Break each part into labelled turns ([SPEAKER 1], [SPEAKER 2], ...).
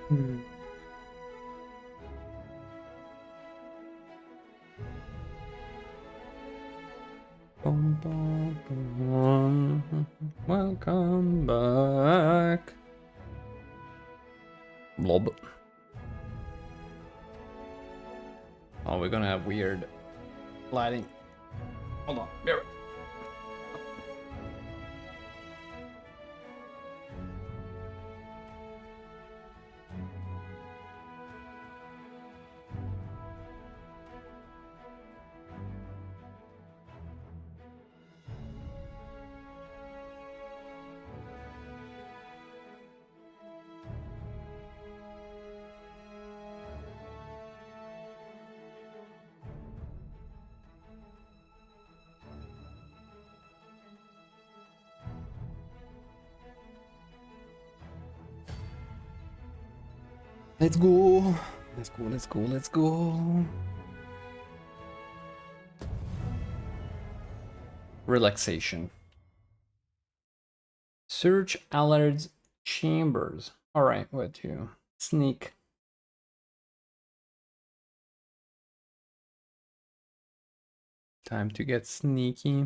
[SPEAKER 1] Hmm. Bum, bum, bum. Welcome back. Blob. Oh, we're gonna have weird lighting. Hold on. Here. Let's go. Let's go, let's go, let's go. Relaxation. Search Allard's chambers. Alright, what to? Sneak. Time to get sneaky.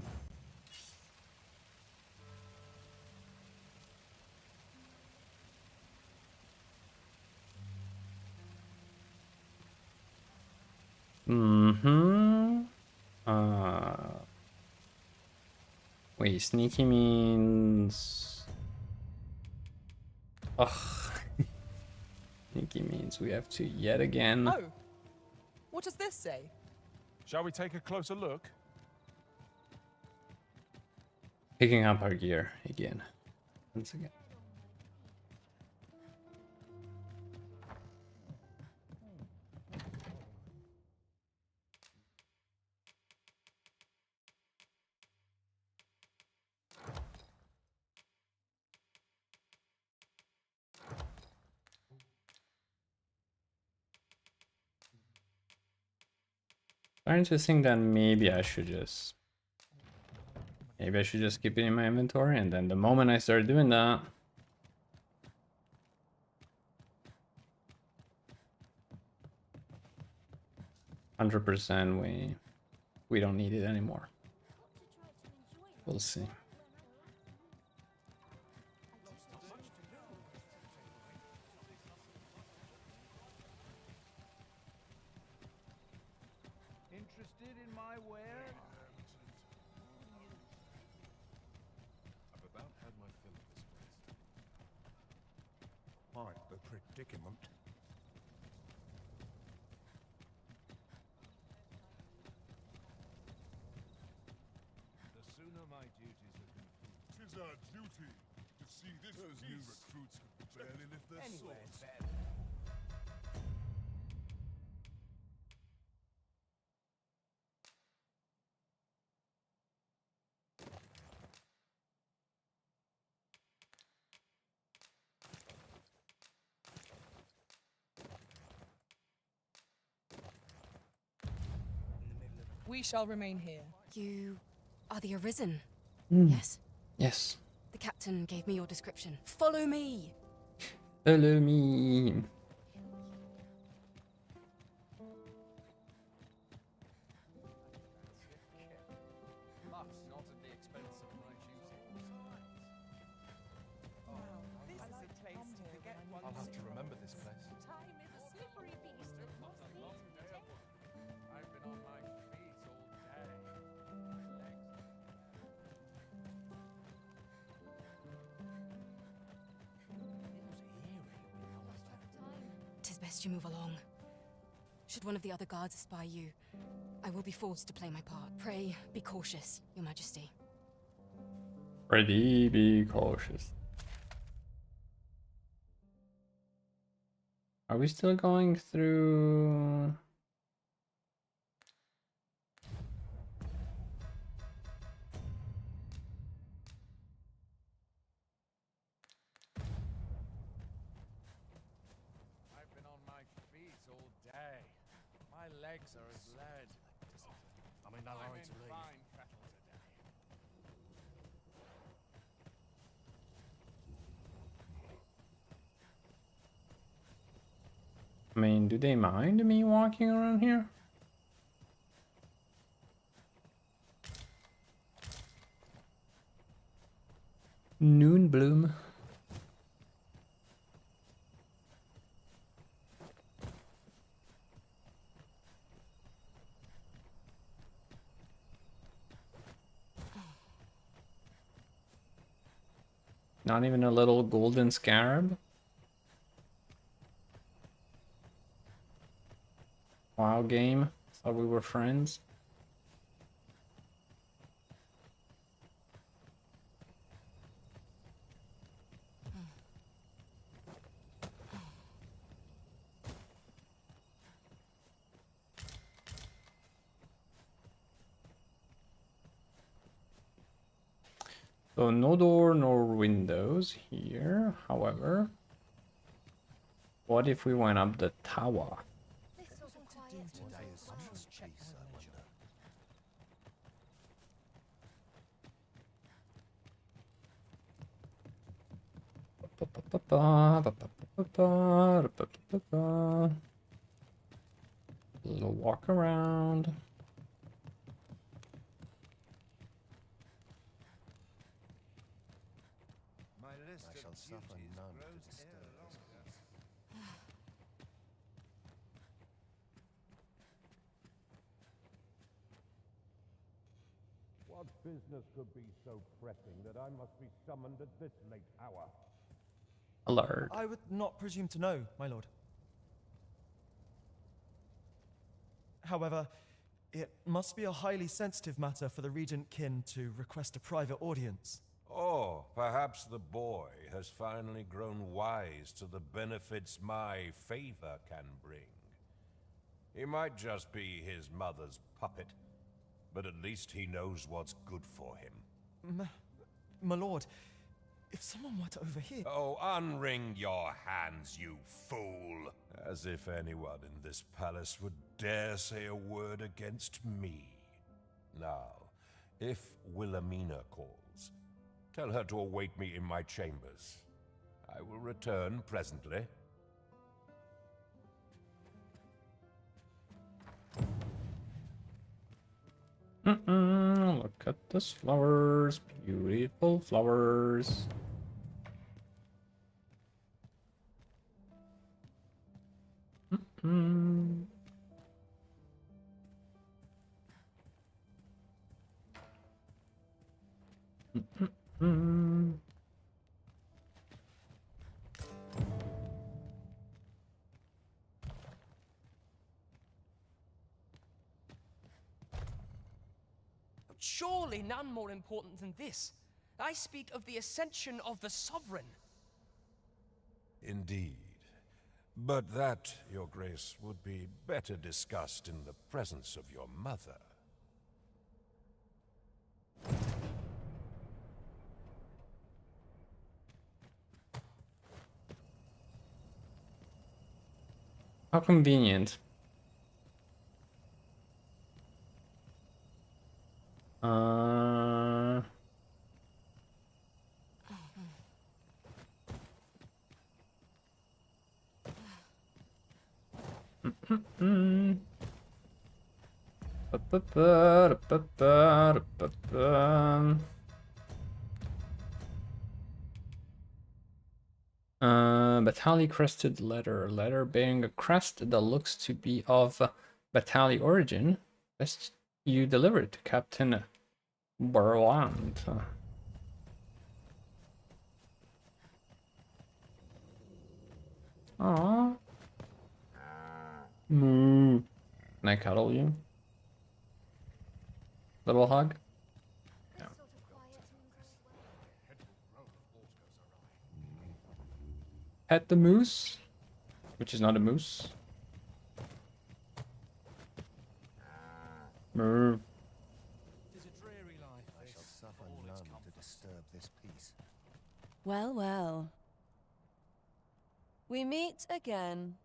[SPEAKER 1] Mm-hmm. Wait, sneaky means... Ugh. Sneaky means we have to yet again...
[SPEAKER 2] Oh, what does this say?
[SPEAKER 3] Shall we take a closer look?
[SPEAKER 1] Picking up our gear again. Once again. Starting to think that maybe I should just keep it in my inventory, and then the moment I start doing that, 100% we don't need it anymore. We'll see.
[SPEAKER 4] Interested in my ware?
[SPEAKER 3] I've about had my fill of this place.
[SPEAKER 4] Quite the predicament.
[SPEAKER 3] The sooner my duties are complete.
[SPEAKER 5] 'Tis our duty to see this
[SPEAKER 3] Those
[SPEAKER 5] feast.
[SPEAKER 3] new recruits could barely lift their swords.
[SPEAKER 2] We shall remain here.
[SPEAKER 6] You are the Arisen?
[SPEAKER 1] Mm.
[SPEAKER 6] Yes.
[SPEAKER 1] Yes.
[SPEAKER 6] The captain gave me your description. Follow me!
[SPEAKER 1] Follow me.
[SPEAKER 4] But not at the expense of my duty.
[SPEAKER 2] This is a place to forget one's
[SPEAKER 3] I'll have to remember this place.
[SPEAKER 7] Time is a slippery beast that must be protected.
[SPEAKER 4] I've been on my feet all day. My legs.
[SPEAKER 6] Tis best you move along. Should one of the other guards espy you, I will be forced to play my part. Pray, be cautious, Your Majesty.
[SPEAKER 1] Ready, be cautious. Are we still going through?
[SPEAKER 4] I've been on my feet all day. My legs are as lead.
[SPEAKER 3] I'm in no
[SPEAKER 4] I'm
[SPEAKER 3] hurry
[SPEAKER 4] in
[SPEAKER 3] to leave.
[SPEAKER 4] fine fettle today.
[SPEAKER 1] I mean, do they mind me walking around here? Noon bloom. Not even a little golden scarab. Wow, game. Thought we were friends. So no door nor windows here. However, what if we went up the tower?
[SPEAKER 7] This wasn't quiet.
[SPEAKER 3] Today is someone's chase, I wonder.
[SPEAKER 1] Little walk around.
[SPEAKER 3] My list
[SPEAKER 5] I
[SPEAKER 3] of
[SPEAKER 5] shall suffer
[SPEAKER 3] duties
[SPEAKER 5] none to
[SPEAKER 3] grows
[SPEAKER 5] disturb
[SPEAKER 3] ever
[SPEAKER 5] this
[SPEAKER 3] longer.
[SPEAKER 8] What business could be so pressing that I must be summoned at this late hour?
[SPEAKER 1] Alert.
[SPEAKER 9] I would not presume to know, my lord. However, it must be a highly sensitive matter for the regent kin to request a private audience.
[SPEAKER 3] Or perhaps the boy has finally grown wise to the benefits my favor can bring. He might just be his mother's puppet, but at least he knows what's good for him.
[SPEAKER 9] My lord, if someone were to overhear...
[SPEAKER 3] Oh, unwring your hands, you fool! As if anyone in this palace would dare say a word against me. Now, if Wilhelmina calls, tell her to await me in my chambers. I will return presently.
[SPEAKER 1] Look at those flowers. Beautiful flowers. Mm. Mm.
[SPEAKER 10] Surely none more important than this. I speak of the ascension of the sovereign.
[SPEAKER 3] Indeed. But that, Your Grace, would be better discussed in the presence of your mother.
[SPEAKER 1] How convenient. Batali crested letter. Letter bearing a crest that looks to be of Batali origin. Best you deliver it to Captain Burland. Aww. Moo. Can I cuddle you? Little hug?
[SPEAKER 7] This sort of quiet means
[SPEAKER 1] Pet the moose, which is not a moose. Moo.
[SPEAKER 4] Tis a dreary life.
[SPEAKER 5] I shall suffer none to disturb this peace.
[SPEAKER 11] Well, well. We meet again.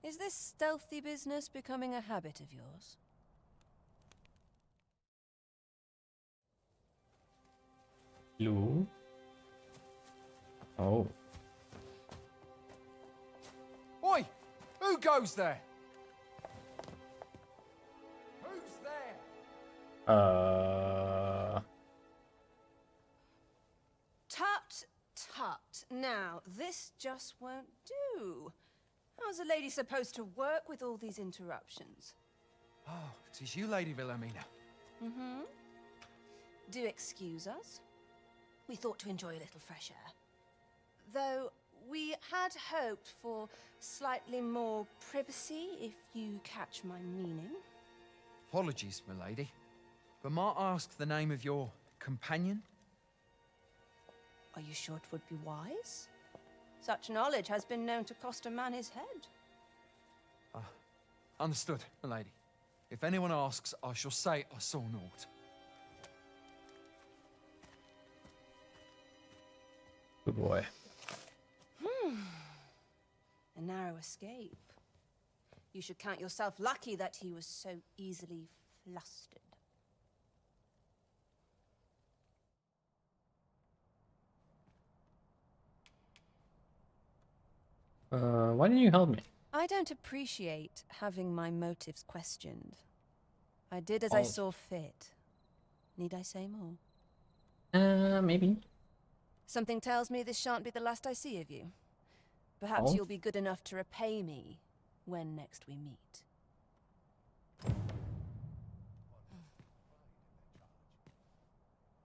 [SPEAKER 11] Is this stealthy business becoming a habit of yours?
[SPEAKER 1] Lou. Oh.
[SPEAKER 9] Oi!
[SPEAKER 4] Who goes there? Who's there?
[SPEAKER 11] Tut, tut. Now, this just won't do. How's a lady supposed to work with all these interruptions?
[SPEAKER 4] Oh, 'tis you, Lady Wilhelmina.
[SPEAKER 11] Mm-hmm. Do excuse us. We thought to enjoy a little fresh air. Though we had hoped for slightly more privacy, if you catch my meaning.
[SPEAKER 4] Apologies, milady. But might I ask the name of your companion?
[SPEAKER 11] Are you sure it would be wise? Such knowledge has been known to cost a man his head.
[SPEAKER 4] Understood, milady. If anyone asks, I shall say I saw naught.
[SPEAKER 1] Good boy.
[SPEAKER 11] A narrow escape. You should count yourself lucky that he was so easily flustered.
[SPEAKER 1] Why didn't you help me?
[SPEAKER 11] I don't appreciate having my motives questioned. I did as I saw fit. Need I say more?
[SPEAKER 1] Maybe.
[SPEAKER 11] Something tells me this shan't be the last I see of you. Perhaps you'll be good enough to repay me when next we meet.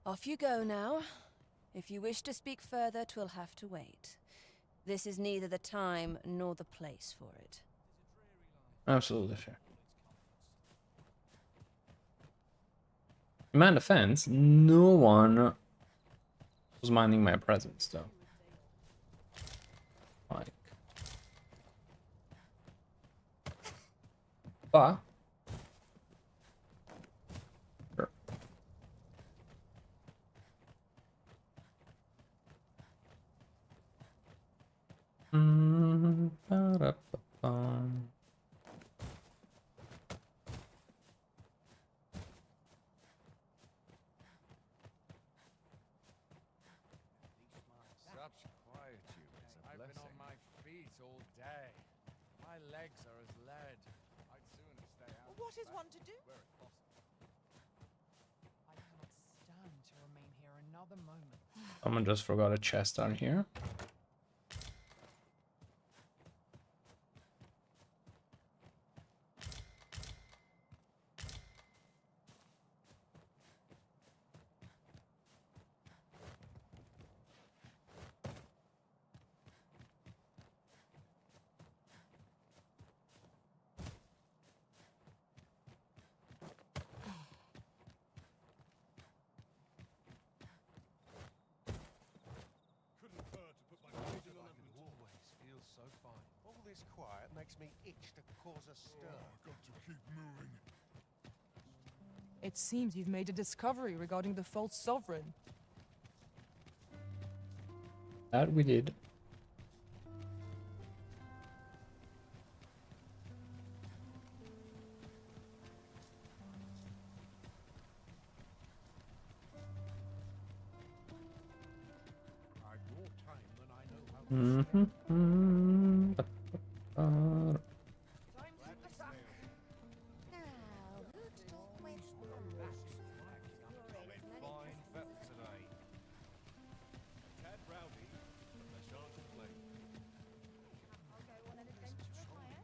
[SPEAKER 11] Off you go now. If you wish to speak further, 'twill have to wait. This is neither the time nor the place for it.
[SPEAKER 1] Absolutely fair. In my defense, no one was minding my presence, though. Like, but sure. Ba-da-ba-bum.
[SPEAKER 4] Such quietude is a blessing. I've been on my feet all day. My legs are as lead. I'd sooner stay out.
[SPEAKER 2] What is one to do?
[SPEAKER 4] Where it's possible.
[SPEAKER 2] I cannot stand to remain here another moment.
[SPEAKER 1] Someone just forgot a chest down here.
[SPEAKER 5] All this quiet makes me itch to cause a stir.
[SPEAKER 8] Got to keep moving.
[SPEAKER 2] It seems you've made a discovery regarding the false sovereign.
[SPEAKER 1] That we did.
[SPEAKER 8] I've more time than I know how to
[SPEAKER 1] Mm-hmm.
[SPEAKER 5] Fine felt today. Tad rowdy, but they shan't complain.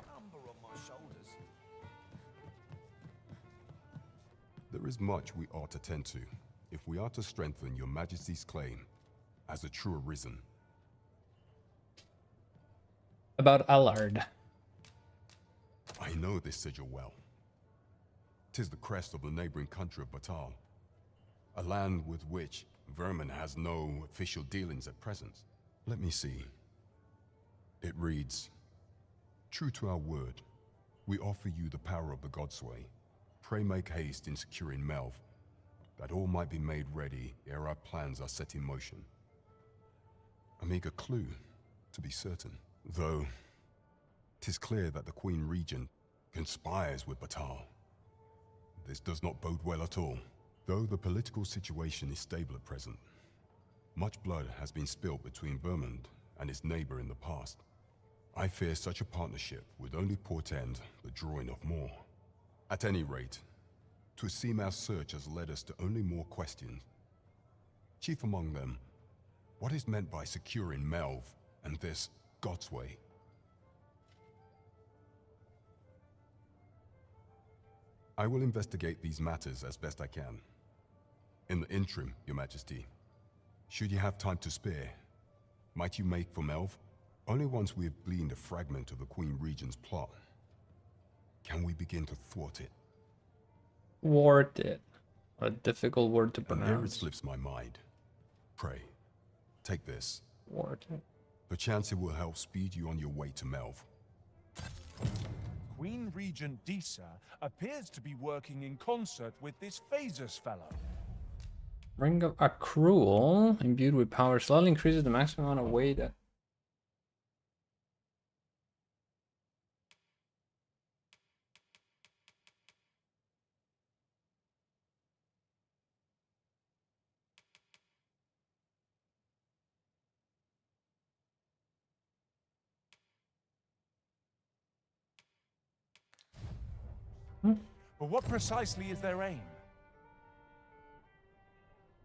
[SPEAKER 5] Number on my shoulders.
[SPEAKER 12] There is much we ought to tend to, if we are to strengthen your Majesty's claim as a true arisen.
[SPEAKER 1] About Allard.
[SPEAKER 12] I know this sigil well. 'Tis the crest of the neighboring country of Batal, a land with which Vermin has no official dealings at present. Let me see. It reads, "True to our word, we offer you the power of the Godsway. Pray make haste in securing Melv, that all might be made ready ere our plans are set in motion." A meager clue, to be certain. Though, 'tis clear that the Queen Regent conspires with Batal. This does not bode well at all. Though the political situation is stable at present, much blood has been spilled between Vermund and its neighbor in the past. I fear such a partnership would only portend the drawing of more. At any rate, 'twould seem our search has led us to only more questions. Chief among them, what is meant by securing Melv and this God's way? I will investigate these matters as best I can. In the interim, Your Majesty, should you have time to spare, might you make for Melv? Only once we have gleaned a fragment of the Queen Regent's plot, can we begin to thwart it.
[SPEAKER 1] Thwart it. What a difficult word to
[SPEAKER 12] And here it
[SPEAKER 1] pronounce.
[SPEAKER 12] slips my mind. Pray, take this.
[SPEAKER 1] Thwart it.
[SPEAKER 12] Perchance it will help speed you on your way to Melv.
[SPEAKER 5] Queen Regent Disa appears to be working in concert with this Phasus fellow.
[SPEAKER 1] Ring of Accrual, imbued with power, slightly increases the maximum amount of weight that.
[SPEAKER 5] But what precisely is their aim?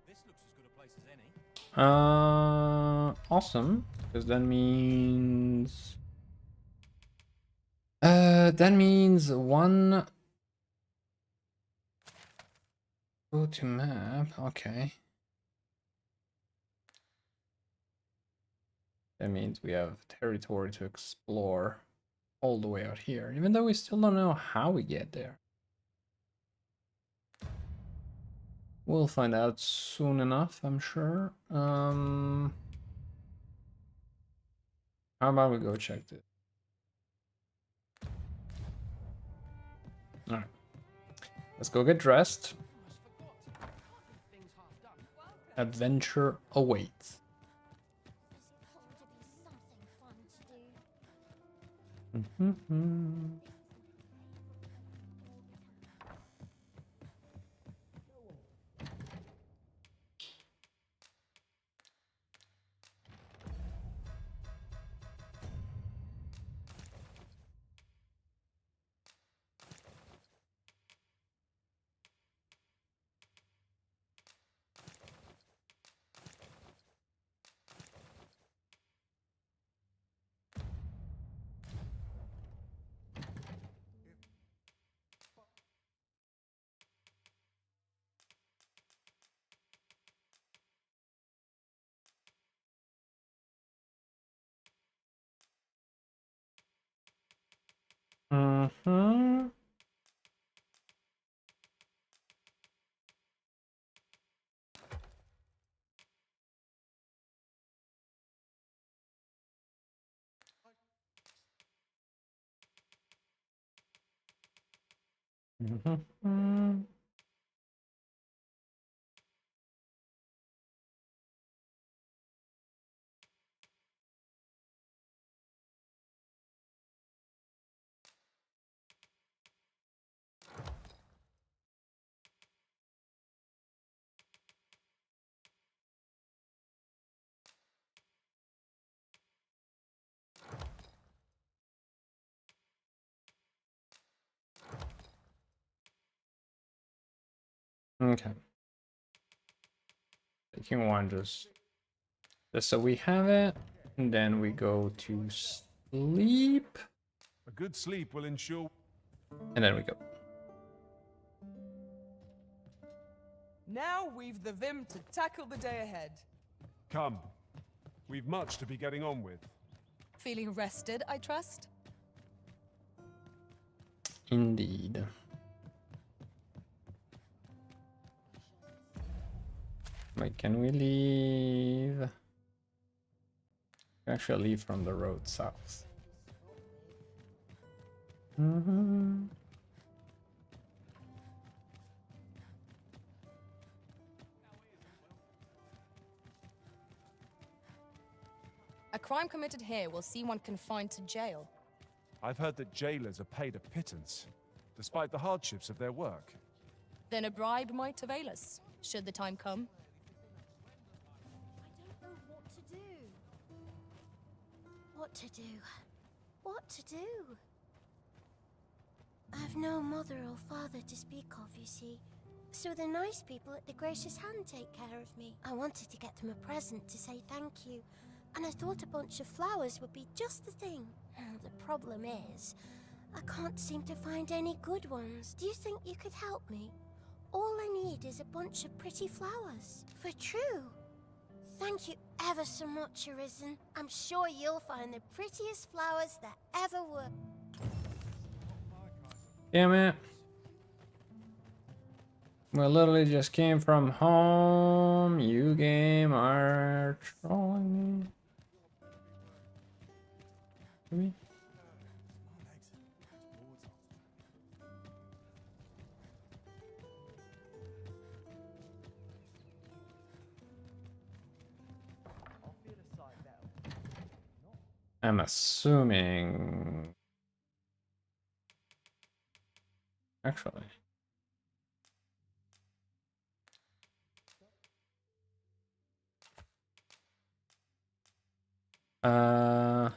[SPEAKER 4] This looks as good a place as any.
[SPEAKER 1] Awesome, because that means one. Go to map. Okay. That means we have territory to explore all the way out here, even though we still don't know how we get there. We'll find out soon enough, I'm sure. How about we go check this? Alright. Let's go get dressed. Adventure awaits. Mm-hmm. Mm-hmm. Mm-hmm. Okay. Taking one just so we have it, and then we go to sleep,
[SPEAKER 5] A good sleep will ensure.
[SPEAKER 1] and then we go.
[SPEAKER 2] Now we've the vim to tackle the day ahead.
[SPEAKER 5] Come. We've much to be getting on with.
[SPEAKER 6] Feeling rested, I trust?
[SPEAKER 1] Indeed. Wait, can we leave? Actually, leave from the road south. Mm-hmm.
[SPEAKER 6] A crime committed here will see one confined to jail.
[SPEAKER 5] I've heard that jailers are paid a pittance, despite the hardships of their work.
[SPEAKER 6] Then a bribe might avail us, should the time come.
[SPEAKER 7] I don't know what to do. What to do?
[SPEAKER 13] what to do. I've no mother or father to speak of, you see. So the nice people at the Gracious Hand take care of me. I wanted to get them a present to say thank you, and I thought a bunch of flowers would be just the thing. The problem is, I can't seem to find any good ones. Do you think you could help me? All I need is a bunch of pretty flowers. For true. Thank you ever so much, Arisen. I'm sure you'll find the prettiest flowers that ever were.
[SPEAKER 1] Damn it. We literally just came from home. You game are trolling me. Me? I'm assuming. Actually. Oh.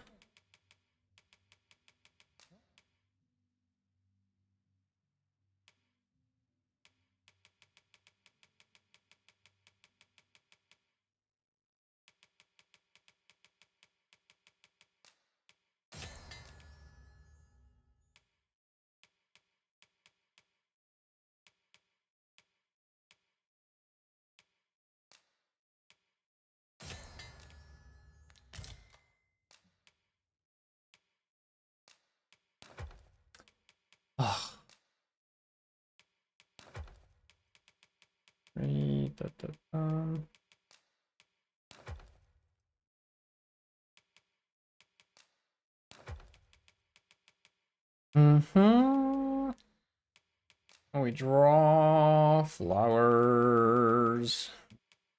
[SPEAKER 1] Mm-hmm. We draw flowers.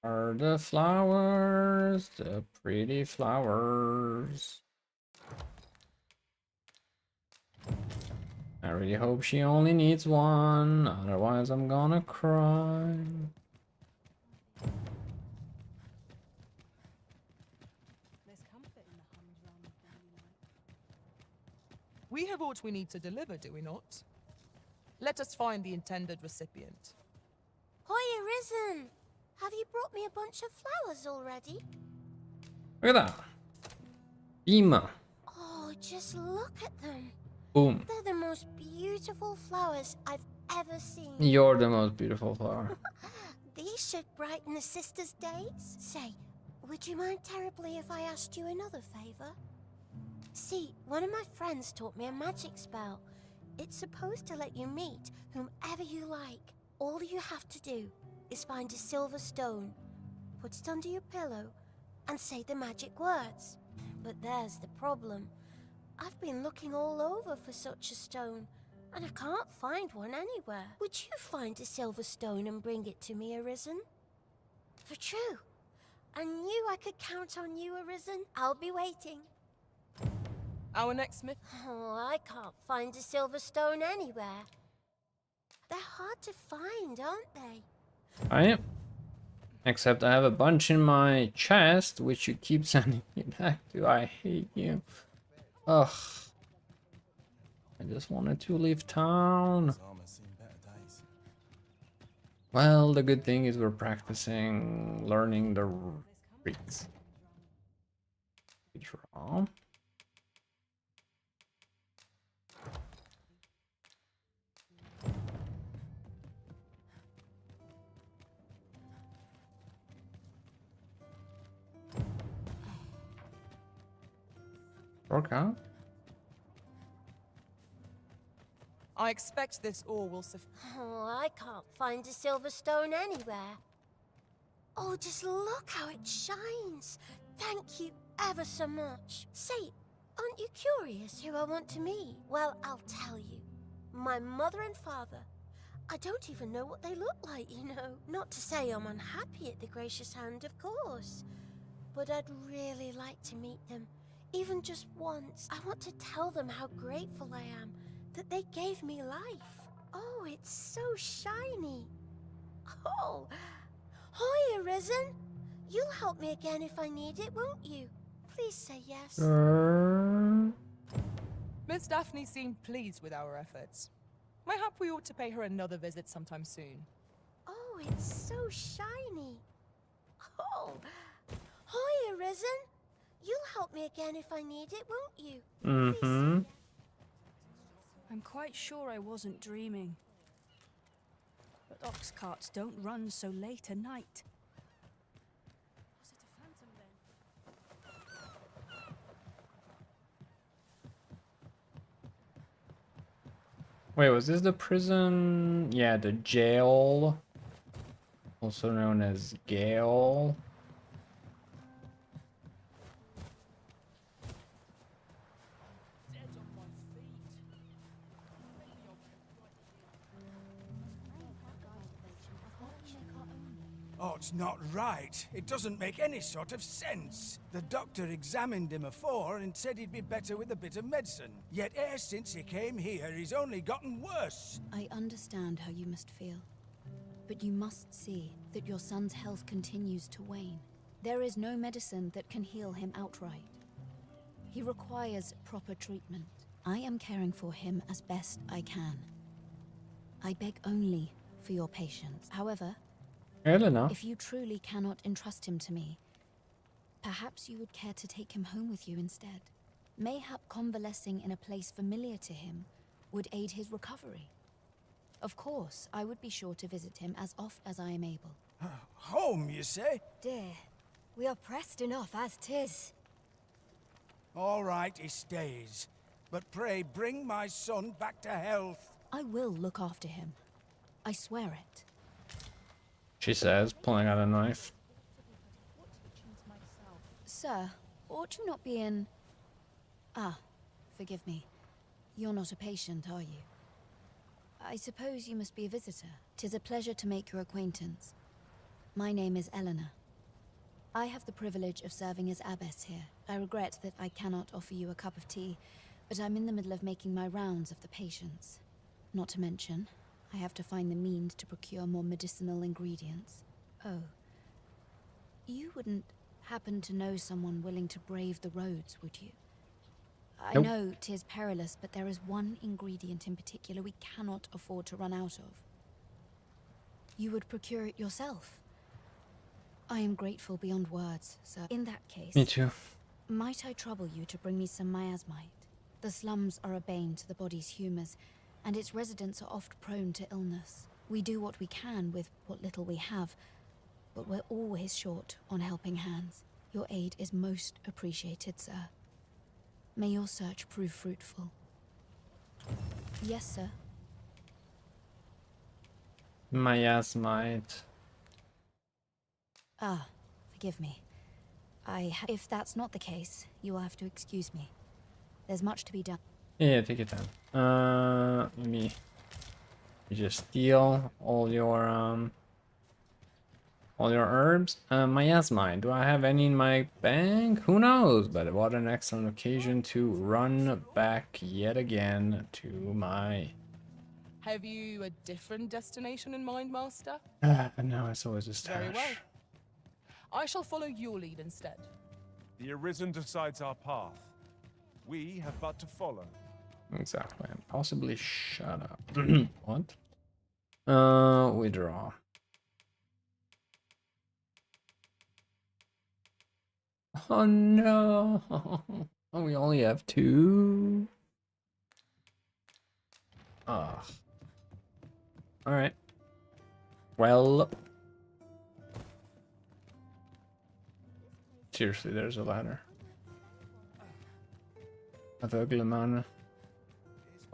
[SPEAKER 1] Are the flowers the pretty flowers? I really hope she only needs one, otherwise I'm gonna cry.
[SPEAKER 2] We have what we need to deliver, do we not? Let us find the intended recipient.
[SPEAKER 13] Hoy, Arisen! Have you brought me a bunch of flowers already?
[SPEAKER 1] Look at that. Ima.
[SPEAKER 13] Oh, just look at them.
[SPEAKER 1] Boom.
[SPEAKER 13] They're the most beautiful flowers I've ever seen.
[SPEAKER 1] You're the most beautiful flower.
[SPEAKER 13] These should brighten the sisters' days. Say, would you mind terribly if I asked you another favor? See, one of my friends taught me a magic spell. It's supposed to let you meet whomever you like. All you have to do is find a silver stone, put it under your pillow, and say the magic words. But there's the problem. I've been looking all over for such a stone, and I can't find one anywhere. Would you find a silver stone and bring it to me, Arisen? For true. I knew I could count on you, Arisen. I'll be waiting.
[SPEAKER 2] Our next smith?
[SPEAKER 13] Oh, I can't find a silver stone anywhere. They're hard to find, aren't they?
[SPEAKER 1] I am. Except I have a bunch in my chest, which you keep sending me back to. I hate you. Ugh. I just wanted to leave town. Well, the good thing is we're practicing learning the tricks. Draw. Work out.
[SPEAKER 2] I expect this ore will suffice.
[SPEAKER 13] Oh, I can't find a silver stone anywhere. Oh, just look how it shines. Thank you ever so much. Say, aren't you curious who I want to meet? Well, I'll tell you. My mother and father. I don't even know what they look like, you know. Not to say I'm unhappy at the Gracious Hand, of course. But I'd really like to meet them. Even just once. I want to tell them how grateful I am that they gave me life. Oh, it's so shiny. Oh, hi, Arisen. You'll help me again if I need it, won't you? Please say yes.
[SPEAKER 2] Miss Daphne seemed pleased with our efforts. Mayhap we ought to pay her another visit sometime soon.
[SPEAKER 13] Oh, it's so shiny. Oh, hi, Arisen. You'll help me again if I need it, won't you?
[SPEAKER 1] Mm-hmm.
[SPEAKER 14] I'm quite sure I wasn't dreaming. But ox carts don't run so late at night. Was it a phantom then?
[SPEAKER 1] Wait, was this the prison? Yeah, the jail. Also known as Gale.
[SPEAKER 15] Oh, it's not right. It doesn't make any sort of sense. The doctor examined him afore and said he'd be better with a bit of medicine. Yet ever since he came here, he's only gotten worse.
[SPEAKER 16] I understand how you must feel. But you must see that your son's health continues to wane. There is no medicine that can heal him outright. He requires proper treatment. I am caring for him as best I can. I beg only for your patience. However,
[SPEAKER 1] Elena.
[SPEAKER 16] if you truly cannot entrust him to me, perhaps you would care to take him home with you instead. Mayhap convalescing in a place familiar to him would aid his recovery. Of course, I would be sure to visit him as oft as I am able.
[SPEAKER 15] Home, you say?
[SPEAKER 13] Dear, we are pressed enough as 'tis.
[SPEAKER 15] All right, he stays. But pray bring my son back to health.
[SPEAKER 16] I will look after him. I swear it.
[SPEAKER 1] She says, pulling out a knife.
[SPEAKER 16] Sir, ought you not be in... Ah, forgive me. You're not a patient, are you? I suppose you must be a visitor. 'Tis a pleasure to make your acquaintance. My name is Eleanor. I have the privilege of serving as abbess here. I regret that I cannot offer you a cup of tea, but I'm in the middle of making my rounds of the patients. Not to mention, I have to find the means to procure more medicinal ingredients. Oh. You wouldn't happen to know someone willing to brave the roads, would you? I
[SPEAKER 1] Nope.
[SPEAKER 16] know 'tis perilous, but there is one ingredient in particular we cannot afford to run out of. You would procure it yourself. I am grateful beyond words, sir. In that case...
[SPEAKER 1] Me too.
[SPEAKER 16] Might I trouble you to bring me some miasmite? The slums are a bane to the body's humors, and its residents are oft prone to illness. We do what we can with what little we have, but we're always short on helping hands. Your aid is most appreciated, sir. May your search prove fruitful. Yes, sir.
[SPEAKER 1] Miasmite.
[SPEAKER 16] Ah, forgive me. If that's not the case, you will have to excuse me. There's much to be done.
[SPEAKER 1] Yeah, take your time. Let me just steal all your herbs. Miasmite. Do I have any in my bag? Who knows? But what an excellent occasion to run back yet again to my...
[SPEAKER 2] Have you a different destination in mind, Master?
[SPEAKER 1] But now it's always a stash.
[SPEAKER 2] Very well. I shall follow your lead instead.
[SPEAKER 5] The Arisen decides our path. We have but to follow.
[SPEAKER 1] Exactly. And possibly shut up. What? Withdraw. Oh no! Oh, we only have 2. Ugh. Alright. Well. Seriously, there's a ladder. Aveugle mana.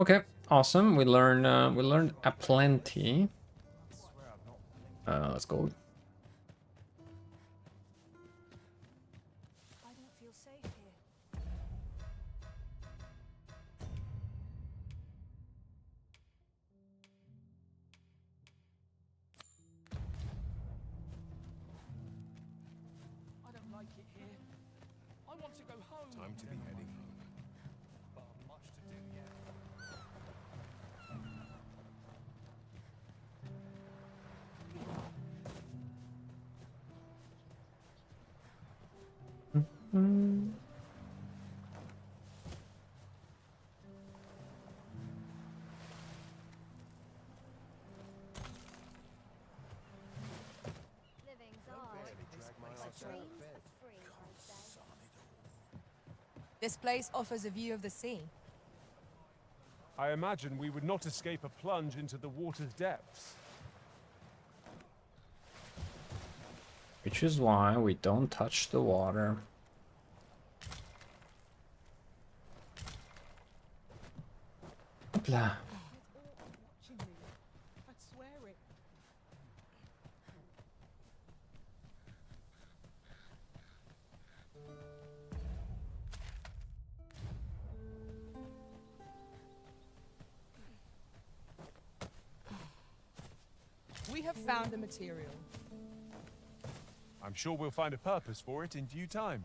[SPEAKER 1] Okay, awesome. We learned a plenty. Let's go.
[SPEAKER 14] I don't feel safe here.
[SPEAKER 10] I don't like it here. I want to go home.
[SPEAKER 5] Time to be heading home.
[SPEAKER 4] But much to do yet.
[SPEAKER 2] This place offers a view of the sea.
[SPEAKER 5] I imagine we would not escape a plunge into the water's depths.
[SPEAKER 1] Which is why we don't touch the water. Hoopla.
[SPEAKER 2] I swear it. We have found the material.
[SPEAKER 5] I'm sure we'll find a purpose for it in due time.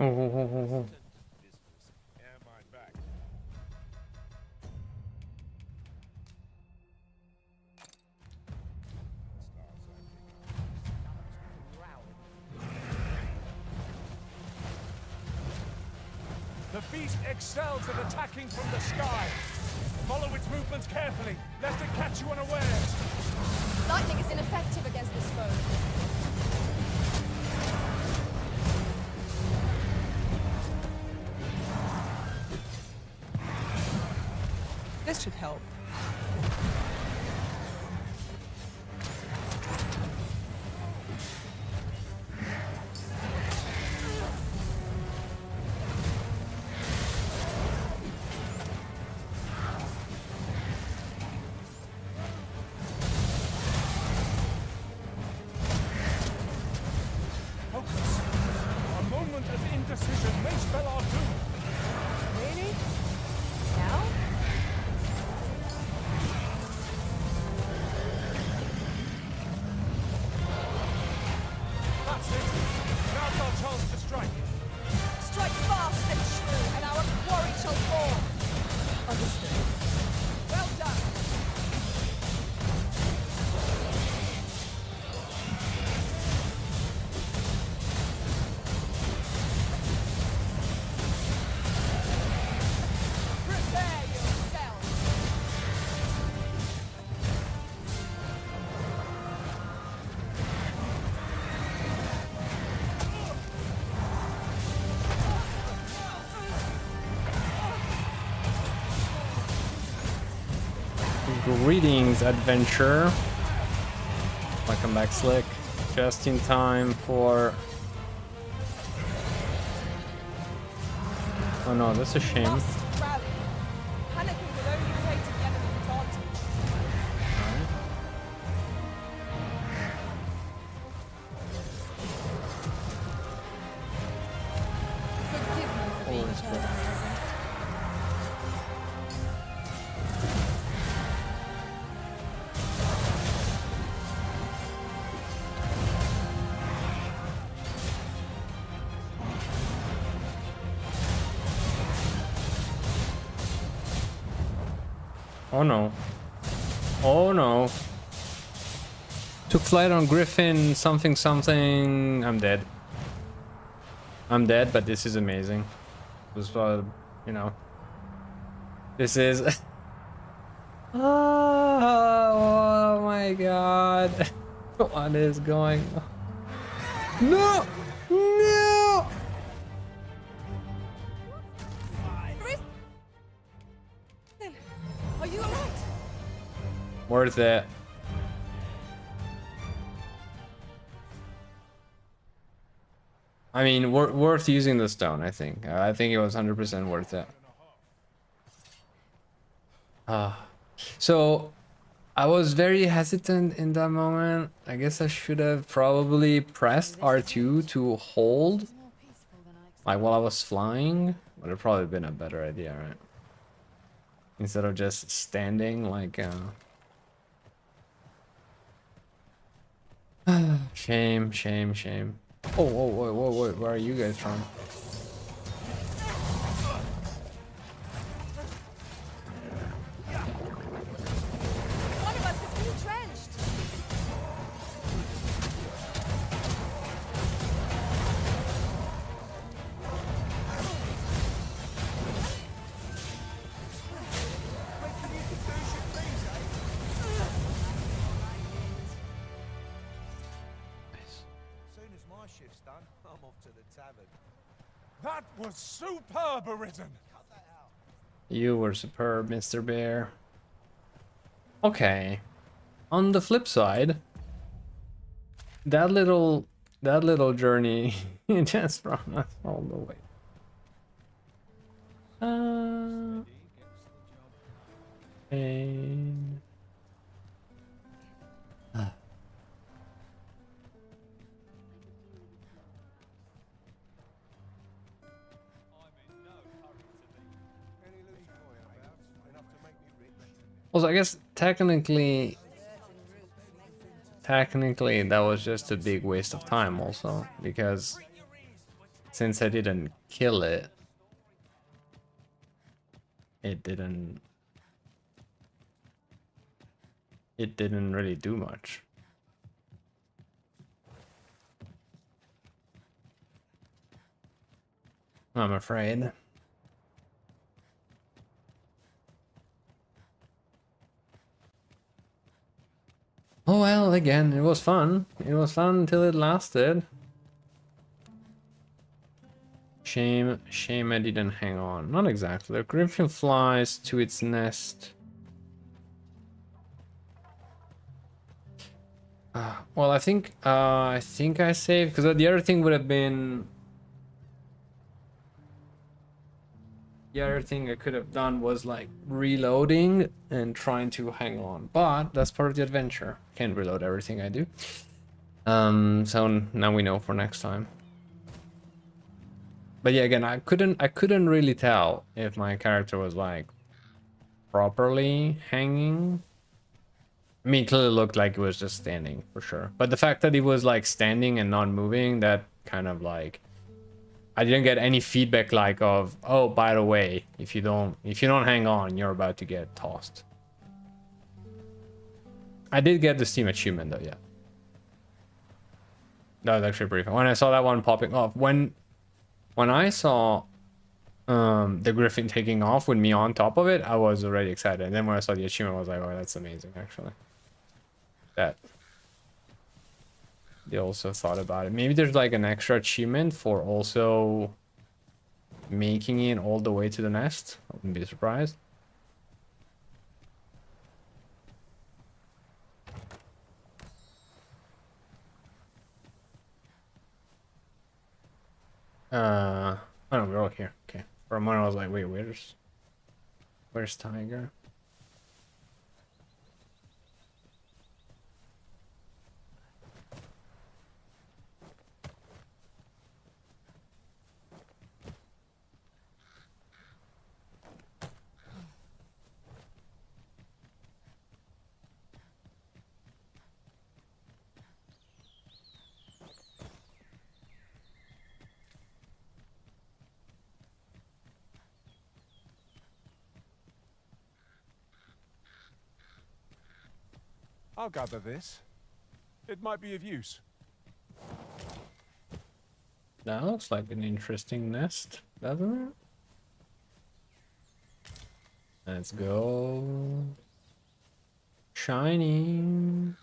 [SPEAKER 1] Oh.
[SPEAKER 5] Am I back? The beast excels at attacking from the sky. Follow its movements carefully, lest it catch you unawares.
[SPEAKER 6] Lightning is ineffective against this foe.
[SPEAKER 2] This should help.
[SPEAKER 5] Focus. A moment of indecision may spell our doom.
[SPEAKER 2] Really? Now?
[SPEAKER 5] That's it. Now's our chance to strike.
[SPEAKER 2] Strike fast and true, and our quarry shall fall. Understood. Well done. Prepare yourself.
[SPEAKER 1] Greetings, adventure. Welcome back, Slick. Just in time for... Oh no, that's a shame.
[SPEAKER 2] Must rally. Panicking will only play to the enemy's advantage.
[SPEAKER 16] Forgive me for being children.
[SPEAKER 1] Oh no. Oh no. Took flight on Griffin, something something. I'm dead. I'm dead, but this is amazing. This was, you know. This is... Oh my god. What is going on? No! No!
[SPEAKER 6] Are you alright?
[SPEAKER 1] Worth it. I mean, worth using the stone, I think. I think it was 100% worth it. So, I was very hesitant in that moment. I guess I should have probably pressed R2 to hold, like while I was flying. Would have probably been a better idea, right? Instead of just standing like... Shame, shame, shame. Oh, whoa, whoa, whoa, whoa, where are you guys from?
[SPEAKER 6] One of us has been drenched.
[SPEAKER 5] That was superb, Arisen.
[SPEAKER 1] You were superb, Mr. Bear. Okay. On the flip side, that little journey just brought us all the way. And also, I guess technically that was just a big waste of time also, because since I didn't kill it, it didn't really do much. I'm afraid. Oh well, again, it was fun. It was fun until it lasted. Shame I didn't hang on. Not exactly. The griffin flies to its nest. Well, I think I saved, because the other thing would have been, the other thing I could have done was like reloading and trying to hang on, but that's part of the adventure. Can't reload everything I do. So now we know for next time. But yeah, again, I couldn't really tell if my character was like properly hanging. I mean, it clearly looked like it was just standing for sure. But the fact that he was like standing and not moving, that kind of like, I didn't get any feedback like of, oh, by the way, if you don't hang on, you're about to get tossed. I did get the Steam achievement though, yeah. That was actually pretty fun. When I saw that one popping off, when I saw the griffin taking off with me on top of it, I was already excited. And then when I saw the achievement, I was like, oh, that's amazing, actually. That they also thought about it. Maybe there's like an extra achievement for also making it all the way to the nest. I wouldn't be surprised. Oh no, we're all here. Okay. For a moment I was like, wait, where's Tiger?
[SPEAKER 5] I'll gather this. It might be of use.
[SPEAKER 1] That looks like an interesting nest, doesn't it? Let's go. Shiny.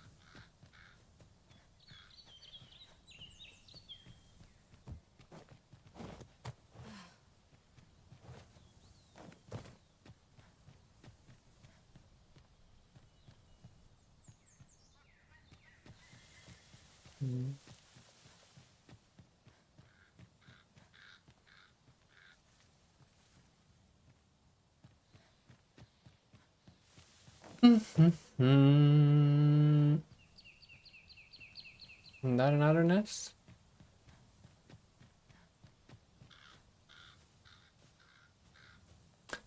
[SPEAKER 1] Not another nest?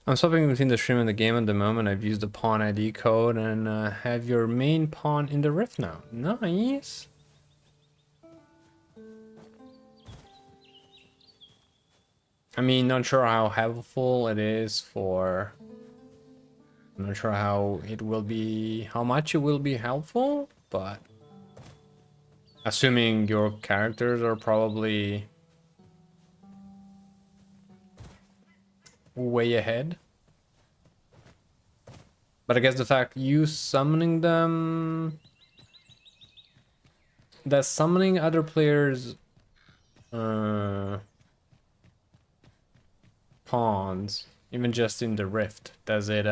[SPEAKER 1] I'm swapping between the stream and the game at the moment. I've used the pawn ID code and have your main pawn in the rift now. Nice. I mean, not sure how helpful it is for... I'm not sure how much it will be helpful, but... Assuming your characters are probably way ahead. But I guess the fact you summoning them... That summoning other players pawns, even just in the rift, does it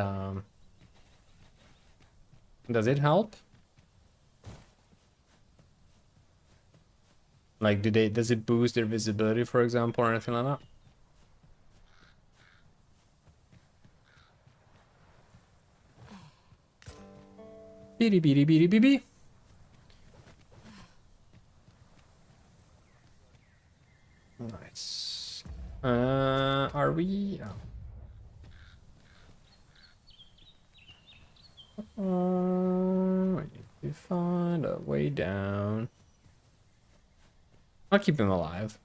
[SPEAKER 1] help? Like, does it boost their visibility, for example, or anything like that? Beady beady beady beady. Nice. Are we? I need to find a way down. I'll keep him alive.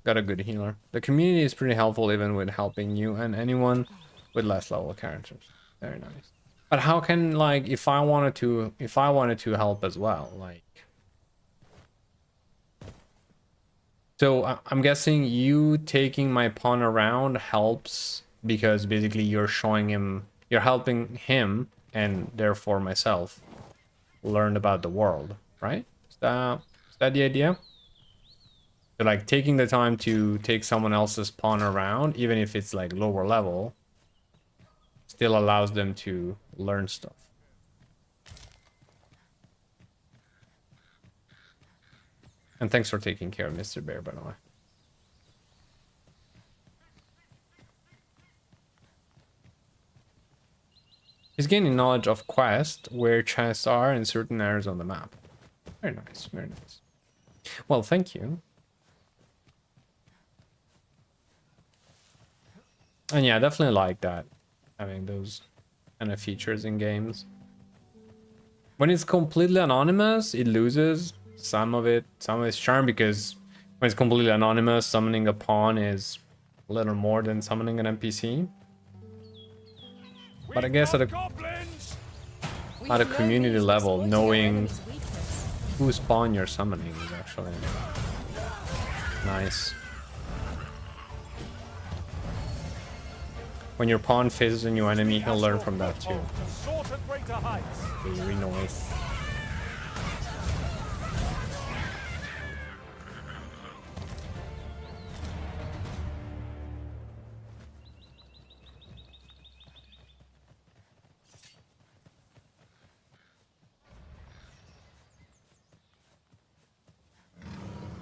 [SPEAKER 1] Got a good healer. The community is pretty helpful even with helping you and anyone with less level characters. Very nice. But how can, like, if I wanted to help as well, like, so I'm guessing you taking my pawn around helps because basically you're showing him, you're helping him and therefore myself learn about the world, right? Is that the idea? So like taking the time to take someone else's pawn around, even if it's like lower level, still allows them to learn stuff. And thanks for taking care of Mr. Bear, by the way. He's gaining knowledge of quests where chests are in certain areas on the map. Very nice, very nice. Well, thank you. And yeah, I definitely like that, having those kind of features in games. When it's completely anonymous, it loses some of its charm, because when it's completely anonymous, summoning a pawn is a little more than summoning an NPC. But I guess at a community level, knowing whose pawn you're summoning is actually nice. When your pawn faces a new enemy, he'll learn from that too. Very nice.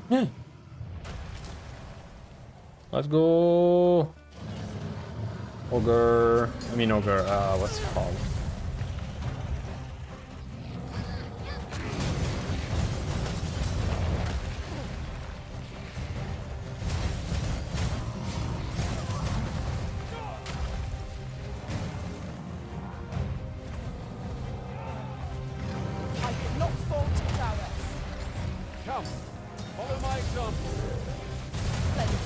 [SPEAKER 1] Yeah. Let's go. Ogre. What's it called?
[SPEAKER 2] I did not fall to prowess.
[SPEAKER 5] Come, follow my example.
[SPEAKER 2] Splendid.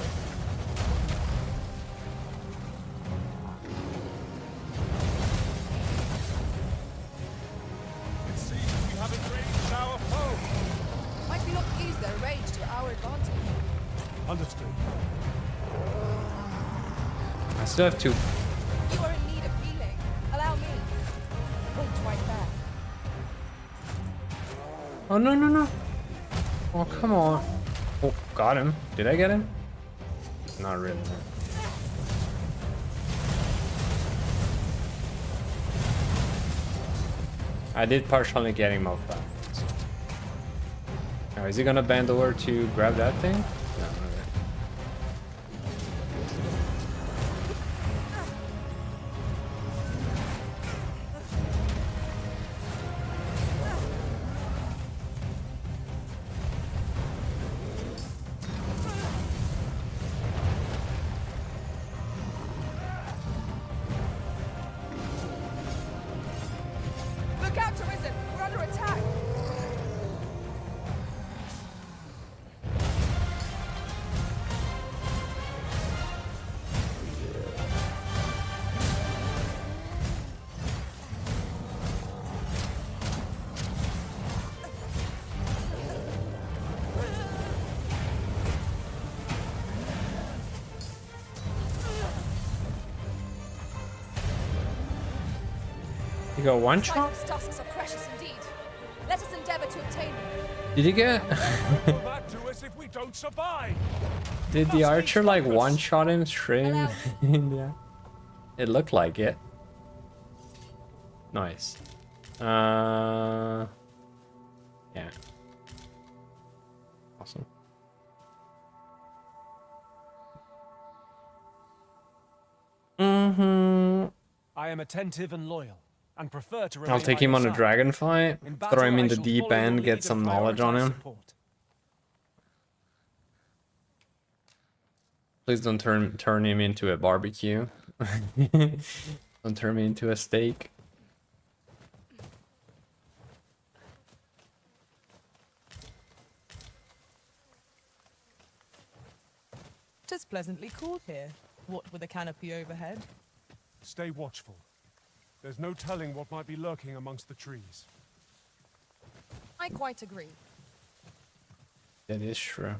[SPEAKER 5] It seems we haven't raised our foe.
[SPEAKER 2] Might we not use their rage to our advantage?
[SPEAKER 5] Understood.
[SPEAKER 1] I still have two.
[SPEAKER 2] You are in need of healing. Allow me. Wait right there.
[SPEAKER 1] Oh, no, no, no. Oh, come on. Oh, got him. Did I get him? Not really. No. I did partially get him off that. So. Now, is he gonna bend over to grab that thing? No, not really.
[SPEAKER 2] Look out, Arisen! We're under attack!
[SPEAKER 1] You got one shot?
[SPEAKER 2] Cyclops' tusks are precious indeed. Let us endeavor to obtain them.
[SPEAKER 1] Did you get?
[SPEAKER 5] Will that do us if we don't survive?
[SPEAKER 1] Did the archer like one-shot him straight in the eye? It looked like it. Nice. Yeah. Awesome.
[SPEAKER 5] I am attentive and loyal, and prefer to remain
[SPEAKER 1] I'll take
[SPEAKER 5] by
[SPEAKER 1] him
[SPEAKER 5] your
[SPEAKER 1] on a
[SPEAKER 5] side.
[SPEAKER 1] dragon fight,
[SPEAKER 5] In
[SPEAKER 1] throw
[SPEAKER 5] battle,
[SPEAKER 1] him in
[SPEAKER 5] I
[SPEAKER 1] the
[SPEAKER 5] shall
[SPEAKER 1] deep
[SPEAKER 5] follow your
[SPEAKER 1] end,
[SPEAKER 5] lead
[SPEAKER 1] get
[SPEAKER 5] and
[SPEAKER 1] some knowledge on
[SPEAKER 5] prioritize
[SPEAKER 1] him.
[SPEAKER 5] support.
[SPEAKER 1] Please don't turn him into a barbecue. Don't turn me into a steak.
[SPEAKER 2] Tis pleasantly cool here, what with a canopy overhead.
[SPEAKER 5] Stay watchful. There's no telling what might be lurking amongst the trees.
[SPEAKER 2] I quite agree.
[SPEAKER 1] That is true.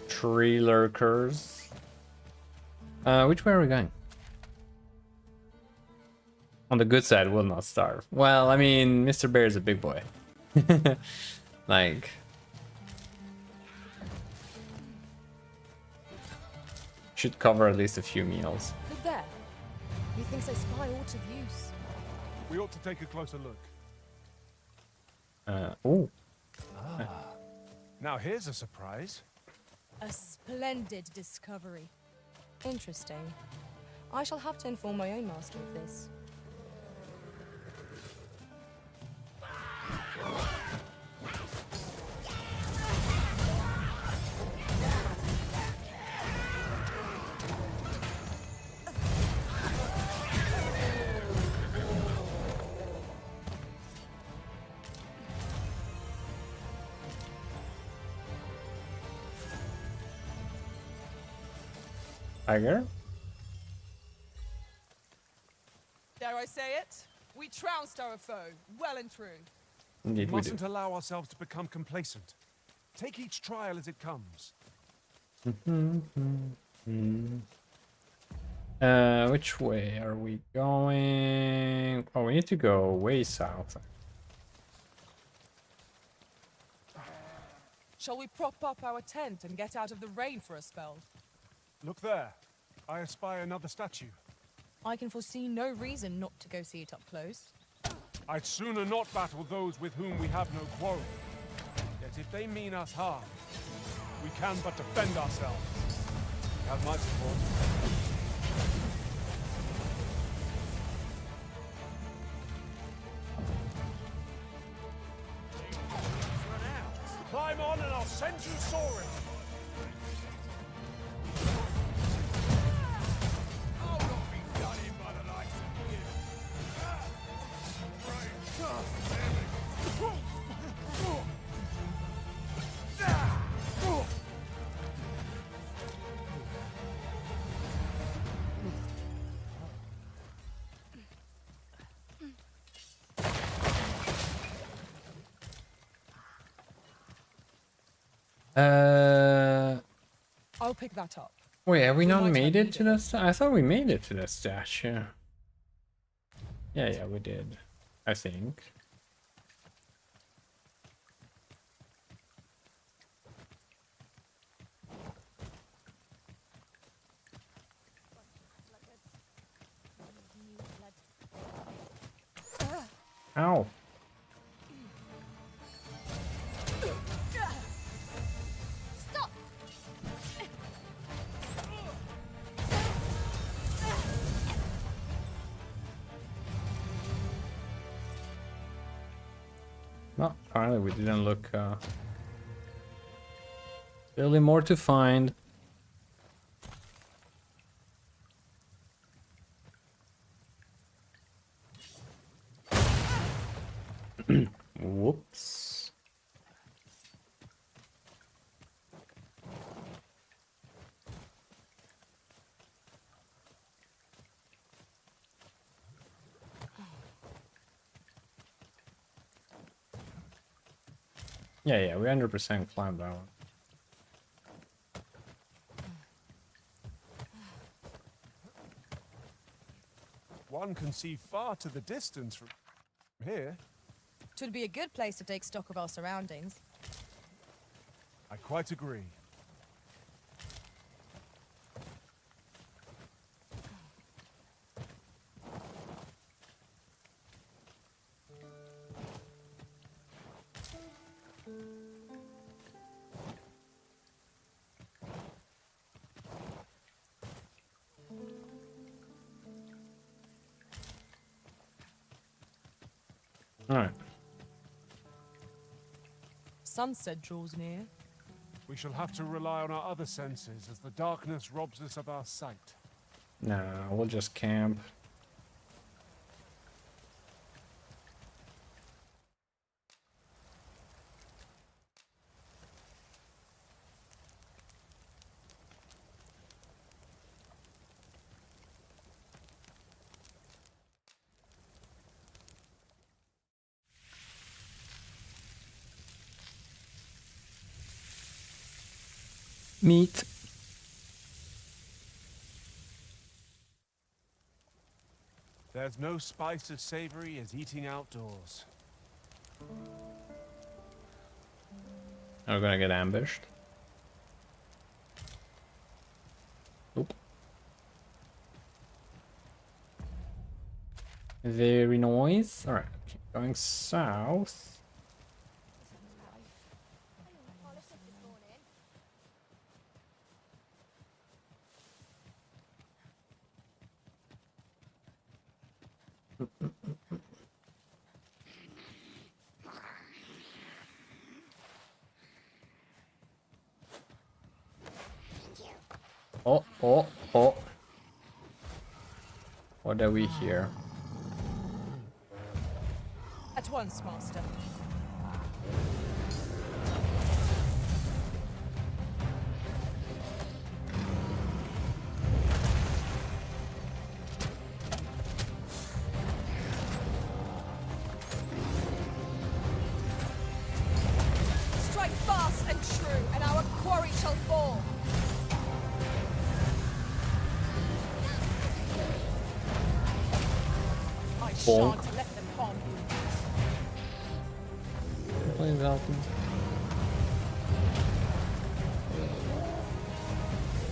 [SPEAKER 1] Tree lurkers. Which way are we going? On the good side, we'll not starve. Well, I mean, Mr. Bear is a big boy. Like... should cover at least a few meals.
[SPEAKER 6] Look there. Methinks I spy aught of use.
[SPEAKER 5] We ought to take a closer look.
[SPEAKER 1] Oh.
[SPEAKER 5] Now here's a surprise.
[SPEAKER 6] A splendid discovery. Interesting. I shall have to inform my own master of this.
[SPEAKER 1] Tiger?
[SPEAKER 2] Dare I say it? We trounced our foe, well and true.
[SPEAKER 1] Indeed,
[SPEAKER 5] we
[SPEAKER 1] we do.
[SPEAKER 5] mustn't allow ourselves to become complacent. Take each trial as it comes.
[SPEAKER 1] Which way are we going? Oh, we need to go way south.
[SPEAKER 2] Shall we prop up our tent and get out of the rain for a spell?
[SPEAKER 5] Look there. I espy another statue.
[SPEAKER 6] I can foresee no reason not to go see it up close.
[SPEAKER 5] I'd sooner not battle those with whom we have no quarrel. Yet if they mean us harm, we can but defend ourselves. You have my support. Climb on and I'll send you soaring.
[SPEAKER 2] I'll pick that up.
[SPEAKER 1] Wait, have we
[SPEAKER 2] We
[SPEAKER 1] not
[SPEAKER 2] might
[SPEAKER 1] made
[SPEAKER 2] have
[SPEAKER 1] it to the I thought we made it to the statue. Yeah, we did. I think. Ow.
[SPEAKER 7] Stop!
[SPEAKER 1] Well, apparently we didn't look. Really more to find. Whoops. Yeah, we 100% climbed that one.
[SPEAKER 5] One can see far to the distance from here.
[SPEAKER 2] 'Twould be a good place to take stock of our surroundings.
[SPEAKER 5] I quite agree.
[SPEAKER 1] Alright.
[SPEAKER 2] Sunset draws near.
[SPEAKER 5] We shall have to rely on our other senses as the darkness robs us of our sight.
[SPEAKER 1] Nah, we'll just camp. Meat.
[SPEAKER 5] There's no spice as savory as eating outdoors.
[SPEAKER 1] Are we gonna get ambushed? Nope. Very nice. Alright, okay. Going south. Oh, oh, oh. What are we here?
[SPEAKER 2] At once, master. Strike fast and true, and our quarry shall fall. I
[SPEAKER 1] Bonk.
[SPEAKER 2] shan't let them harm you.
[SPEAKER 1] Please help me.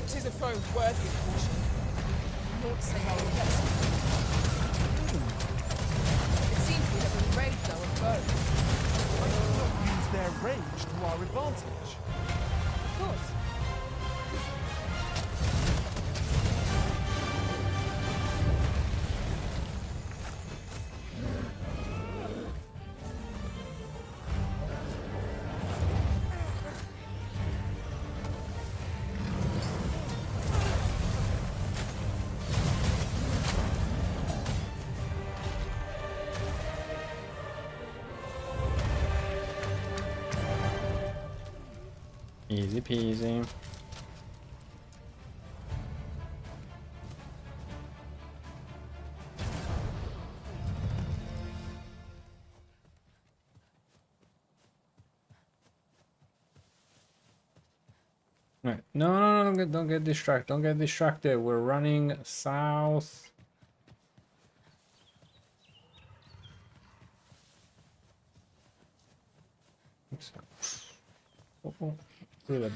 [SPEAKER 2] 'Tis a foe worthy of caution. Naught say our blessing. It seems we have enraged our foe.
[SPEAKER 5] Why do we not use their rage to our advantage?
[SPEAKER 2] Of course.
[SPEAKER 1] Easy peasy. Right. No, don't get distracted. Don't get distracted. We're running south. Oh. Do that.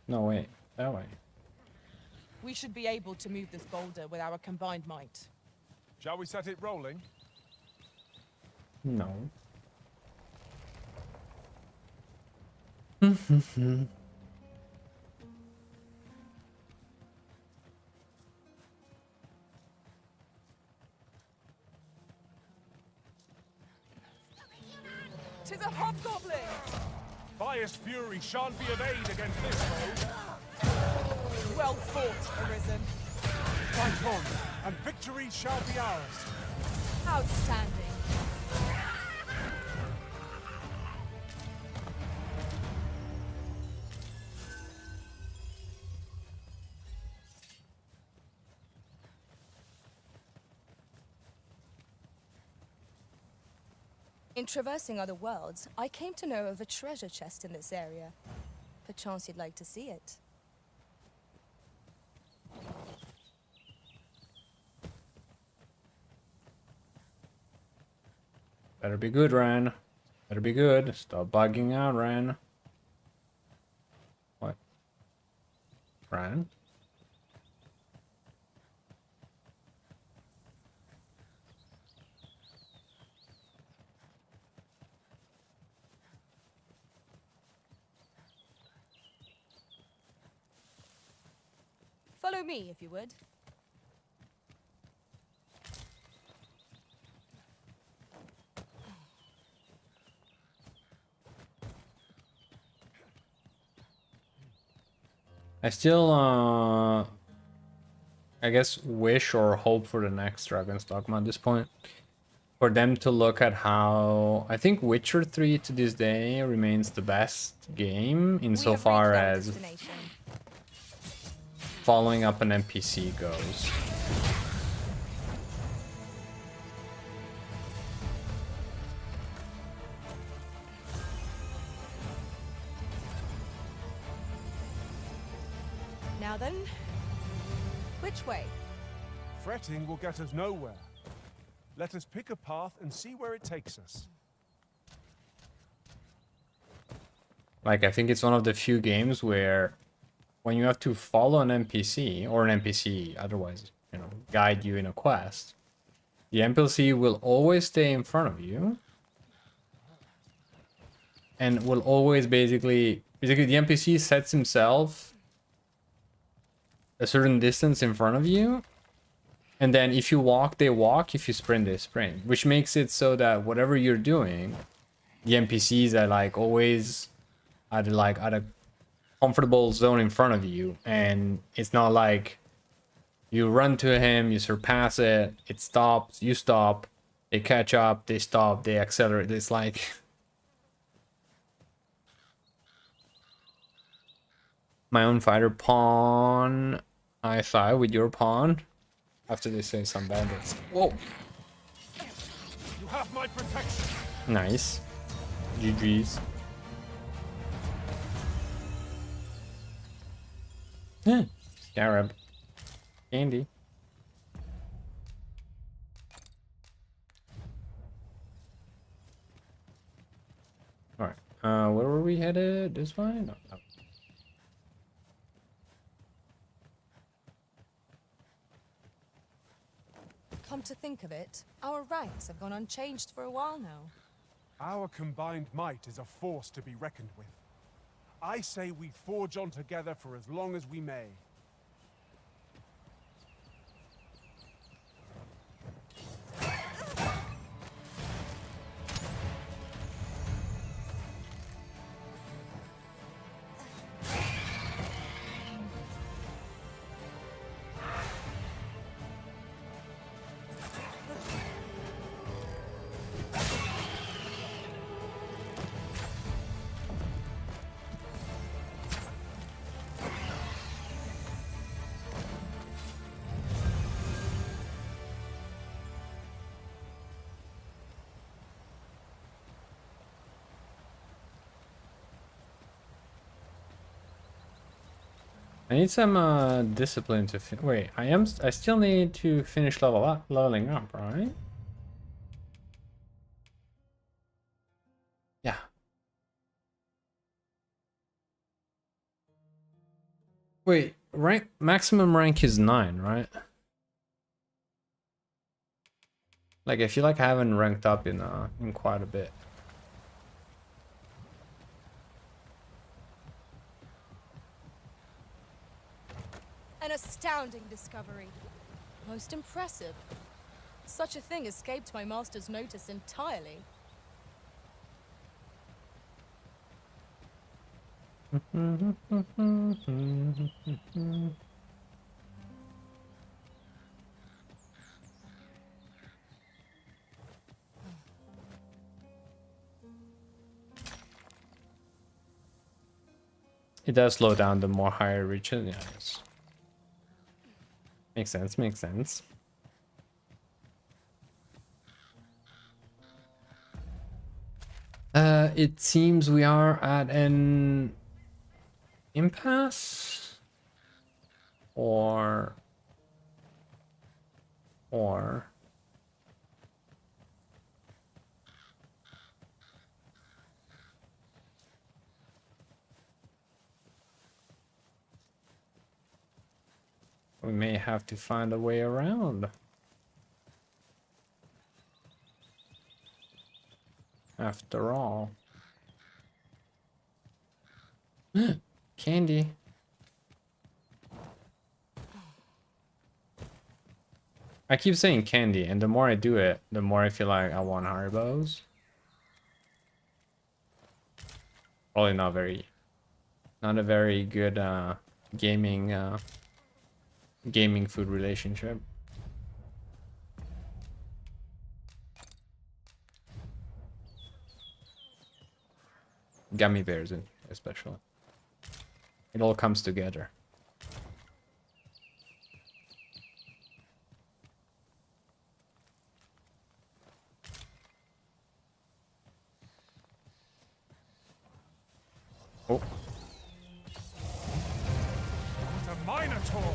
[SPEAKER 1] No, wait. That way.
[SPEAKER 2] We should be able to move this boulder with our combined might.
[SPEAKER 5] Shall we set it rolling?
[SPEAKER 1] No.
[SPEAKER 2] Tis a hobgoblin!
[SPEAKER 5] Fire's fury shan't be of aid against this foe.
[SPEAKER 2] Well fought, Arisen.
[SPEAKER 5] Fight on, and victory shall be ours.
[SPEAKER 2] Outstanding. In traversing other worlds, I came to know of a treasure chest in this area. Perchance you'd like to see it.
[SPEAKER 1] Better be good, Ran. Better be good. Stop bugging out, Ran. What? Ran?
[SPEAKER 6] Follow me, if you would.
[SPEAKER 1] I still, I guess, wish or hope for the next Dragon's Dogma at this point. For them to look at how... I think Witcher 3 to this day remains the best game insofar as following up an NPC goes.
[SPEAKER 6] Now then, which way?
[SPEAKER 5] Fretting will get us nowhere. Let us pick a path and see where it takes us.
[SPEAKER 1] Like, I think it's one of the few games where when you have to follow an NPC, or an NPC otherwise, you know, guide you in a quest, the NPC will always stay in front of you and will always basically the NPC sets himself a certain distance in front of you, and then if you walk, they walk, if you sprint, they sprint, which makes it so that whatever you're doing, the NPCs are like always at a comfortable zone in front of you, and it's not like you run to him, you surpass it, it stops, you stop, they catch up, they stop, they accelerate. It's like my own fighter pawn I5 with your pawn after they say some bandits. Whoa.
[SPEAKER 5] You have my protection.
[SPEAKER 1] Nice. GG's. Scarab. Candy. Alright. Where were we headed? This way? No.
[SPEAKER 6] Come to think of it, our ranks have gone unchanged for a while now.
[SPEAKER 5] Our combined might is a force to be reckoned with. I say we forge on together for as long as we may.
[SPEAKER 1] I need some discipline to wait. I still need to finish leveling up, right? Yeah. Wait, maximum rank is 9, right? Like, I feel like I haven't ranked up in quite a bit.
[SPEAKER 6] An astounding discovery. Most impressive. Such a thing escaped my master's notice entirely.
[SPEAKER 1] It does slow down the more higher reaches. Yeah, yes. Makes sense, makes sense. It seems we are at an impasse, or we may have to find a way around. After all. Candy. I keep saying candy, and the more I do it, the more I feel like I want Haribos. Probably not a very good gaming food relationship. Gummy bears, especially. It all comes together. Oh.
[SPEAKER 5] The Minotaur!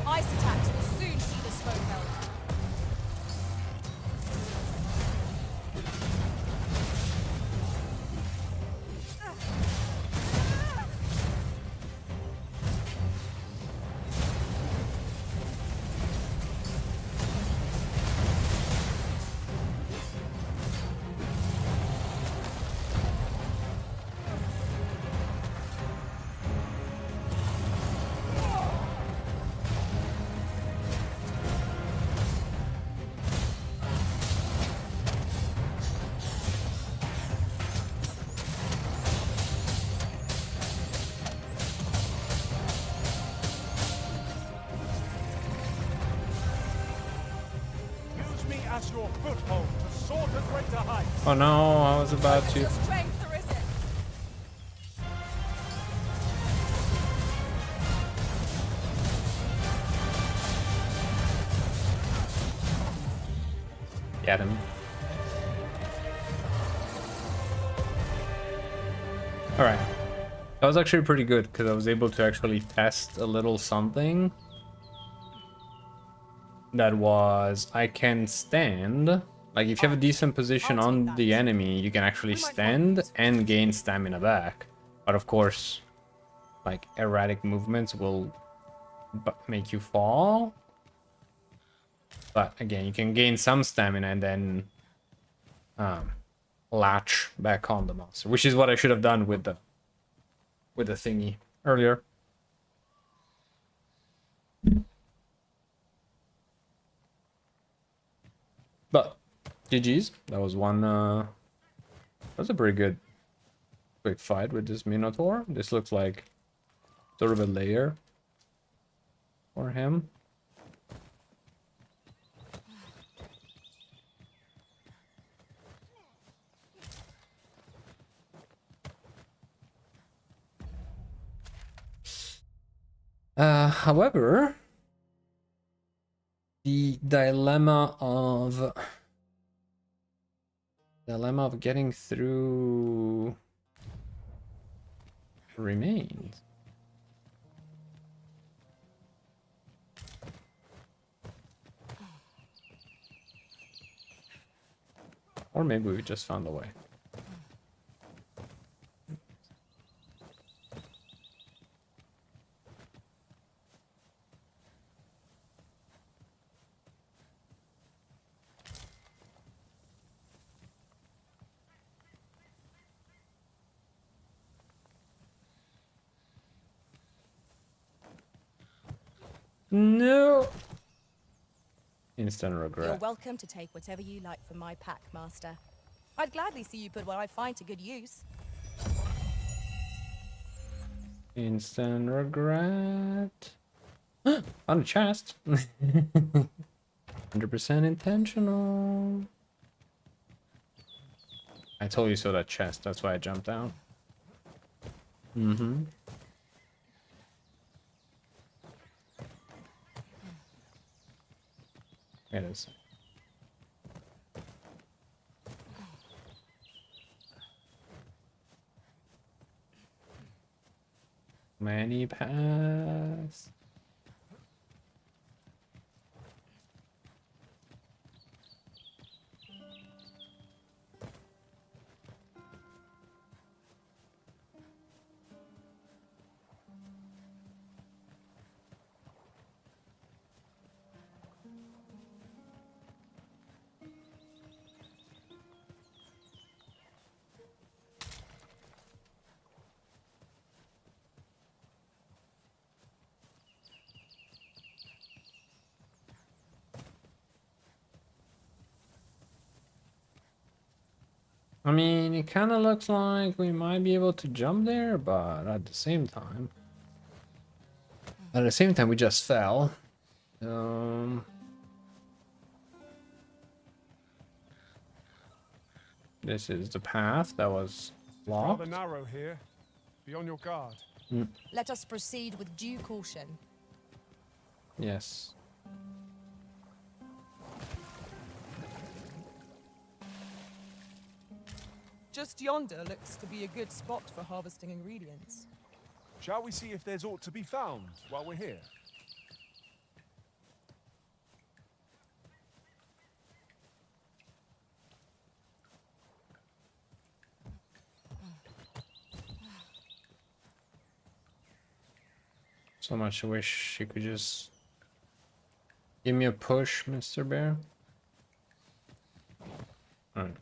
[SPEAKER 6] Ice attacks will soon see this foe held.
[SPEAKER 5] Use me as your foothold to soar to greater heights.
[SPEAKER 1] Oh no, I was about to.
[SPEAKER 6] Strength, or is it?
[SPEAKER 1] Get him. Alright. That was actually pretty good because I was able to actually test a little something. That was, I can stand. Like if you have a decent position on the enemy, you can actually stand and gain stamina back. But of course, like erratic movements will make you fall. But again, you can gain some stamina and then latch back on the monster, which is what I should have done with the thingy earlier. But GG's. That was one. That was a pretty good quick fight with this Minotaur. This looks like sort of a lair for him. However, the dilemma of getting through remains. Or maybe we just found a way. No. Instant regret.
[SPEAKER 6] You're welcome to take whatever you like from my pack, Master. I'd gladly see you put what I find to good use.
[SPEAKER 1] Instant regret. Found a chest. 100% intentional. I told you so, that chest. That's why I jumped down. Mm-hmm. It is. Many paths. I mean, it kind of looks like we might be able to jump there, but at the same time, we just fell. This is the path that was
[SPEAKER 5] Rather
[SPEAKER 1] locked.
[SPEAKER 5] narrow here. Be on your guard.
[SPEAKER 6] Let us proceed with due caution.
[SPEAKER 1] Yes.
[SPEAKER 2] Just yonder looks to be a good spot for harvesting ingredients.
[SPEAKER 5] Shall we see if there's aught to be found while we're here?
[SPEAKER 1] So much I wish you could just give me a push, Mr. Bear. Alright.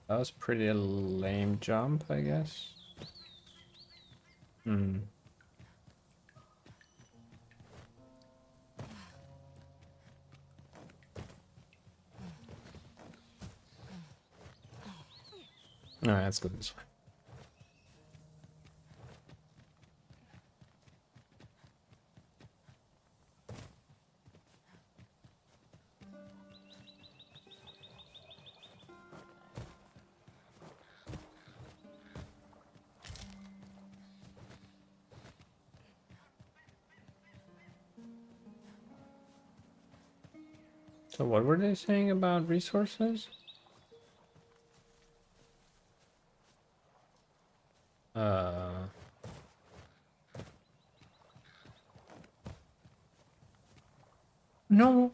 [SPEAKER 1] That was pretty lame jump, I guess. Alright, let's go this way. So what were they saying about resources? No.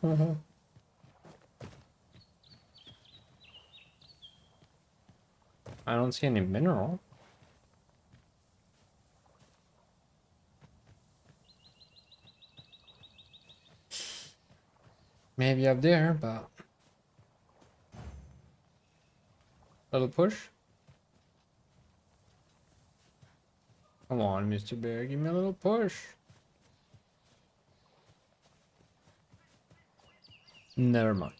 [SPEAKER 1] I don't see any mineral. Maybe up there, but little push. Come on, Mr. Bear, give me a little push. Never mind.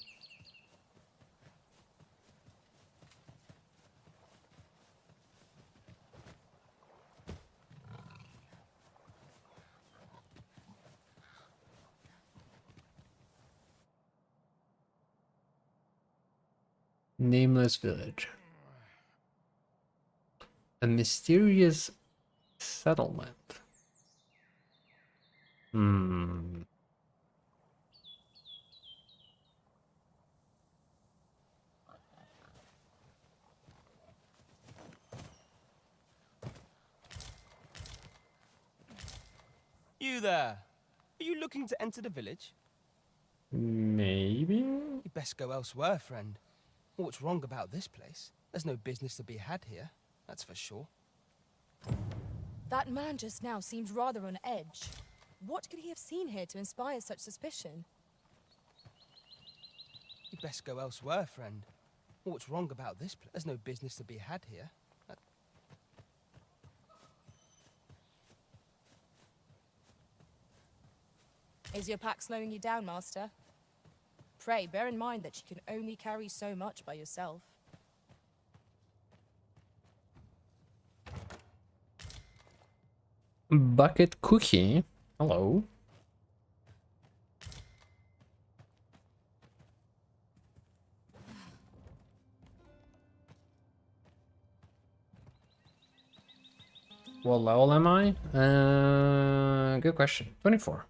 [SPEAKER 1] Nameless village. A mysterious settlement.
[SPEAKER 10] You there. Are you looking to enter the village?
[SPEAKER 1] Maybe?
[SPEAKER 10] You'd best go elsewhere, friend. What's wrong about this place? There's no business to be had here, that's for sure.
[SPEAKER 6] That man just now seems rather on edge. What could he have seen here to inspire such suspicion?
[SPEAKER 10] You'd best go elsewhere, friend. What's wrong about this place? There's no business to be had here.
[SPEAKER 6] Is your pack slowing you down, Master? Pray, bear in mind that you can only carry so much by yourself.
[SPEAKER 1] Bucket cookie. Hello. What level am I? Good question. 24.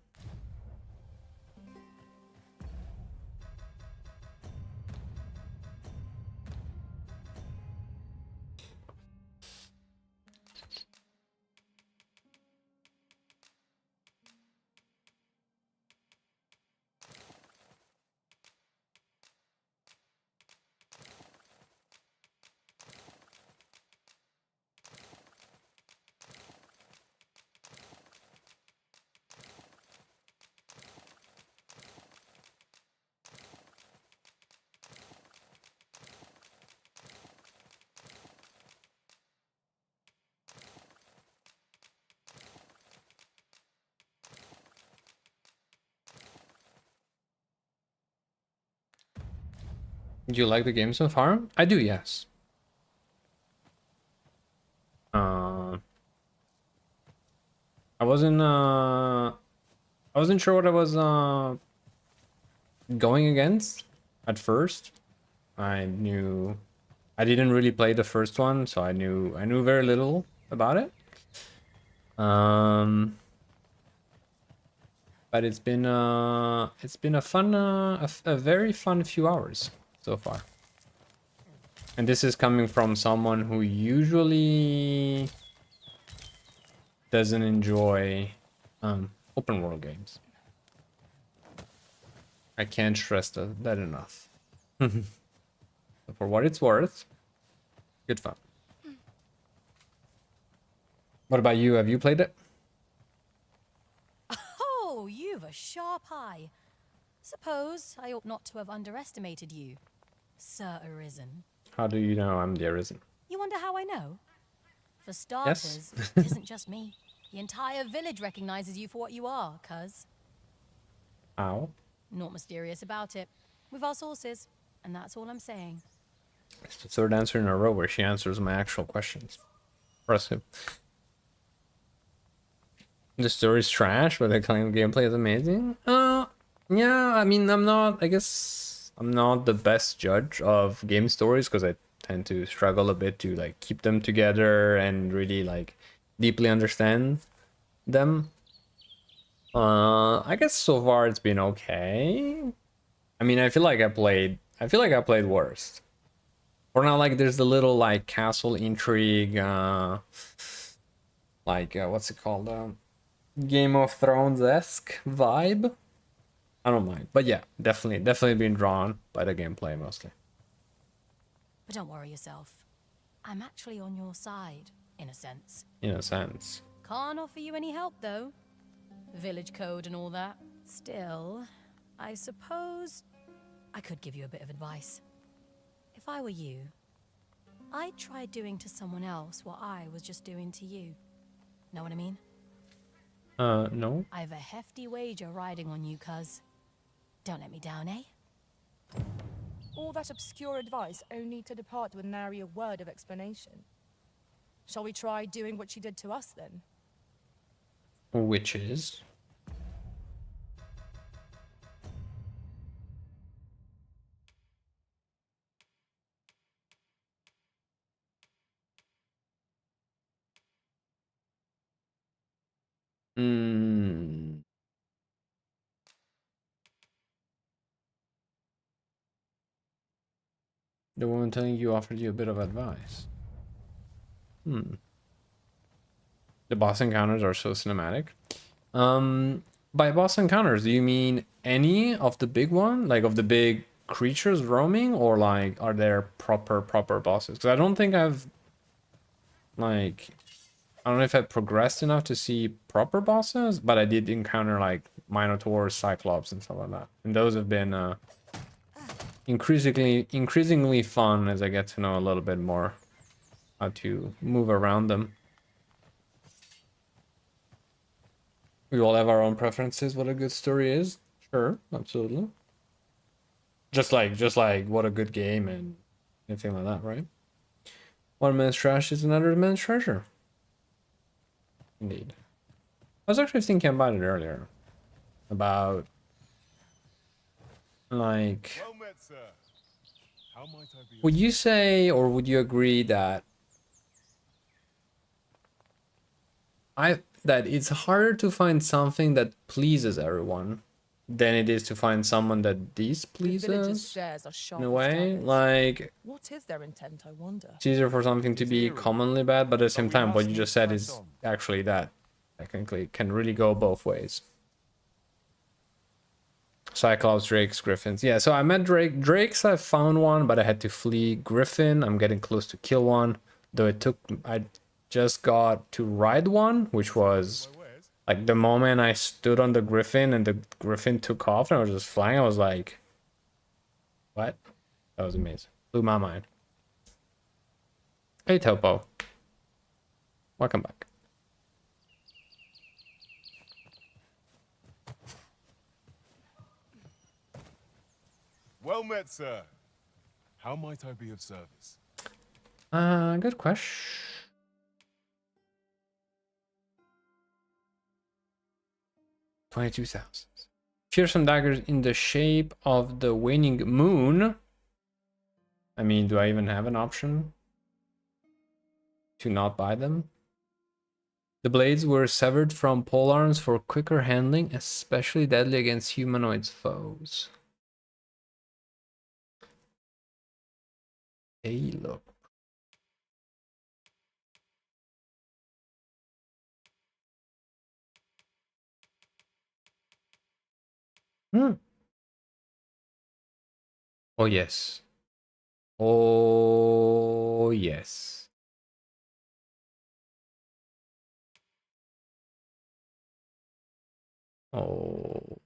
[SPEAKER 1] Do you like the game so far? I do, yes. I wasn't sure what I was going against at first. I didn't really play the first one, so I knew very little about it. But it's been a fun a very fun few hours so far. And this is coming from someone who usually doesn't enjoy open world games. I can't stress that enough. For what it's worth, good fun. What about you? Have you played it?
[SPEAKER 16] Oh, you've a sharp eye. Suppose I ought not to have underestimated you, Sir Arisen.
[SPEAKER 1] How do you know I'm the Arisen?
[SPEAKER 16] You wonder how I know? For starters, it isn't just me. The entire village recognizes you for what you are, cuz.
[SPEAKER 1] Ow.
[SPEAKER 16] Not mysterious about it. We've our sources, and that's all I'm saying.
[SPEAKER 1] It's the third answer in a row where she answers my actual questions. Impressive. The story's trash, but the claim gameplay is amazing. Yeah, I mean, I guess I'm not the best judge of game stories because I tend to struggle a bit to like keep them together and really like deeply understand them. I guess so far it's been okay. I mean, I feel like I played worse. For now, like there's the little like castle intrigue, what's it called? Game of Thrones-esque vibe. I don't mind, but yeah, definitely been drawn by the gameplay mostly.
[SPEAKER 16] But don't worry yourself. I'm actually on your side, in a sense.
[SPEAKER 1] In a sense.
[SPEAKER 16] Can't offer you any help, though. Village code and all that. Still, I suppose I could give you a bit of advice. If I were you, I'd try doing to someone else what I was just doing to you. Know what I mean?
[SPEAKER 1] No.
[SPEAKER 16] I've a hefty wager riding on you, cuz. Don't let me down, eh?
[SPEAKER 2] All that obscure advice only to depart with nary a word of explanation. Shall we try doing what she did to us, then?
[SPEAKER 1] Which is? The woman telling you offered you a bit of advice. The boss encounters are so cinematic. By boss encounters, do you mean any of the big one? Like of the big creatures roaming? Or like, are there proper bosses? Because I don't think I've... Like... I don't know if I've progressed enough to see proper bosses, but I did encounter like Minotaurs, Cyclops, and stuff like that. And those have been increasingly fun as I get to know a little bit more how to move around them. We all have our own preferences what a good story is. Sure, absolutely. Just like what a good game and anything like that, right? One man's trash is another man's treasure. Indeed. I was actually thinking about it earlier. About like, would you say or would you agree that it's harder to find something that pleases everyone than it is to find someone that displeases in a way? Like,
[SPEAKER 2] what is their intent, I wonder?
[SPEAKER 1] It's easier for something to be commonly bad, but at the same time, what you just said is actually that technically can really go both ways. Cyclops, Drakes, Griffins. Yeah, so I met Drakes, I found one, but I had to flee. Griffin, I'm getting close to kill one. Though I just got to ride one, which was like the moment I stood on the Griffin and the Griffin took off and I was just flying, I was like, what? That was amazing. Blew my mind. Hey Topo. Welcome back.
[SPEAKER 17] Well met, sir.
[SPEAKER 5] How might I be of service?
[SPEAKER 1] Good question. $22,000. Fearsome daggers in the shape of the waning moon. I mean, do I even have an option to not buy them? The blades were severed from polearms for quicker handling, especially deadly against humanoid foes. Hey, look. Oh, yes. Oh, yes. Oh.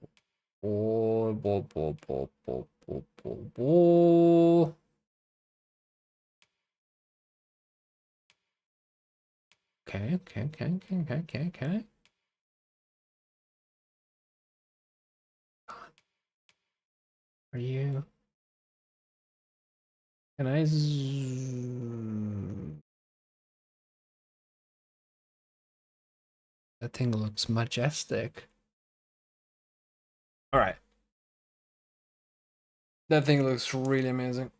[SPEAKER 1] Oh, bo, bo, bo, bo, bo, bo, bo. Okay. Are you? Can I zoom? That thing looks majestic. All right. That thing looks really amazing.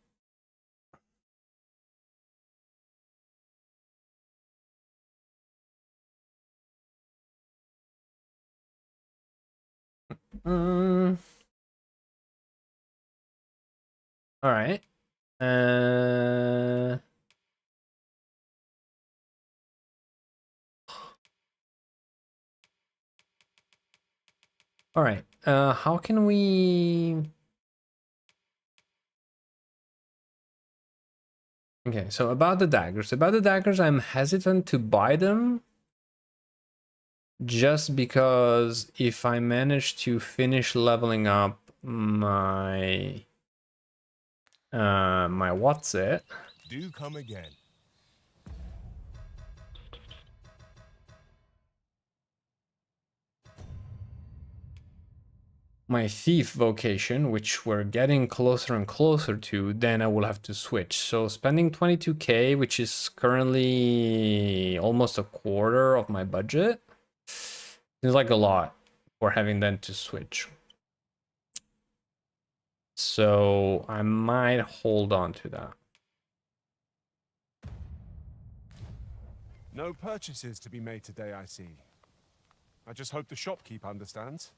[SPEAKER 1] All right. All right. How can we? Okay, so about the daggers. About the daggers, I'm hesitant to buy them. Just because if I manage to finish leveling up my my what's it?
[SPEAKER 5] Do come again.
[SPEAKER 1] My thief vocation, which we're getting closer and closer to, then I will have to switch. So spending 22k, which is currently almost a quarter of my budget, seems like a lot for having then to switch. So I might hold on to that.
[SPEAKER 5] No purchases to be made today, I see. I just hope the shopkeep understands.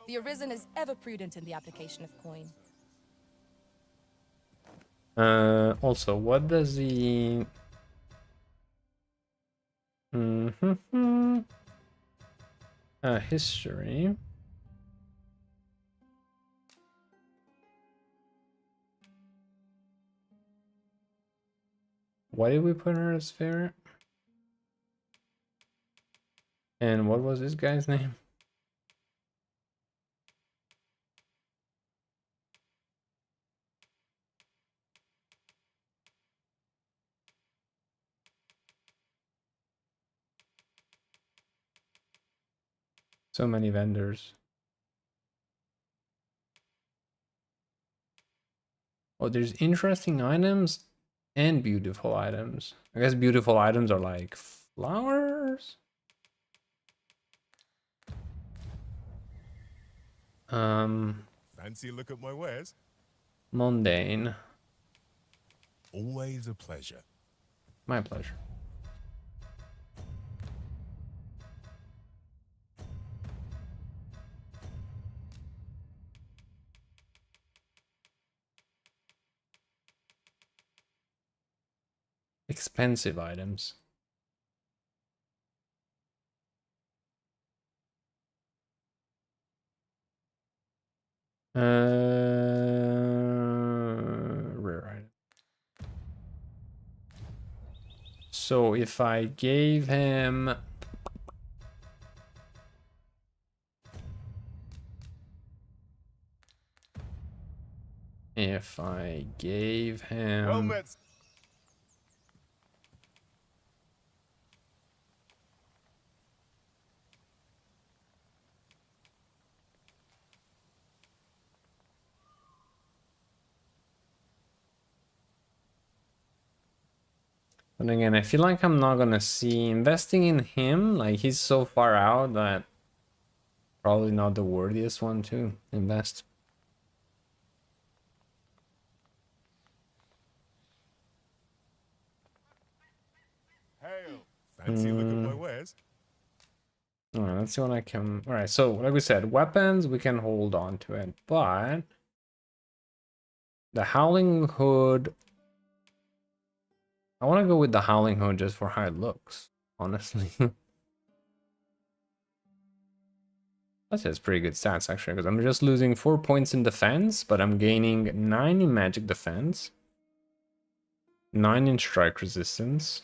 [SPEAKER 2] The Arisen is ever prudent in the application of coin.
[SPEAKER 1] Also, what does the... history. Why did we put her as favorite? And what was this guy's name? So many vendors. Oh, there's interesting items and beautiful items. I guess beautiful items are like flowers.
[SPEAKER 5] Fancy a look at my wares?
[SPEAKER 1] Mundane.
[SPEAKER 5] Always a pleasure.
[SPEAKER 1] My pleasure. Expensive items. Rare item. So if I gave him... If I gave him...
[SPEAKER 5] Helmets!
[SPEAKER 1] But again, I feel like I'm not gonna see investing in him. Like, he's so far out that probably not the worthiest one to invest.
[SPEAKER 5] Hail.
[SPEAKER 12] Fancy a look at my wares?
[SPEAKER 1] Alright, let's see what I can. Alright, so like we said, weapons, we can hold on to it, but the Howling Hood. I want to go with the Howling Hood just for how it looks, honestly. That says pretty good stats actually, because I'm just losing 4 points in defense, but I'm gaining 9 in magic defense, 9 in strike resistance.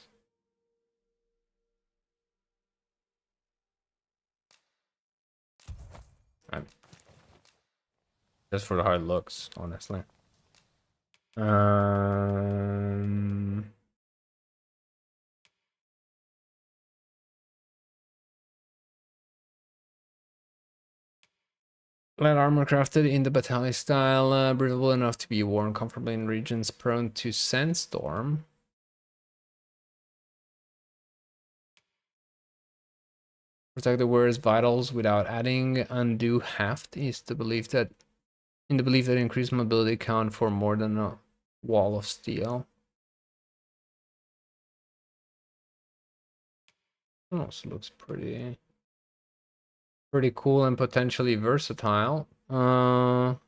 [SPEAKER 1] Just for how it looks, honestly. Light armor crafted in the battalion style, breathable enough to be worn comfortably in regions prone to sandstorm. Protect the wearer's vitals without adding undue heft is the belief that increased mobility count for more than a wall of steel. Also looks pretty cool and potentially versatile. Oh,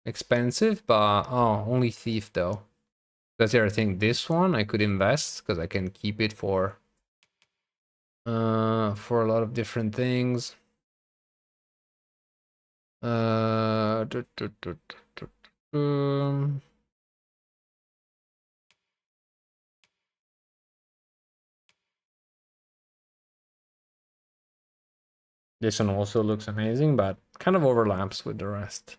[SPEAKER 1] expensive, but only thief though. That's the other thing. This one I could invest because I can keep it for a lot of different things. This one also looks amazing, but kind of overlaps with the rest.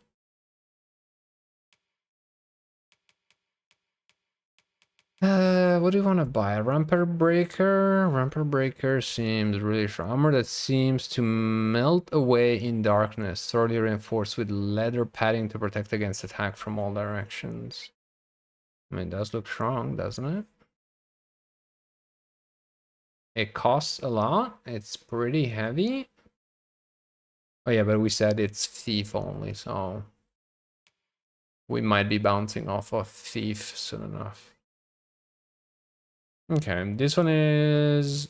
[SPEAKER 1] What do you want to buy? A Rampart Breaker? Rampart Breaker seems really strong. Armor that seems to melt away in darkness. Thoroughly reinforced with leather padding to protect against attack from all directions. I mean, it does look strong, doesn't it? It costs a lot. It's pretty heavy. Oh yeah, but we said it's thief only, so we might be bouncing off of thief soon enough. Okay, this one is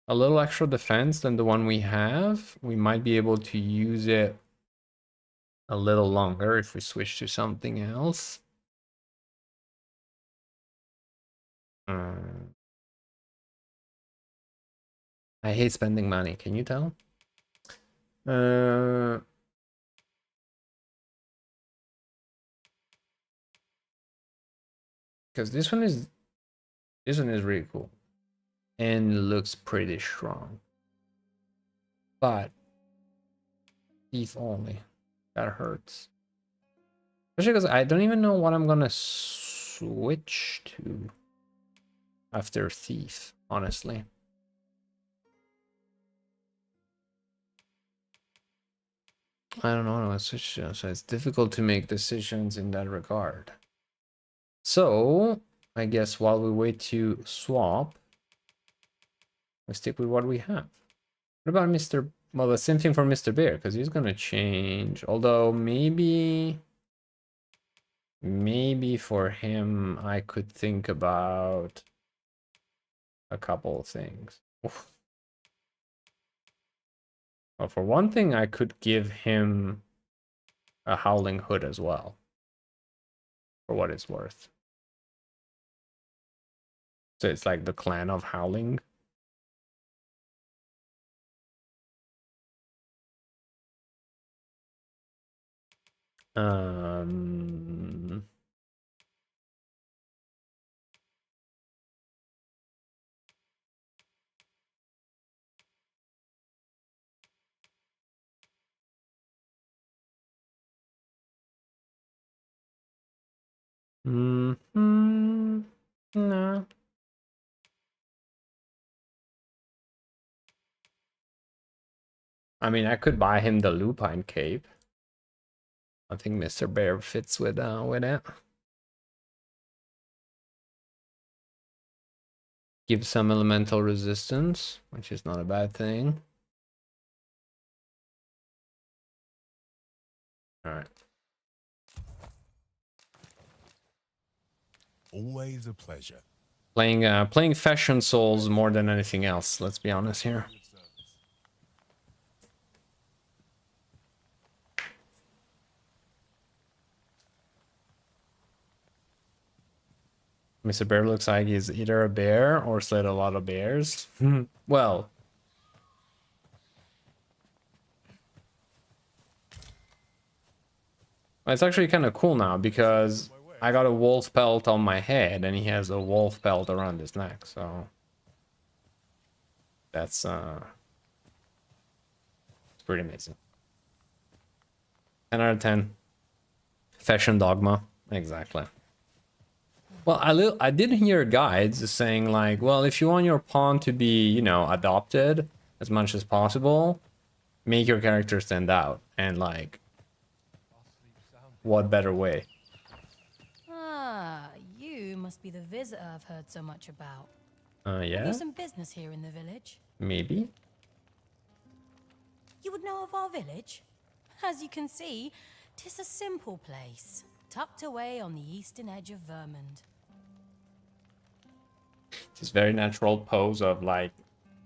[SPEAKER 1] a little extra defense than the one we have. We might be able to use it a little longer if we switch to something else. I hate spending money, can you tell? Because this one is really cool and looks pretty strong. But thief only. That hurts. Especially because I don't even know what I'm gonna switch to after thief, honestly. I don't know what I'm gonna switch to, so it's difficult to make decisions in that regard. So I guess while we wait to swap, we stick with what we have. What about Mr. Well, the same thing for Mr. Bear, because he's gonna change. Although maybe for him I could think about a couple of things. Oof. Well, for one thing, I could give him a Howling Hood as well, for what it's worth. So it's like the clan of Howling. Um, no. I mean, I could buy him the Lupine Cape. I think Mr. Bear fits with it. Give some elemental resistance, which is not a bad thing. All right.
[SPEAKER 3] Always a pleasure.
[SPEAKER 1] Playing Fashion Souls more than anything else, let's be honest here. Mr. Bear looks like he's either a bear or slayed a lot of bears. Well, it's actually kind of cool now because I got a wolf pelt on my head and he has a wolf pelt around his neck, so that's it's pretty amazing. 10 out of 10. Fashion Dogma, exactly. Well, I did hear guides saying like, well, if you want your pawn to be, you know, adopted as much as possible, make your character stand out. And like, what better way?
[SPEAKER 6] Ah, you must be the visitor I've heard so much about.
[SPEAKER 1] Yeah?
[SPEAKER 6] Have you some business here in the village?
[SPEAKER 1] Maybe?
[SPEAKER 6] You would know of our village? As you can see, 'tis a simple place, tucked away on the eastern edge of Vermund.
[SPEAKER 1] This very natural pose of like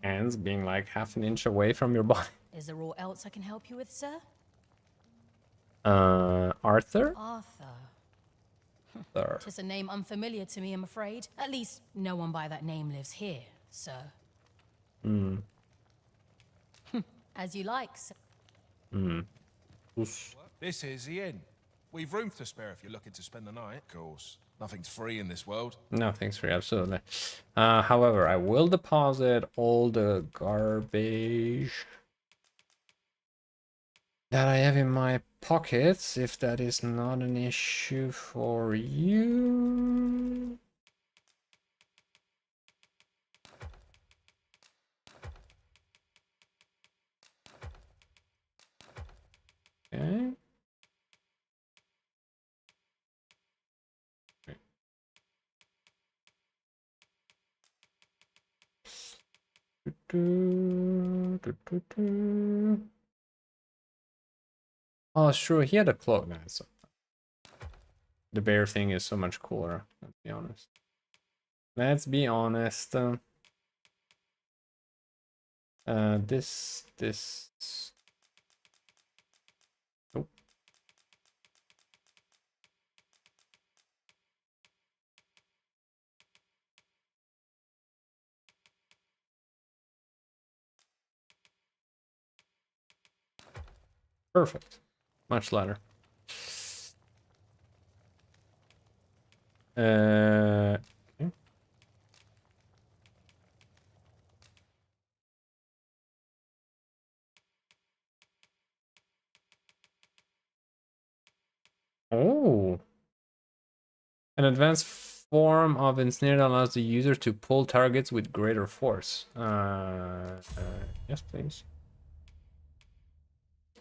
[SPEAKER 1] hands being like half an inch away from your body.
[SPEAKER 6] Is there aught else I can help you with, sir?
[SPEAKER 1] Arthur?
[SPEAKER 6] Arthur.
[SPEAKER 1] Arthur.
[SPEAKER 6] 'Tis a name unfamiliar to me, I'm afraid. At least, no one by that name lives here, sir.
[SPEAKER 1] Hmm.
[SPEAKER 6] As you like, sir.
[SPEAKER 1] Hmm.
[SPEAKER 4] This is the inn. We've room to spare if you're looking to spend the night. Of course. Nothing's free in this world.
[SPEAKER 1] Nothing's free, absolutely. However, I will deposit all the garbage that I have in my pockets, if that is not an issue for you. Okay. Oh, sure, he had a cloak. Nice. The bear thing is so much cooler, let's be honest. Let's be honest. This. Nope. Perfect. Much lighter. Okay. Oh. An advanced form of ensnare that allows the user to pull targets with greater force. Yes, please.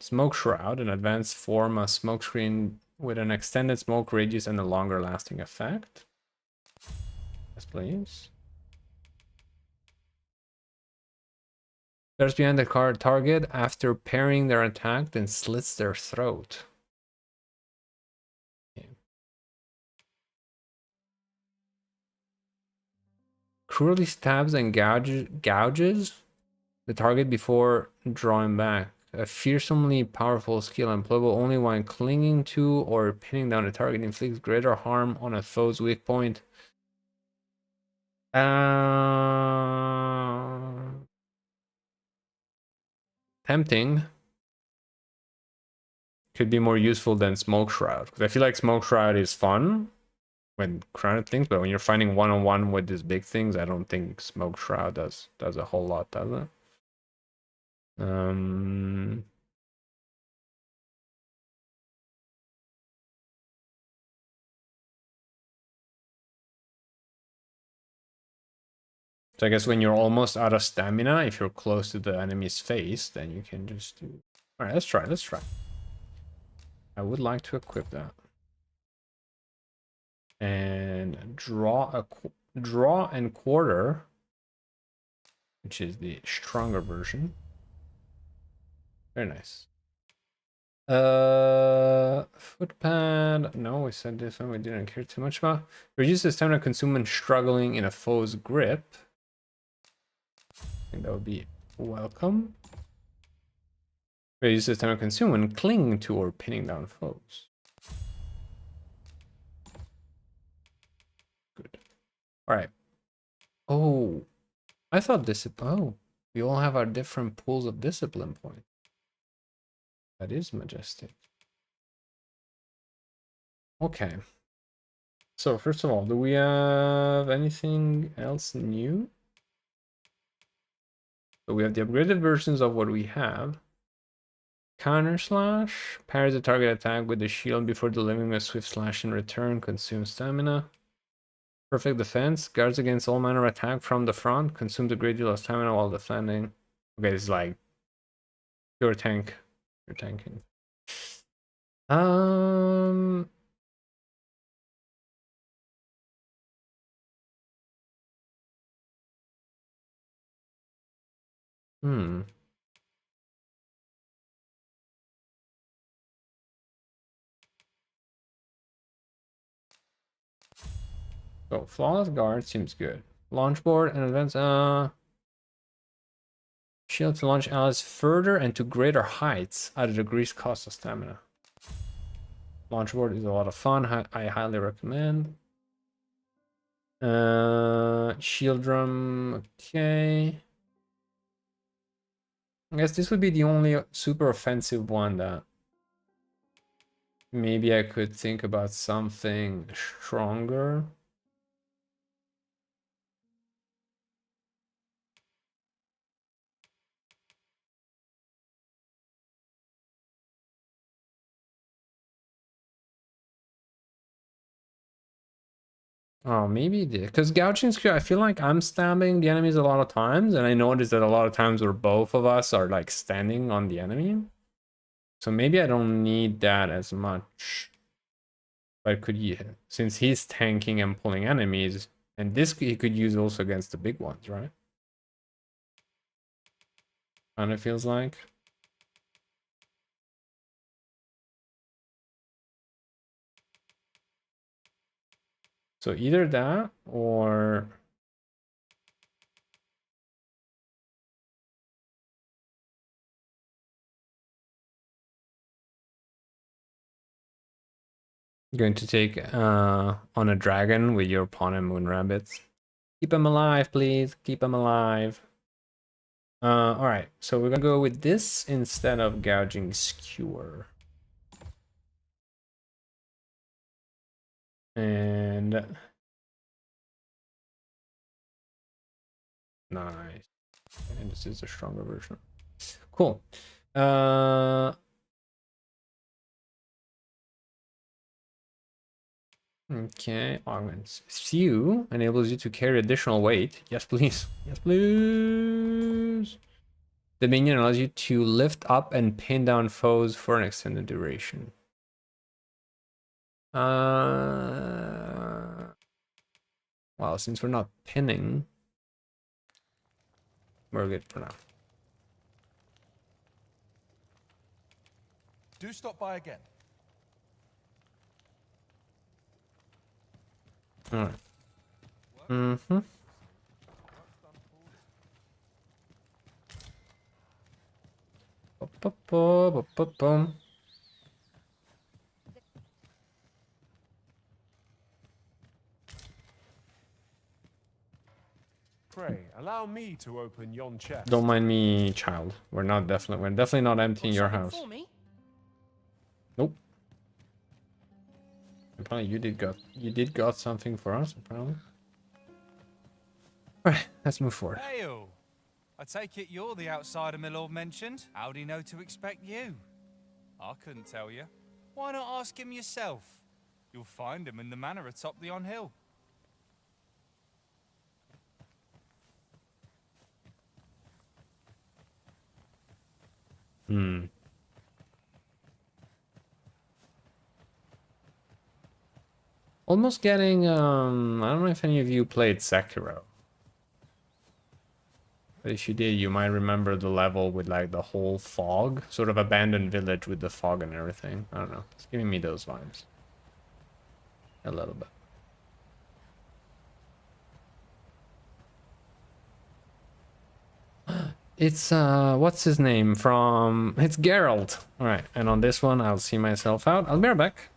[SPEAKER 1] Smoke Shroud, an advanced form of smoke screen with an extended smoke radius and a longer lasting effect. Yes, please. There's behind the card target after parrying their attack, then slits their throat. Okay. Cruelly stabs and gouges the target before drawing back. A fearsomely powerful skill employable only when clinging to or pinning down a target, inflicts greater harm on a foe's weak point. Tempting. Could be more useful than Smoke Shroud, because I feel like Smoke Shroud is fun when crowded things, but when you're fighting one-on-one with these big things, I don't think Smoke Shroud does a whole lot, does it? So I guess when you're almost out of stamina, if you're close to the enemy's face, then you can just do... Alright, let's try. I would like to equip that. And draw and quarter, which is the stronger version. Very nice. Footpad. No, we said this one we didn't care too much about. Reduces stamina consumed when struggling in a foe's grip. I think that would be welcome. Reduces stamina consumed when clinging to or pinning down foes. Good. All right. Oh, I thought discipline. Oh, we all have our different pools of discipline points. That is majestic. Okay. So first of all, do we have anything else new? So we have the upgraded versions of what we have. Counter slash. Parries a target attack with the shield before delivering a swift slash in return. Consumes stamina. Perfect defense. Guards against all manner of attack from the front. Consumes a great deal of stamina while defending. Okay, it's like pure tank. You're tanking. Hmm. So flawless guard seems good. Launch board and advance shield to launch allies further and to greater heights at a decreased cost of stamina. Launch board is a lot of fun. I highly recommend. Shield drum, okay. I guess this would be the only super offensive one that maybe I could think about something stronger. Oh, maybe because gouging skill, I feel like I'm stabbing the enemies a lot of times, and I noticed that a lot of times where both of us are like standing on the enemy. So maybe I don't need that as much. But could you, since he's tanking and pulling enemies, and this he could use also against the big ones, right? Kind of feels like. So either that or going to take on a dragon with your pawn and moon rabbits. Keep him alive, please. Keep him alive. All right, so we're gonna go with this instead of gouging skewer. And nice. And this is a stronger version. Cool. Okay, augments. Few enables you to carry additional weight. Yes, please. Yes, please. The minion allows you to lift up and pin down foes for an extended duration. Well, since we're not pinning, we're good for now.
[SPEAKER 17] Do stop by again.
[SPEAKER 1] All right. Mm-hmm. Boom.
[SPEAKER 5] Pray, allow me to open yon chest.
[SPEAKER 1] Don't mind me, child. We're definitely not emptying your house. Nope. Apparently you did got something for us, apparently. Alright, let's move forward.
[SPEAKER 18] Hail! I take it you're the outsider my lord mentioned. How'd he know to expect you? I couldn't tell you. Why not ask him yourself? You'll find him in the manor atop the on hill.
[SPEAKER 1] Almost getting, I don't know if any of you played Sekiro. But if you did, you might remember the level with like the whole fog, sort of abandoned village with the fog and everything. I don't know. It's giving me those vibes. A little bit. It's, what's his name from... It's Geralt. Alright, and on this one, I'll see myself out. I'll be right back.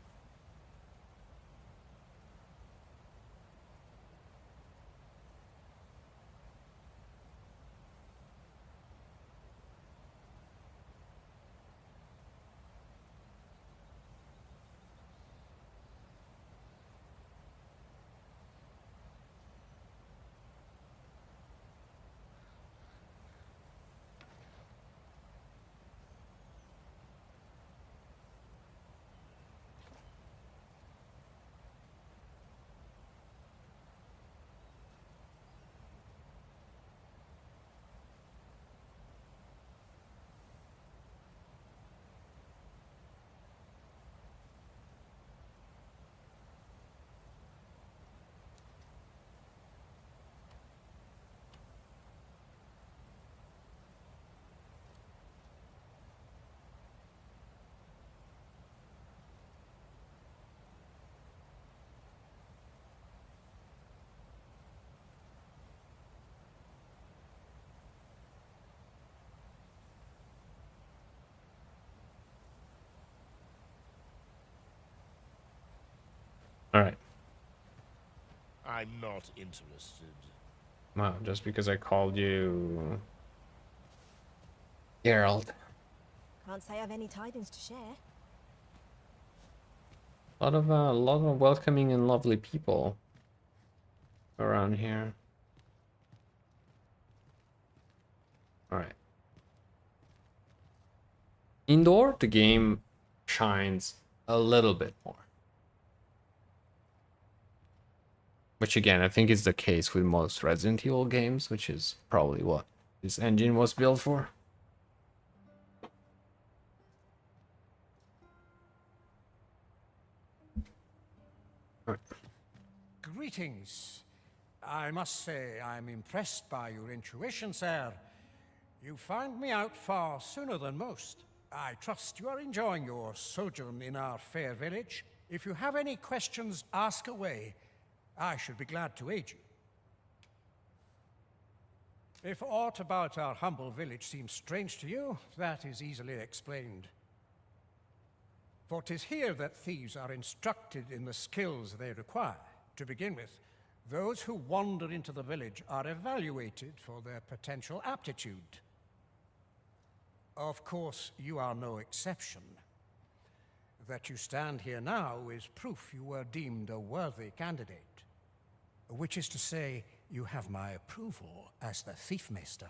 [SPEAKER 1] Alright.
[SPEAKER 8] I'm not interested.
[SPEAKER 1] Wow, just because I called you... Geralt.
[SPEAKER 17] Can't say I've any tidings to share.
[SPEAKER 1] A lot of welcoming and lovely people around here. Alright. Indoor, the game shines a little bit more. Which again, I think is the case with most Resident Evil games, which is probably what this engine was built for.
[SPEAKER 15] Greetings. I must say I'm impressed by your intuition, sir. You found me out far sooner than most. I trust you are enjoying your sojourn in our fair village. If you have any questions, ask away. I should be glad to aid you. If aught about our humble village seems strange to you, that is easily explained. For 'tis here that thieves are instructed in the skills they require. To begin with, those who wander into the village are evaluated for their potential aptitude. Of course, you are no exception. That you stand here now is proof you were deemed a worthy candidate. Which is to say, you have my approval as the Thiefmeister.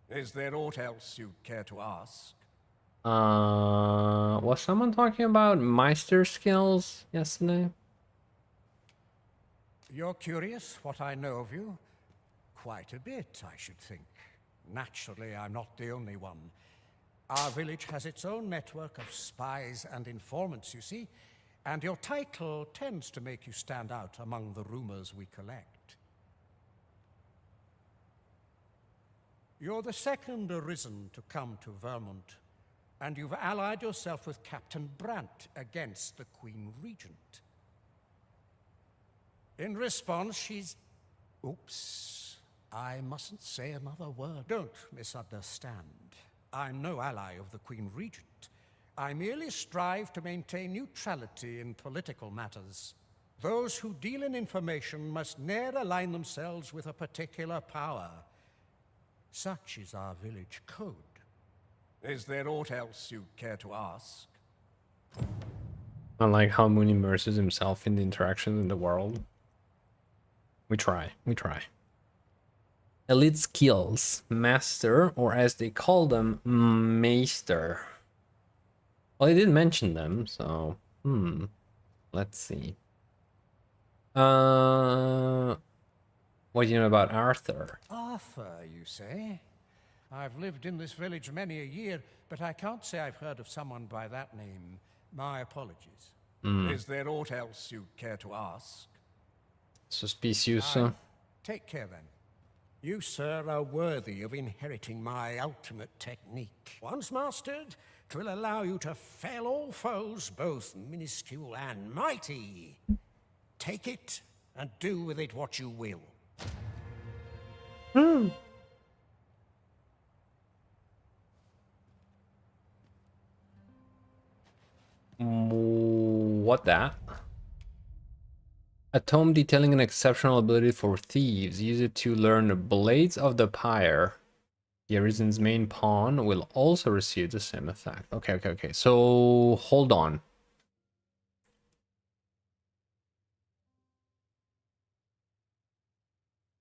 [SPEAKER 15] Is there aught else you'd care to ask?
[SPEAKER 1] Was someone talking about Meister skills yesterday?
[SPEAKER 15] You're curious what I know of you? Quite a bit, I should think. Naturally, I'm not the only one. Our village has its own network of spies and informants, you see, and your title tends to make you stand out among the rumors we collect. You're the second arisen to come to Vermont, and you've allied yourself with Captain Brandt against the Queen Regent. In response, she's... Oops. I mustn't say another word. Don't misunderstand. I'm no ally of the Queen Regent. I merely strive to maintain neutrality in political matters. Those who deal in information must ne'er align themselves with a particular power. Such is our village code. Is there aught else you'd care to ask?
[SPEAKER 1] I like how Moon immerses himself in the interaction in the world. We try. Elite skills. Master, or as they call them, Meister. Well, I didn't mention them, so... Let's see. What do you know about Arthur?
[SPEAKER 15] Arthur, you say? I've lived in this village many a year, but I can't say I've heard of someone by that name. My apologies.
[SPEAKER 1] Hmm.
[SPEAKER 15] Is there aught else you'd care to ask?
[SPEAKER 1] Suspicious.
[SPEAKER 15] Aye. Take care then. You, sir, are worthy of inheriting my ultimate technique. Once mastered, 'twill allow you to fell all foes, both minuscule and mighty. Take it, and do with it what you will.
[SPEAKER 1] What that? A tome detailing an exceptional ability for thieves. Use it to learn the Blades of the Pyre. The Arisen's main pawn will also receive the same effect. Okay. So, hold on.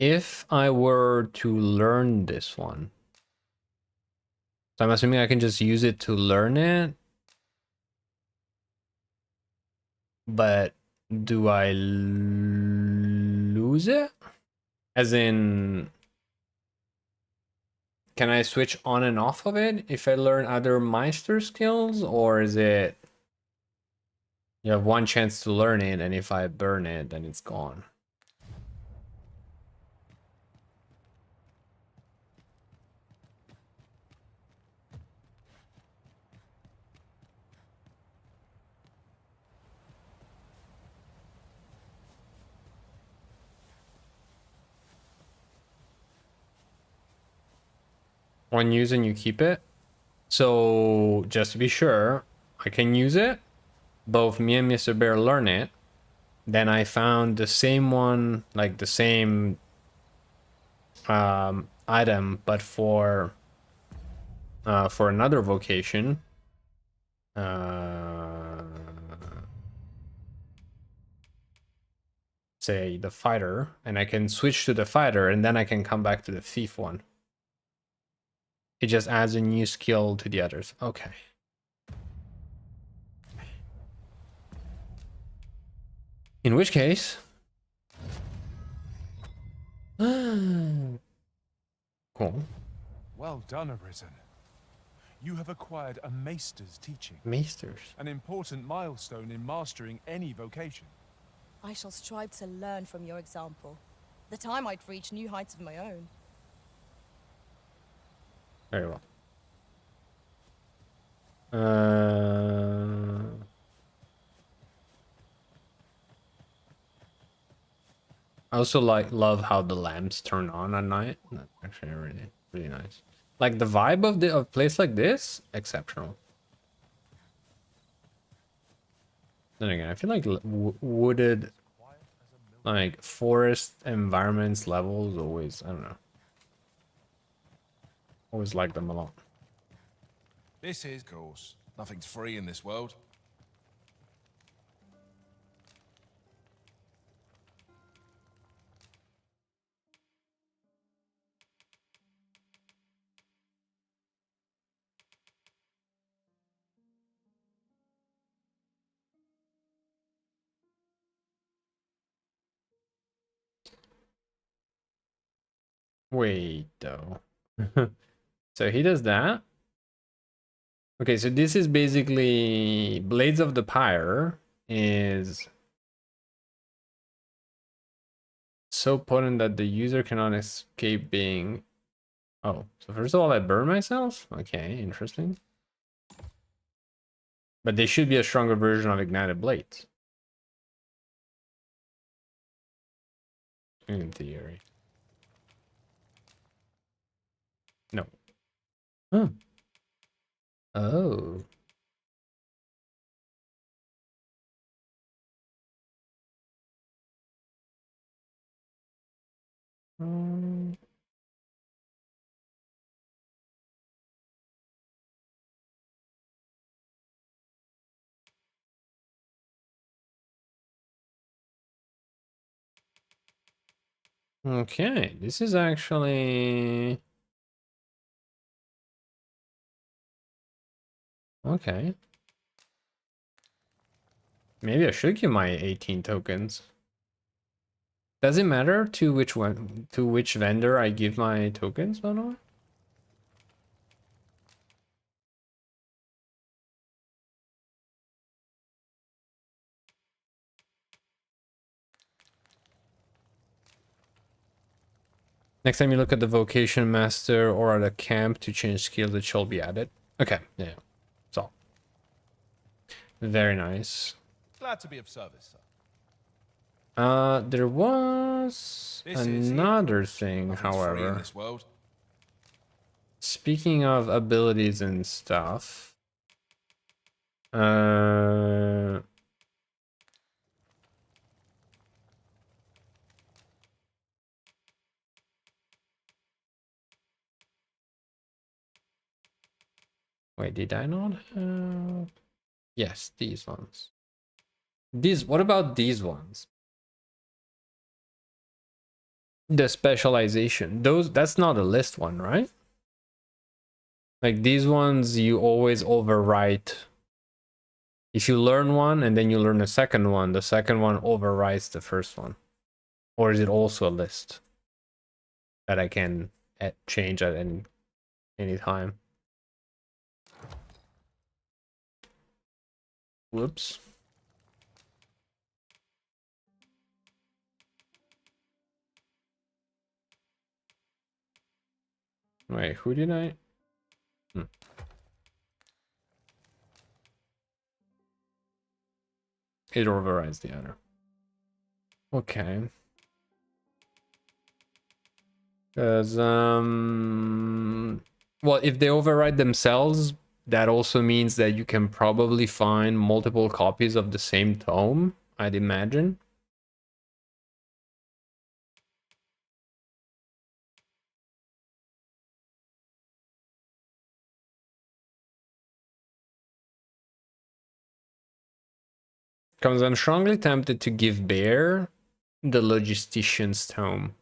[SPEAKER 1] If I were to learn this one, so I'm assuming I can just use it to learn it. But do I lose it? As in, can I switch on and off of it if I learn other Meister skills? Or is it you have one chance to learn it, and if I burn it, then it's gone? One use and you keep it. So just to be sure, I can use it. Both me and Mr. Bear learn it. Then I found the same one, like the same item, but for another vocation. Say the fighter, and I can switch to the fighter, and then I can come back to the thief one. It just adds a new skill to the others. Okay. In which case, cool.
[SPEAKER 5] Well done, Arisen. You have acquired a Maester's teaching.
[SPEAKER 1] Maesters.
[SPEAKER 5] An important milestone in mastering any vocation.
[SPEAKER 2] I shall strive to learn from your example, that I might reach new heights of my own.
[SPEAKER 1] Very well. I also love how the lamps turn on at night. That's actually really nice. Like the vibe of a place like this, exceptional. Then again, I feel like wooded, like forest environments, levels always, I don't know. Always like them a lot.
[SPEAKER 19] This is, of course, nothing's free in this world.
[SPEAKER 1] Wait, though. So he does that. Okay, so this is basically Blades of the Pyre is so potent that the user cannot escape being... Oh, so first of all, I burn myself? Okay, interesting. But they should be a stronger version of Ignited Blades. In theory. No. Huh. Oh. Okay, this is actually... Okay. Maybe I should give my 18 tokens. Does it matter to which one, to which vendor I give my tokens, by the way? Next time you look at the vocation master or at a camp to change skills, it shall be added. Okay, yeah. So very nice.
[SPEAKER 19] Glad to be of service, sir.
[SPEAKER 1] There was another thing,
[SPEAKER 19] Nothing's free in
[SPEAKER 1] however.
[SPEAKER 19] this world.
[SPEAKER 1] Speaking of abilities and stuff, wait, did I not have? Yes, these ones. What about these ones? The specialization. That's not a list one, right? Like these ones, you always overwrite. If you learn one and then you learn the second one overwrites the first one. Or is it also a list that I can change at any time? Whoops. Wait, who did I? It overrides the other. Okay. Because, well, if they override themselves, that also means that you can probably find multiple copies of the same tome, I'd imagine. Because I'm strongly tempted to give Bear the Logistician's Tome.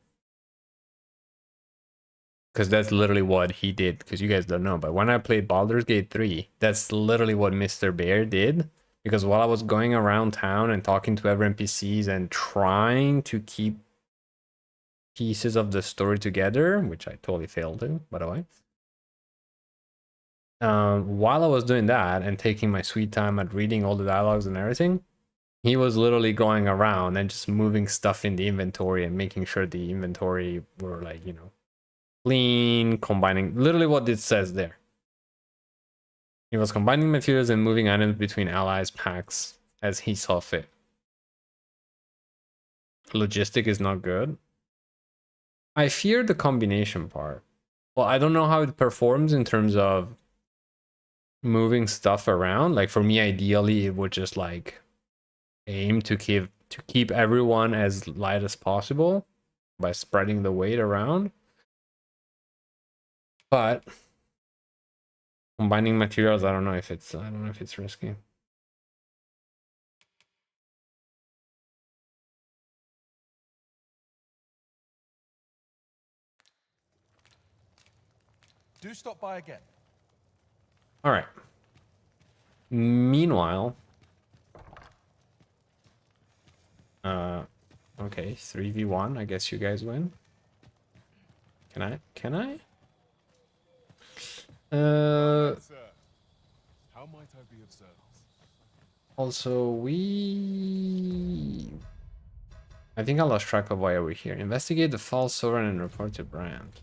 [SPEAKER 1] Because that's literally what he did. Because you guys don't know, but when I played Baldur's Gate 3, that's literally what Mr. Bear did. Because while I was going around town and talking to every NPCs and trying to keep pieces of the story together, which I totally failed to, by the way. While I was doing that and taking my sweet time at reading all the dialogues and everything, he was literally going around and just moving stuff in the inventory and making sure the inventory were like, you know, clean, combining literally what it says there. He was combining materials and moving items between allies packs as he saw fit. Logistic is not good. I fear the combination part. Well, I don't know how it performs in terms of moving stuff around. Like for me, ideally, it would just like aim to keep everyone as light as possible by spreading the weight around. But combining materials, I don't know if it's risky.
[SPEAKER 19] Do stop by again.
[SPEAKER 1] All right. Meanwhile, okay, 3v1. I guess you guys win. Can I?
[SPEAKER 5] How might I be of service?
[SPEAKER 1] Also, I think I lost track of why we're here. Investigate the false sovereign and report to Brand.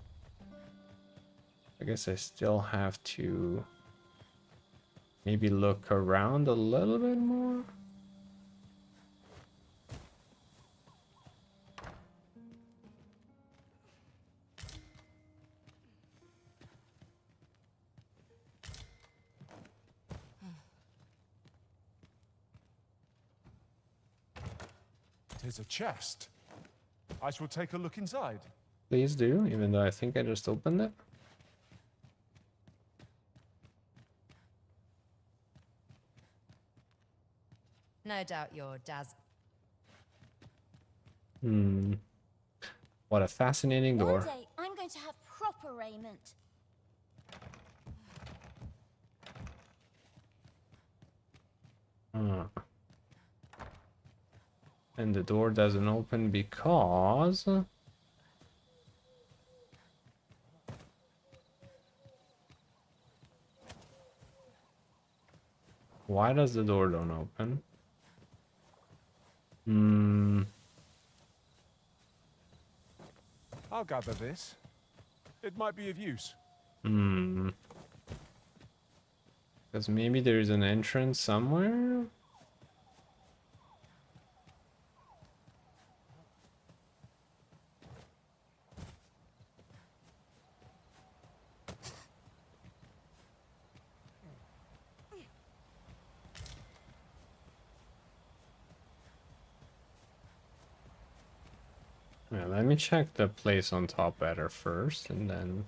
[SPEAKER 1] I guess I still have to maybe look around a little bit more.
[SPEAKER 5] Tis a chest. I shall take a look inside.
[SPEAKER 1] Please do, even though I think I just opened it.
[SPEAKER 6] No doubt you're Daz.
[SPEAKER 1] What a fascinating door.
[SPEAKER 13] One day, I'm going to have proper raiment.
[SPEAKER 1] And the door doesn't open because... Why does the door don't open?
[SPEAKER 5] I'll gather this. It might be of use.
[SPEAKER 1] Hmm. Because maybe there's an entrance somewhere? Yeah, let me check the place on top better first, and then...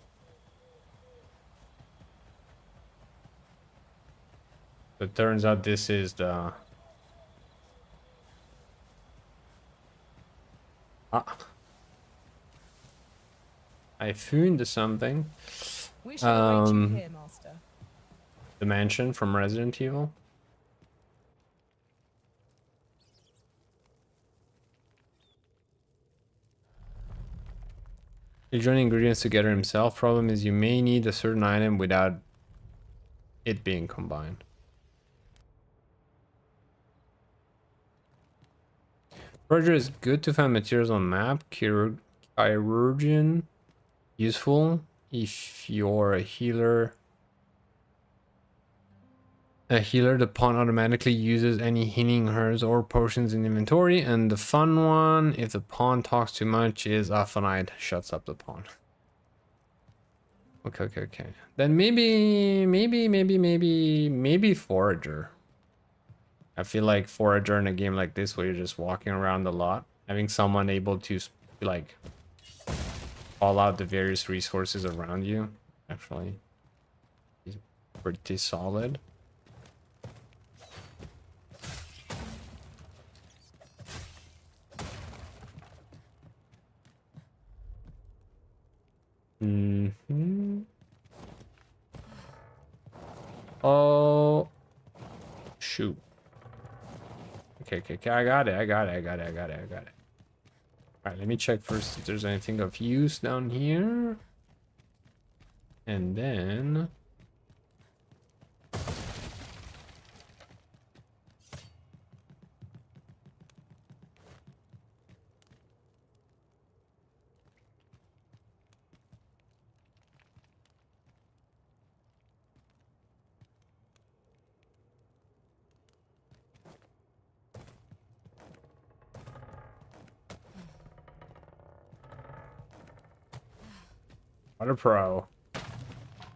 [SPEAKER 1] It turns out this is the... Ah. I found something.
[SPEAKER 2] We shall await you here, Master.
[SPEAKER 1] The mansion from Resident Evil. You join ingredients together himself. Problem is you may need a certain item without it being combined. Roger is good to find materials on map. Chirurgeon useful if you're a healer. A healer, the pawn automatically uses any healing herbs or potions in inventory, and the fun one, if the pawn talks too much, is Aphanite shuts up the pawn. Okay. Then maybe Forager. I feel like Forager in a game like this where you're just walking around a lot, having someone able to like call out the various resources around you, actually is pretty solid. Oh, shoot. Okay. I got it. All right, let me check first if there's anything of use down here. And then... What a pro.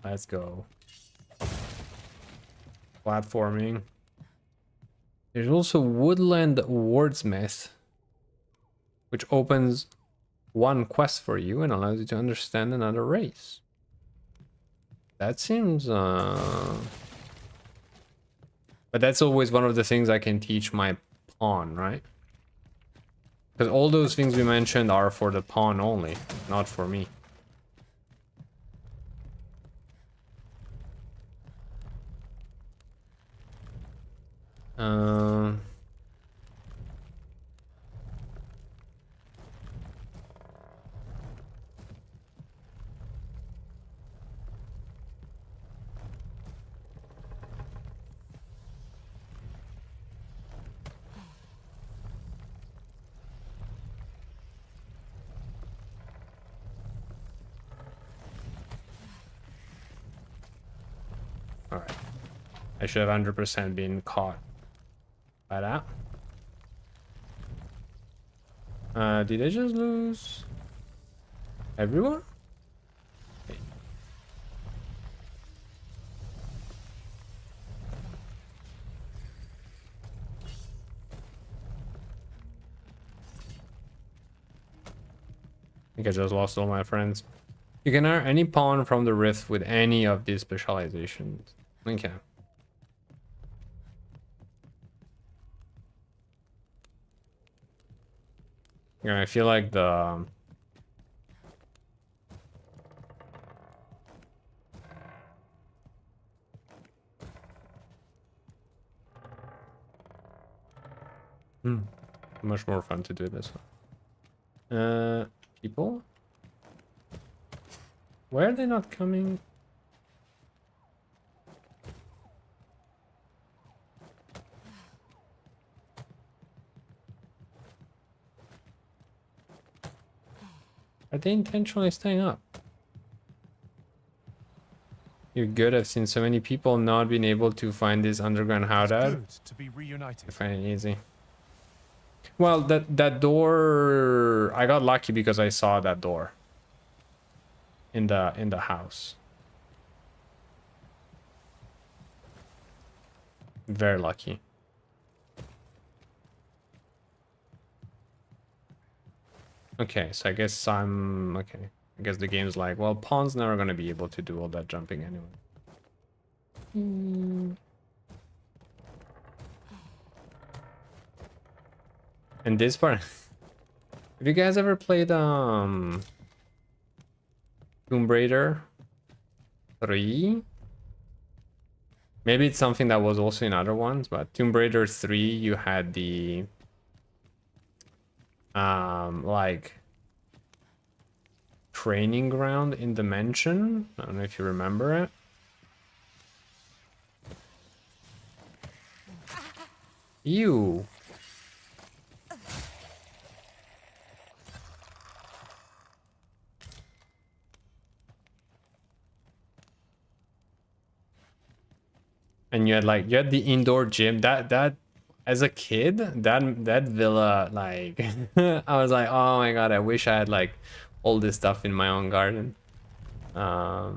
[SPEAKER 1] Let's go. Platforming. There's also Woodland Wordsmith, which opens one quest for you and allows you to understand another race. That seems... But that's always one of the things I can teach my pawn, right? Because all those things we mentioned are for the pawn only, not for me. Alright. I should have 100% been caught by that. Did I just lose everyone? Wait. I think I just lost all my friends. You can hire any pawn from the rift with any of these specializations. Okay. Yeah, I feel like the... much more fun to do this one. People? Why are they not coming? Are they intentionally staying up? You're good. I've seen so many people not being able to find this underground hideout.
[SPEAKER 5] Good to be reunited.
[SPEAKER 1] I find it easy. Well, that door, I got lucky because I saw that door in the house. Very lucky. Okay, so I guess I'm okay. I guess the game's like, well, Pawn's never gonna be able to do all that jumping anyway. And this part, have you guys ever played Tomb Raider 3? Maybe it's something that was also in other ones, but Tomb Raider 3, you had the like training ground in the mansion. I don't know if you remember it. Ew. And you had the indoor gym. That as a kid, that villa, like I was like, oh my god, I wish I had like all this stuff in my own garden. Oh.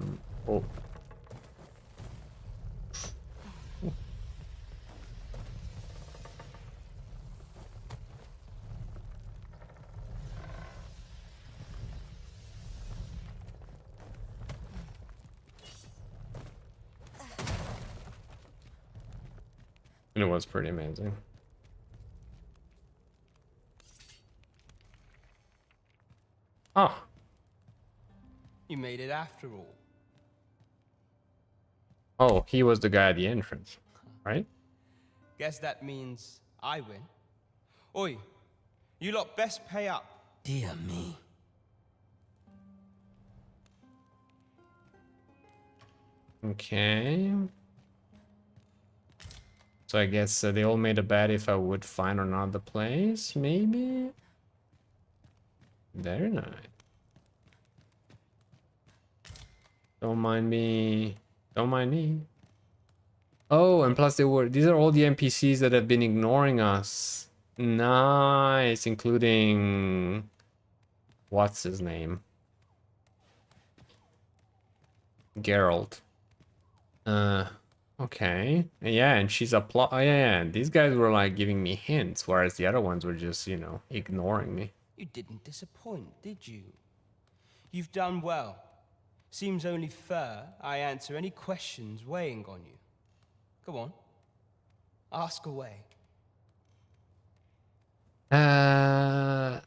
[SPEAKER 1] And it was pretty amazing. Oh.
[SPEAKER 10] You made it after all.
[SPEAKER 1] Oh, he was the guy at the entrance, right?
[SPEAKER 10] Guess that means I win. Oi, you lot best pay up.
[SPEAKER 20] Dear me.
[SPEAKER 1] Okay. So I guess they all made a bet if I would find another place, maybe? Very nice. Don't mind me. Don't mind me. Oh, and plus these are all the NPCs that have been ignoring us. Nice, including what's his name? Geralt. Okay. Yeah, and she's oh yeah, these guys were like giving me hints, whereas the other ones were just, you know, ignoring me.
[SPEAKER 10] You didn't disappoint, did you? You've done well. Seems only fair I answer any questions weighing on you. Come on. Ask away.
[SPEAKER 1] About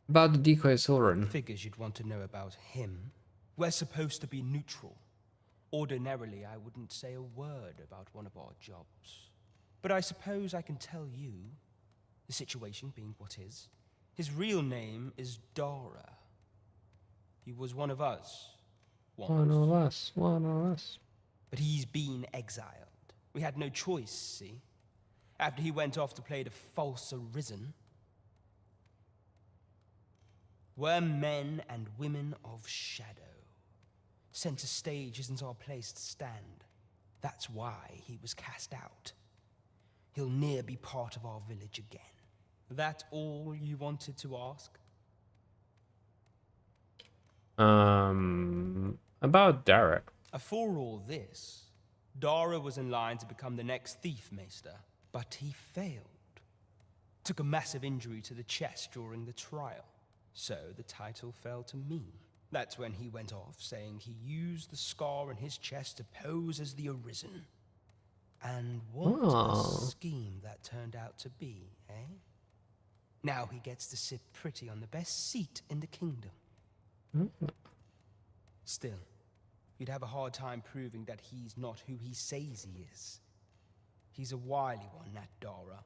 [SPEAKER 1] the decoy Soren.
[SPEAKER 10] Figures you'd want to know about him. We're supposed to be neutral. Ordinarily, I wouldn't say a word about one of our jobs. But I suppose I can tell you, the situation being what is. His real name is Dara. He was one of us.
[SPEAKER 1] One of us.
[SPEAKER 10] But he's been exiled. We had no choice, see? After he went off to play the false arisen. We're men and women of shadow. Center stage isn't our place to stand. That's why he was cast out. He'll ne'er be part of our village again. That all you wanted to ask?
[SPEAKER 1] About Derek.
[SPEAKER 10] For all this, Dara was in line to become the next Thief Maester, but he failed. Took a massive injury to the chest during the trial, so the title fell to me. That's when he went off, saying he used the scar on his chest to pose as the Arisen. And what a scheme that turned out to be, eh? Now he gets to sit pretty on the best seat in the kingdom. Still, you'd have a hard time proving that he's not who he says he is. He's a wily one, that Dara.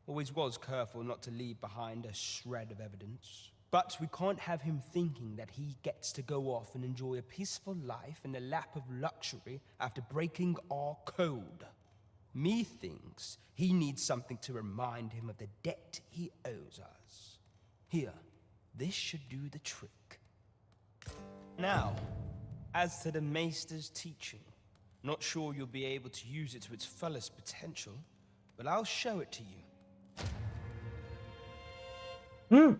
[SPEAKER 10] Always was careful not to leave behind a shred of evidence. But we can't have him thinking that he gets to go off and enjoy a peaceful life in the lap of luxury after breaking our code. Methinks he needs something to remind him of the debt he owes us. Here, This should do the trick. Now, as to the Maester's teaching, not sure you'll be able to use it to its fullest potential, but I'll show it to you.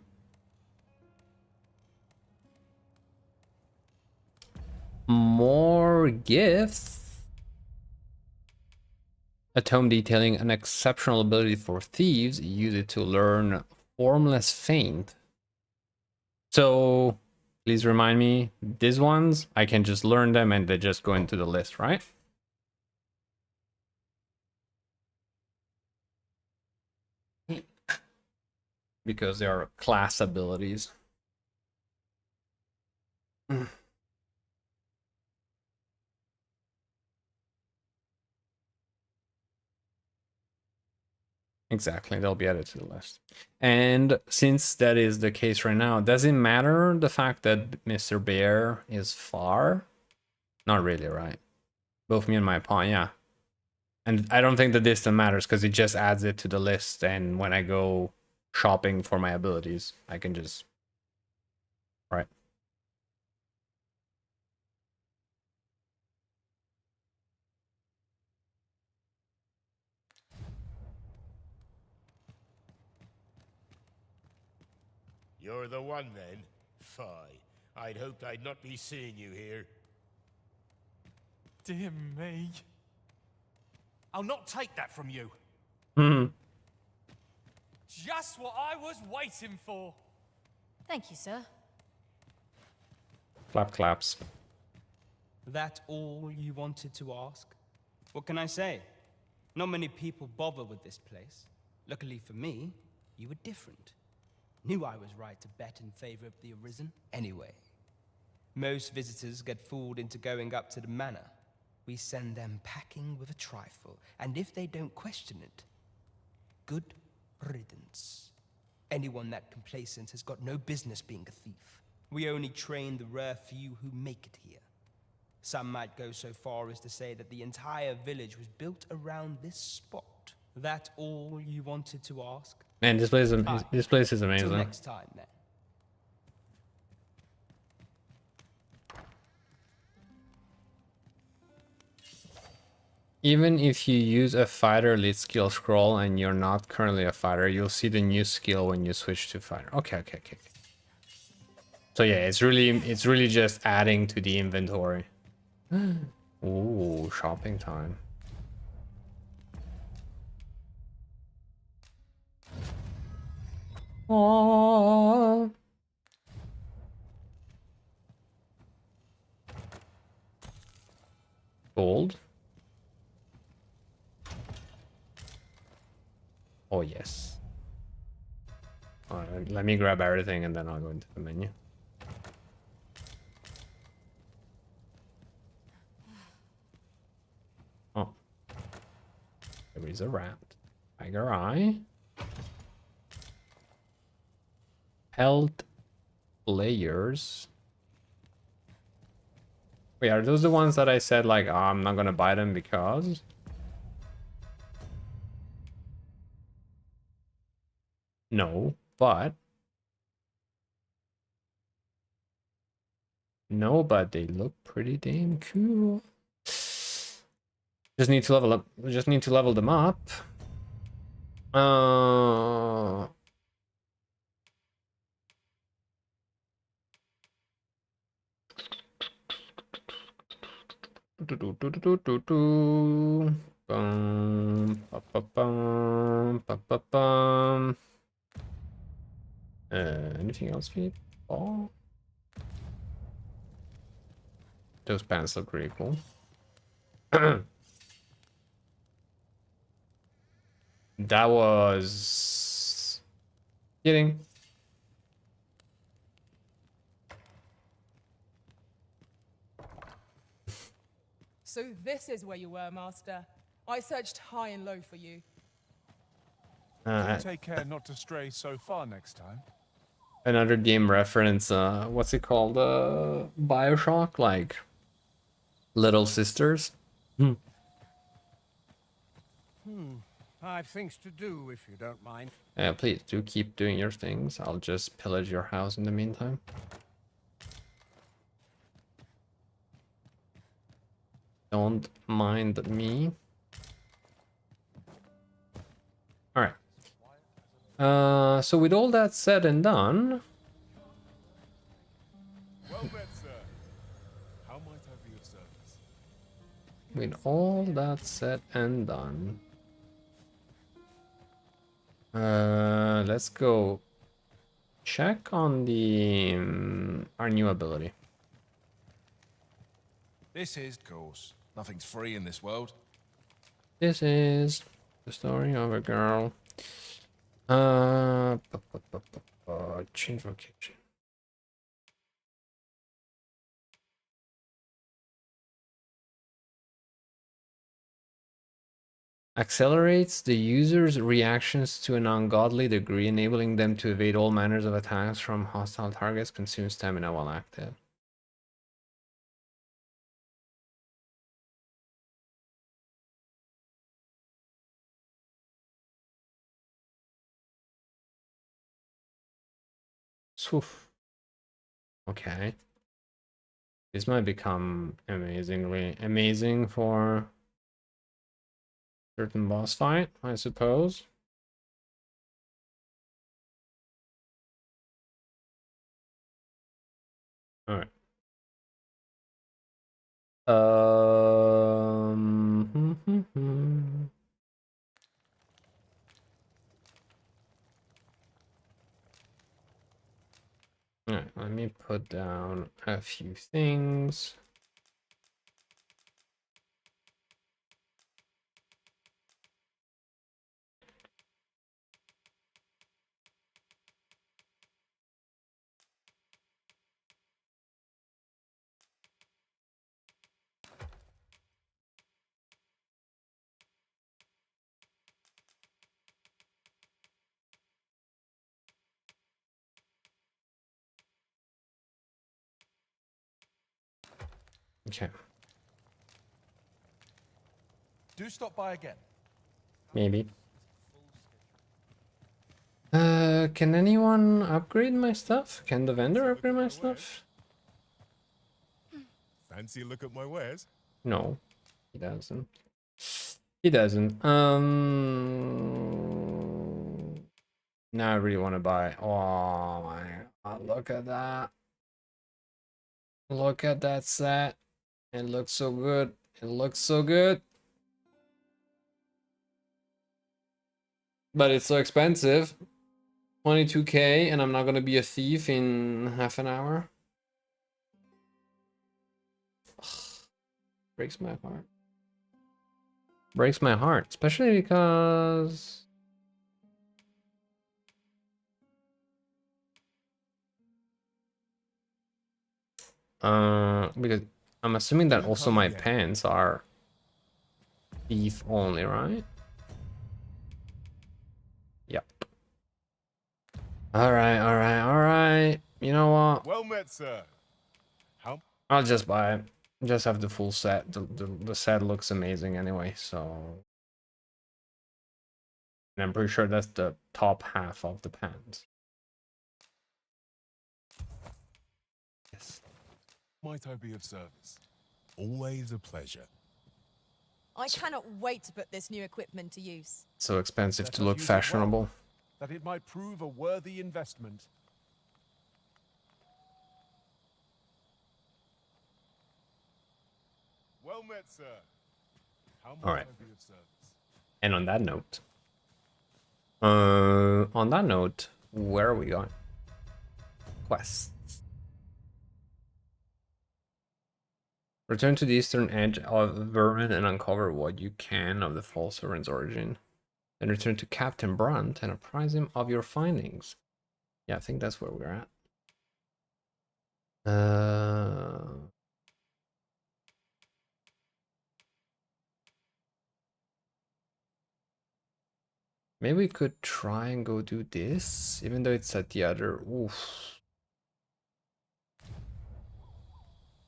[SPEAKER 1] More gifts. A tome detailing an exceptional ability for thieves. Use it to learn Formless Feint. So, please remind me, these ones, I can just learn them and they just go into the list, right? Because they are class abilities. Exactly, they'll be added to the list. And since that is the case right now, does it matter the fact that Mr. Bear is far? Not really, right? Both me and my pawn, yeah. And I don't think the distance matters because it just adds it to the list, and when I go shopping for my abilities, I can just... Right.
[SPEAKER 20] You're the one, then? Fie. I'd hoped I'd not be seeing you here.
[SPEAKER 5] Dear me.
[SPEAKER 21] I'll not take that from you.
[SPEAKER 5] Just what I was waiting for.
[SPEAKER 6] Thank you, sir.
[SPEAKER 1] Clap claps.
[SPEAKER 10] That all you wanted to ask? What can I say? Not many people bother with this place. Luckily for me, you were different. Knew I was right to bet in favor of the Arisen. Anyway, most visitors get fooled into going up to the manor. We send them packing with a trifle, and if they don't question it, good riddance. Anyone that complacent has got no business being a thief. We only train the rare few who make it here. Some might go so far as to say that the entire village was built around this spot. That all you wanted to ask?
[SPEAKER 1] Man, this place is amazing.
[SPEAKER 10] Till next time, then.
[SPEAKER 1] Even if you use a fighter elite skill scroll and you're not currently a fighter, you'll see the new skill when you switch to fighter. Okay. So yeah, it's really just adding to the inventory. Ooh, shopping time. Aww. Gold. Oh yes. Alright, let me grab everything and then I'll go into the menu. Oh. There is a rat. Tiger eye. Held layers. Wait, are those the ones that I said like, oh, I'm not gonna buy them because? No, but... No, but they look pretty damn cool. Just need to level up. Just need to level them up. Anything else, Pete? Oh, those pants look pretty cool. That was kidding.
[SPEAKER 2] So this is where you were, Master. I searched high and low for you.
[SPEAKER 5] Do take care not to stray so far next time.
[SPEAKER 1] Another game reference, what's it called? BioShock, like Little Sisters.
[SPEAKER 8] I've things to do, if you don't mind.
[SPEAKER 1] Please do keep doing your things. I'll just pillage your house in the meantime. Don't mind me. Alright. So with all that said and done...
[SPEAKER 5] Well met, sir. How might I be of service?
[SPEAKER 1] With all that said and done... let's go check on the our new ability.
[SPEAKER 19] This is, of course, nothing's free in this world.
[SPEAKER 1] This is the story of a girl. Change location. Accelerates the user's reactions to an ungodly degree, enabling them to evade all manners of attacks from hostile targets, consume stamina while active. Oof. Okay. This might become amazingly amazing for certain boss fight, I suppose. All right. All right, let me put down a few things. Okay.
[SPEAKER 19] Do stop by again.
[SPEAKER 1] Maybe. Can anyone upgrade my stuff? Can the vendor upgrade my stuff?
[SPEAKER 5] Fancy a look at my wares?
[SPEAKER 1] No, he doesn't. He doesn't. Now I really want to buy. Oh my God, look at that. Look at that set. It looks so good. It looks so good. But it's so expensive. 22k, and I'm not gonna be a thief in half an hour. Ugh, breaks my heart. Breaks my heart, especially because because I'm assuming that also my pants are thief only, right? Yep. All right. You know what?
[SPEAKER 5] Well met, sir. How?
[SPEAKER 1] I'll just buy it. Just have the full set. The set looks amazing anyway, so. And I'm pretty sure that's the top half of the pants. Yes.
[SPEAKER 5] Might I be of service?
[SPEAKER 3] Always a pleasure.
[SPEAKER 2] I cannot wait to put this new equipment to use.
[SPEAKER 1] So expensive
[SPEAKER 5] Let
[SPEAKER 1] to
[SPEAKER 5] us
[SPEAKER 1] look
[SPEAKER 5] use it well,
[SPEAKER 1] fashionable.
[SPEAKER 5] that it might prove a worthy investment. Well met, sir. How might
[SPEAKER 1] All right.
[SPEAKER 5] I be of service?
[SPEAKER 1] And on that note, where are we going? Quests. Return to the eastern edge of Vermin and uncover what you can of the false servant's origin. Then return to Captain Brunt and apprise him of your findings. Yeah, I think that's where we're at. Maybe we could try and go do this, even though it's at the other. Oof.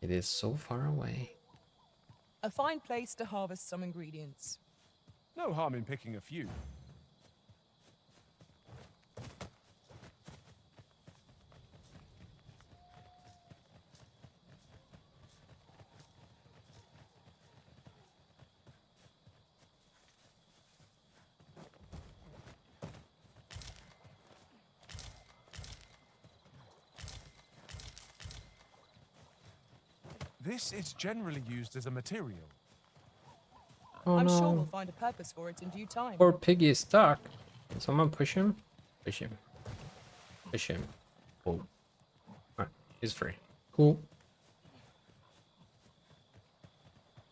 [SPEAKER 1] It is so far away.
[SPEAKER 2] A fine place to harvest some ingredients.
[SPEAKER 5] No harm in picking a few. This is generally used as a material.
[SPEAKER 1] Oh
[SPEAKER 2] I'm sure
[SPEAKER 1] no.
[SPEAKER 2] we'll find a purpose for it in due time.
[SPEAKER 1] Poor piggy is stuck. Can someone push him? Push him. Push him. Oh. Alright, he's free. Cool.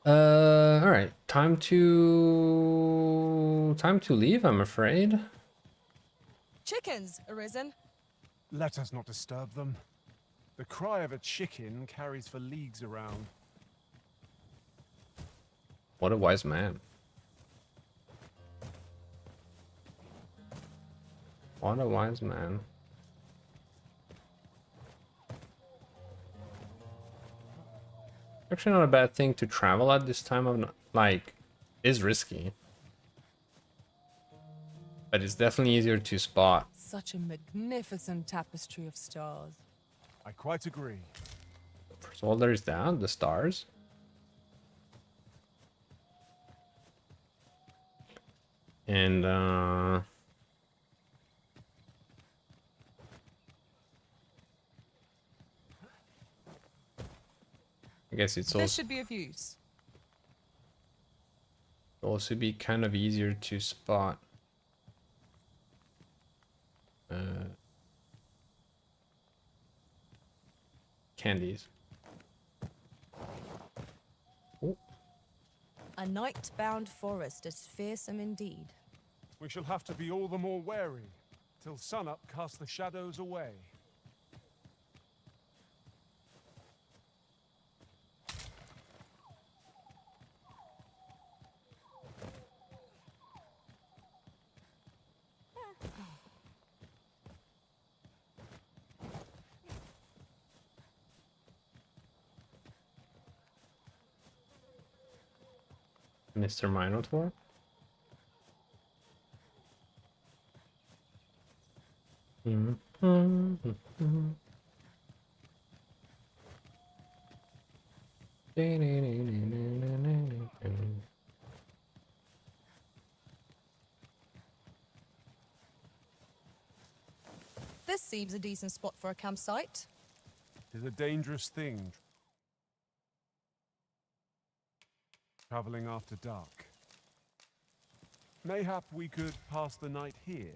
[SPEAKER 1] Alright. Time to leave, I'm afraid.
[SPEAKER 2] Chickens, Arisen.
[SPEAKER 5] Let us not disturb them. The cry of a chicken carries for leagues around.
[SPEAKER 1] What a wise man. What a wise man. Actually not a bad thing to travel at this time of like is risky. But it's definitely easier to spot.
[SPEAKER 2] Such a magnificent tapestry of stars.
[SPEAKER 5] I quite agree.
[SPEAKER 1] First of all, there's that, the stars. And I guess it's
[SPEAKER 2] This should be of use.
[SPEAKER 1] also be kind of easier to spot. Candies. Oh.
[SPEAKER 2] A night-bound forest is fearsome indeed.
[SPEAKER 5] We shall have to be all the more wary, till sunup casts the shadows away.
[SPEAKER 1] Mr. Minotaur?
[SPEAKER 2] This seems a decent spot for a campsite.
[SPEAKER 5] It is a dangerous thing, traveling after dark. Mayhap we could pass the night here.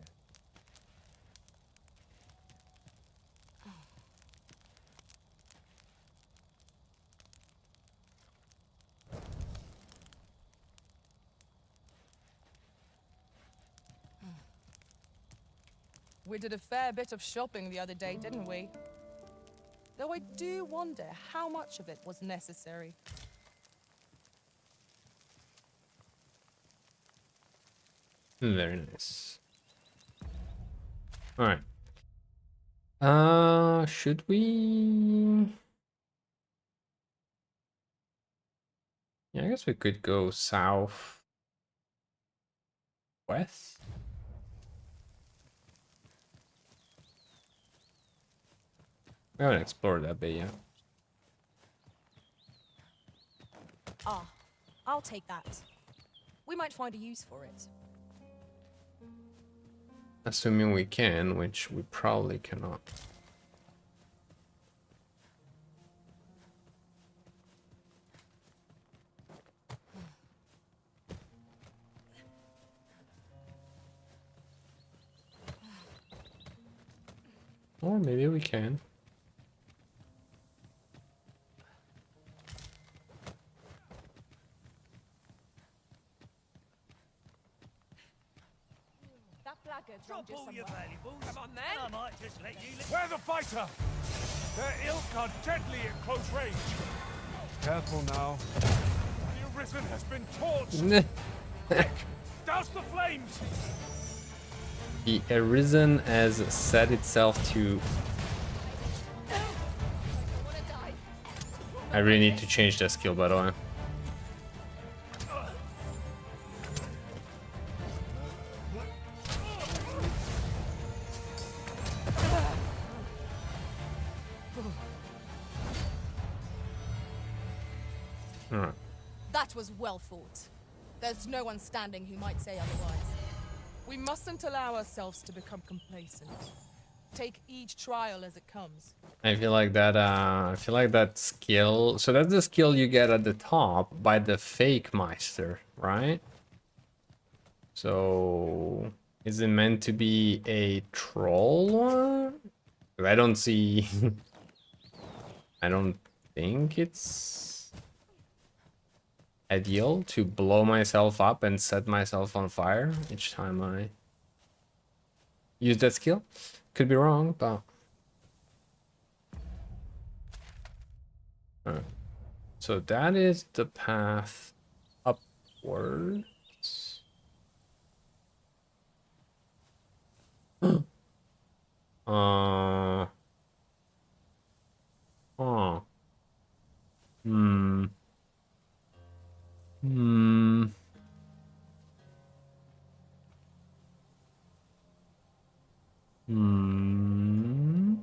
[SPEAKER 2] We did a fair bit of shopping the other day, didn't we? Though I do wonder how much of it was necessary.
[SPEAKER 1] Very nice. All right. Should we? Yeah, I guess we could go south west. We haven't explored that bit yet.
[SPEAKER 2] Ah, I'll take that. We might find a use for it.
[SPEAKER 1] Assuming we can, which we probably cannot. Or maybe we can.
[SPEAKER 2] That blackguard's
[SPEAKER 21] Drop
[SPEAKER 2] just
[SPEAKER 21] all your
[SPEAKER 2] somewhere.
[SPEAKER 21] valuables.
[SPEAKER 2] Come on, then.
[SPEAKER 21] And I might just let you
[SPEAKER 5] Where the fighter? Their ilk are deadly at close range. Careful now. The Arisen has been torched. Quick, douse the flames.
[SPEAKER 1] The Arisen has set itself to... I really need to change that skill, by the way. Alright.
[SPEAKER 2] That was well fought. There's no one standing who might say otherwise. We mustn't allow ourselves to become complacent. Take each trial as it comes.
[SPEAKER 1] I feel like that skill, so that's the skill you get at the top by the fake Meister, right? So is it meant to be a troll one? 'Cause I don't see I don't think it's ideal to blow myself up and set myself on fire each time I use that skill. Could be wrong, but alright. So that is the path upwards. Oh. Hmm. Hmm. Hmm.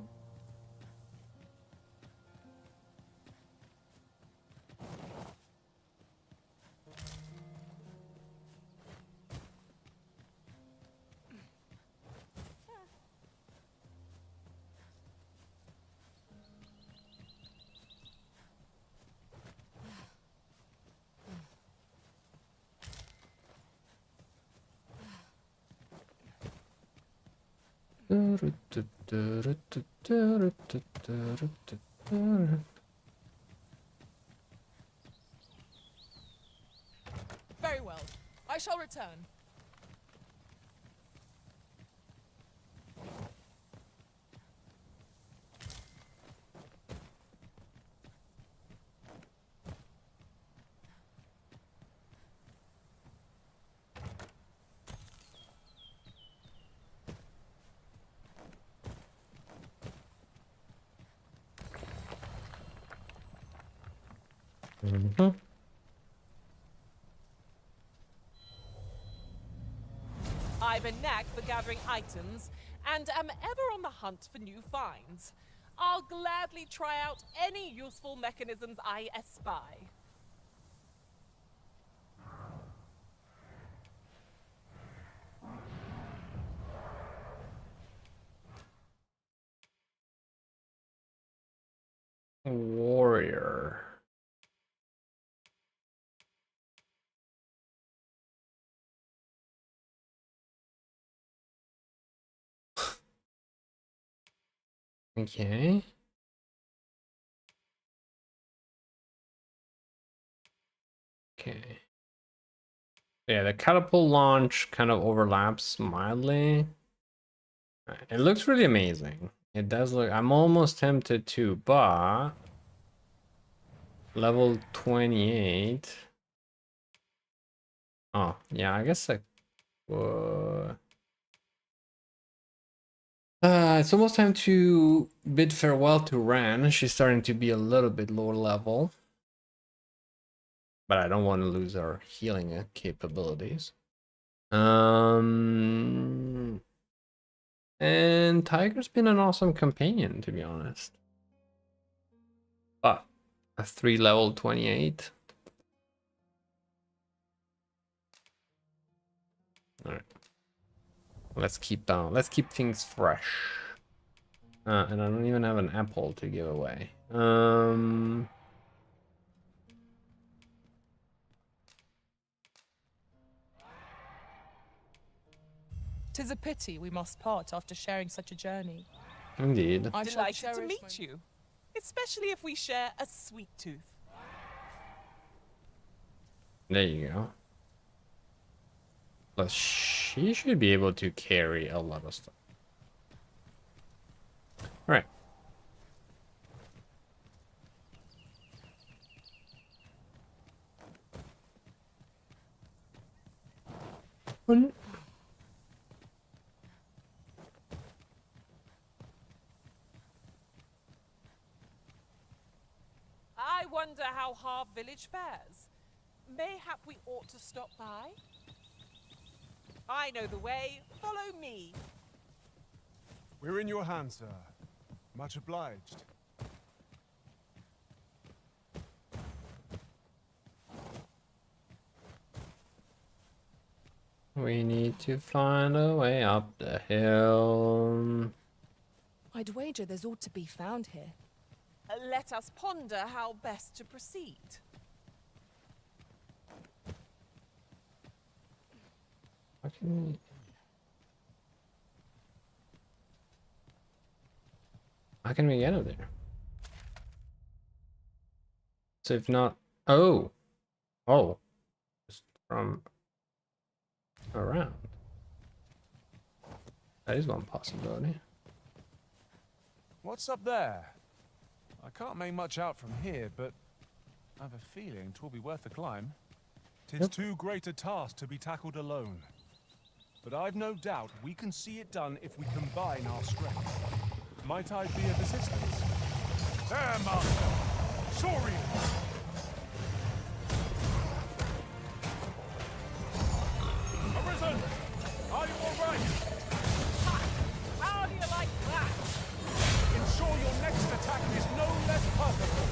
[SPEAKER 2] Very well. I shall return.
[SPEAKER 9] I've a knack for gathering items and am ever on the hunt for new finds. I'll gladly try out any useful mechanisms I espy.
[SPEAKER 1] Warrior. Okay. Okay. Yeah, the catapult launch kind of overlaps mildly. It looks really amazing. It does look, I'm almost tempted to, but level 28. Oh, yeah, I guess like it's almost time to bid farewell to Ran. She's starting to be a little bit lower level. But I don't want to lose our healing capabilities. And Tiger's been an awesome companion, to be honest. But a 3 level 28. Alright. Let's keep things fresh. And I don't even have an apple to give away.
[SPEAKER 2] Tis a pity we must part after sharing such a journey.
[SPEAKER 1] Indeed.
[SPEAKER 2] I shall
[SPEAKER 9] Delighted to
[SPEAKER 2] cherish
[SPEAKER 9] meet you, especially if we share a sweet tooth.
[SPEAKER 1] There you go. Plus, she should be able to carry a lot of stuff. Alright.
[SPEAKER 9] I wonder how Harv Village fares. Mayhap we ought to stop by? I know the way. Follow me.
[SPEAKER 5] We're in your hands, sir. Much obliged.
[SPEAKER 1] We need to find a way up the hill.
[SPEAKER 2] I'd wager there's ought to be found here.
[SPEAKER 9] Let us ponder how best to proceed.
[SPEAKER 1] How can we get up there? So if not, oh, just from around. That is one possibility.
[SPEAKER 5] What's up there? I can't make much out from here, but I have a feeling 'twill be worth the climb. 'Tis too great a task to be tackled alone. But I've no doubt we can see it done if we combine our strength. Might I be of assistance? There, Master! Saurian! Arisen! Are you alright?
[SPEAKER 9] How do you like that?
[SPEAKER 5] Ensure your next attack is no less purposeful.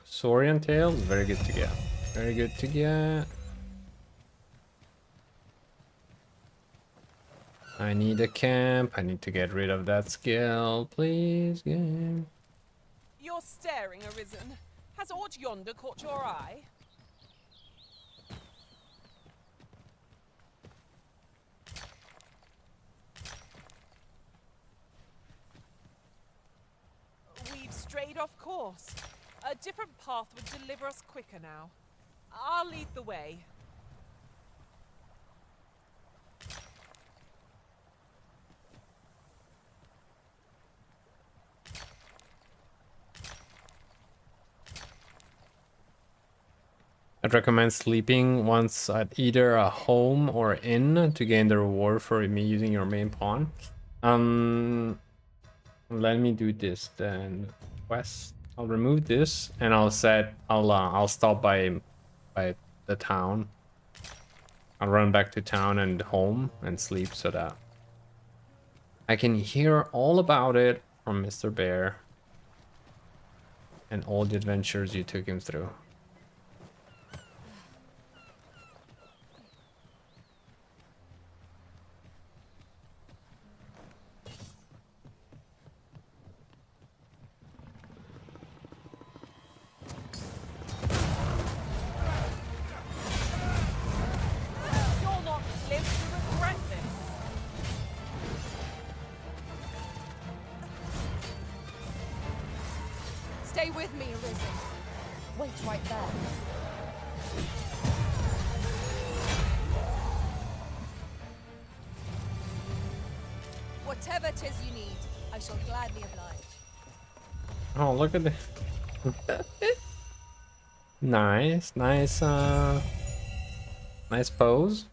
[SPEAKER 1] Saurian tail is very good to get. Very good to get. I need a camp. I need to get rid of that skill, please, game.
[SPEAKER 9] You're staring, Arisen. Has aught yonder caught your eye? We've strayed off course. A different path would deliver us quicker now. I'll lead the way.
[SPEAKER 1] I'd recommend sleeping once at either a home or inn to gain the reward for me using your main pawn. Let me do this then. Quest. I'll remove this and I'll stop by the town. I'll run back to town and home and sleep so that I can hear all about it from Mr. Bear and all the adventures you took him through.
[SPEAKER 9] You'll not live to regret this.
[SPEAKER 6] Stay with me, Arisen. Wait right there. Whatever 'tis you need, I shall gladly oblige.
[SPEAKER 1] Oh, look at this. Nice pose.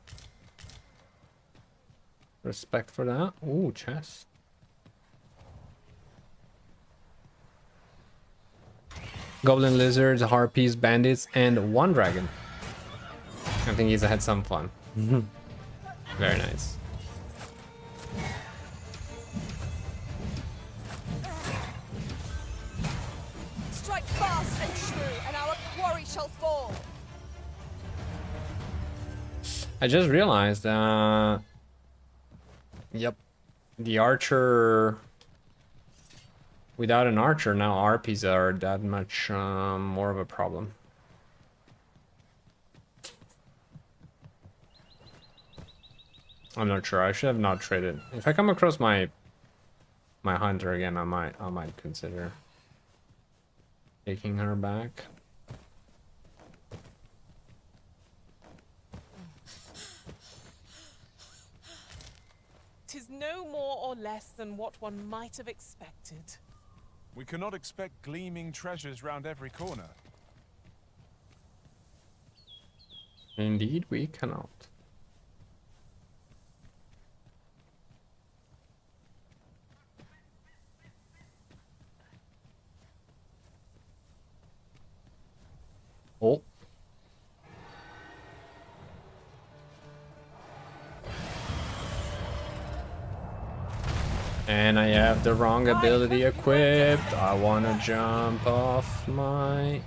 [SPEAKER 1] Respect for that. Ooh, chest. Goblin lizards, harpies, bandits, and one dragon. I think he's had some fun. Very nice.
[SPEAKER 6] Strike fast and true, and our quarry shall fall.
[SPEAKER 1] I just realized, yep, the archer, without an archer, now RPs are that much more of a problem. I'm not sure. I should have not traded. If I come across my hunter again, I might consider taking her back.
[SPEAKER 9] 'Tis no more or less than what one might have expected.
[SPEAKER 5] We cannot expect gleaming treasures round every corner.
[SPEAKER 1] Indeed, we cannot. Oh. And I have the wrong ability equipped. I wanna jump off my...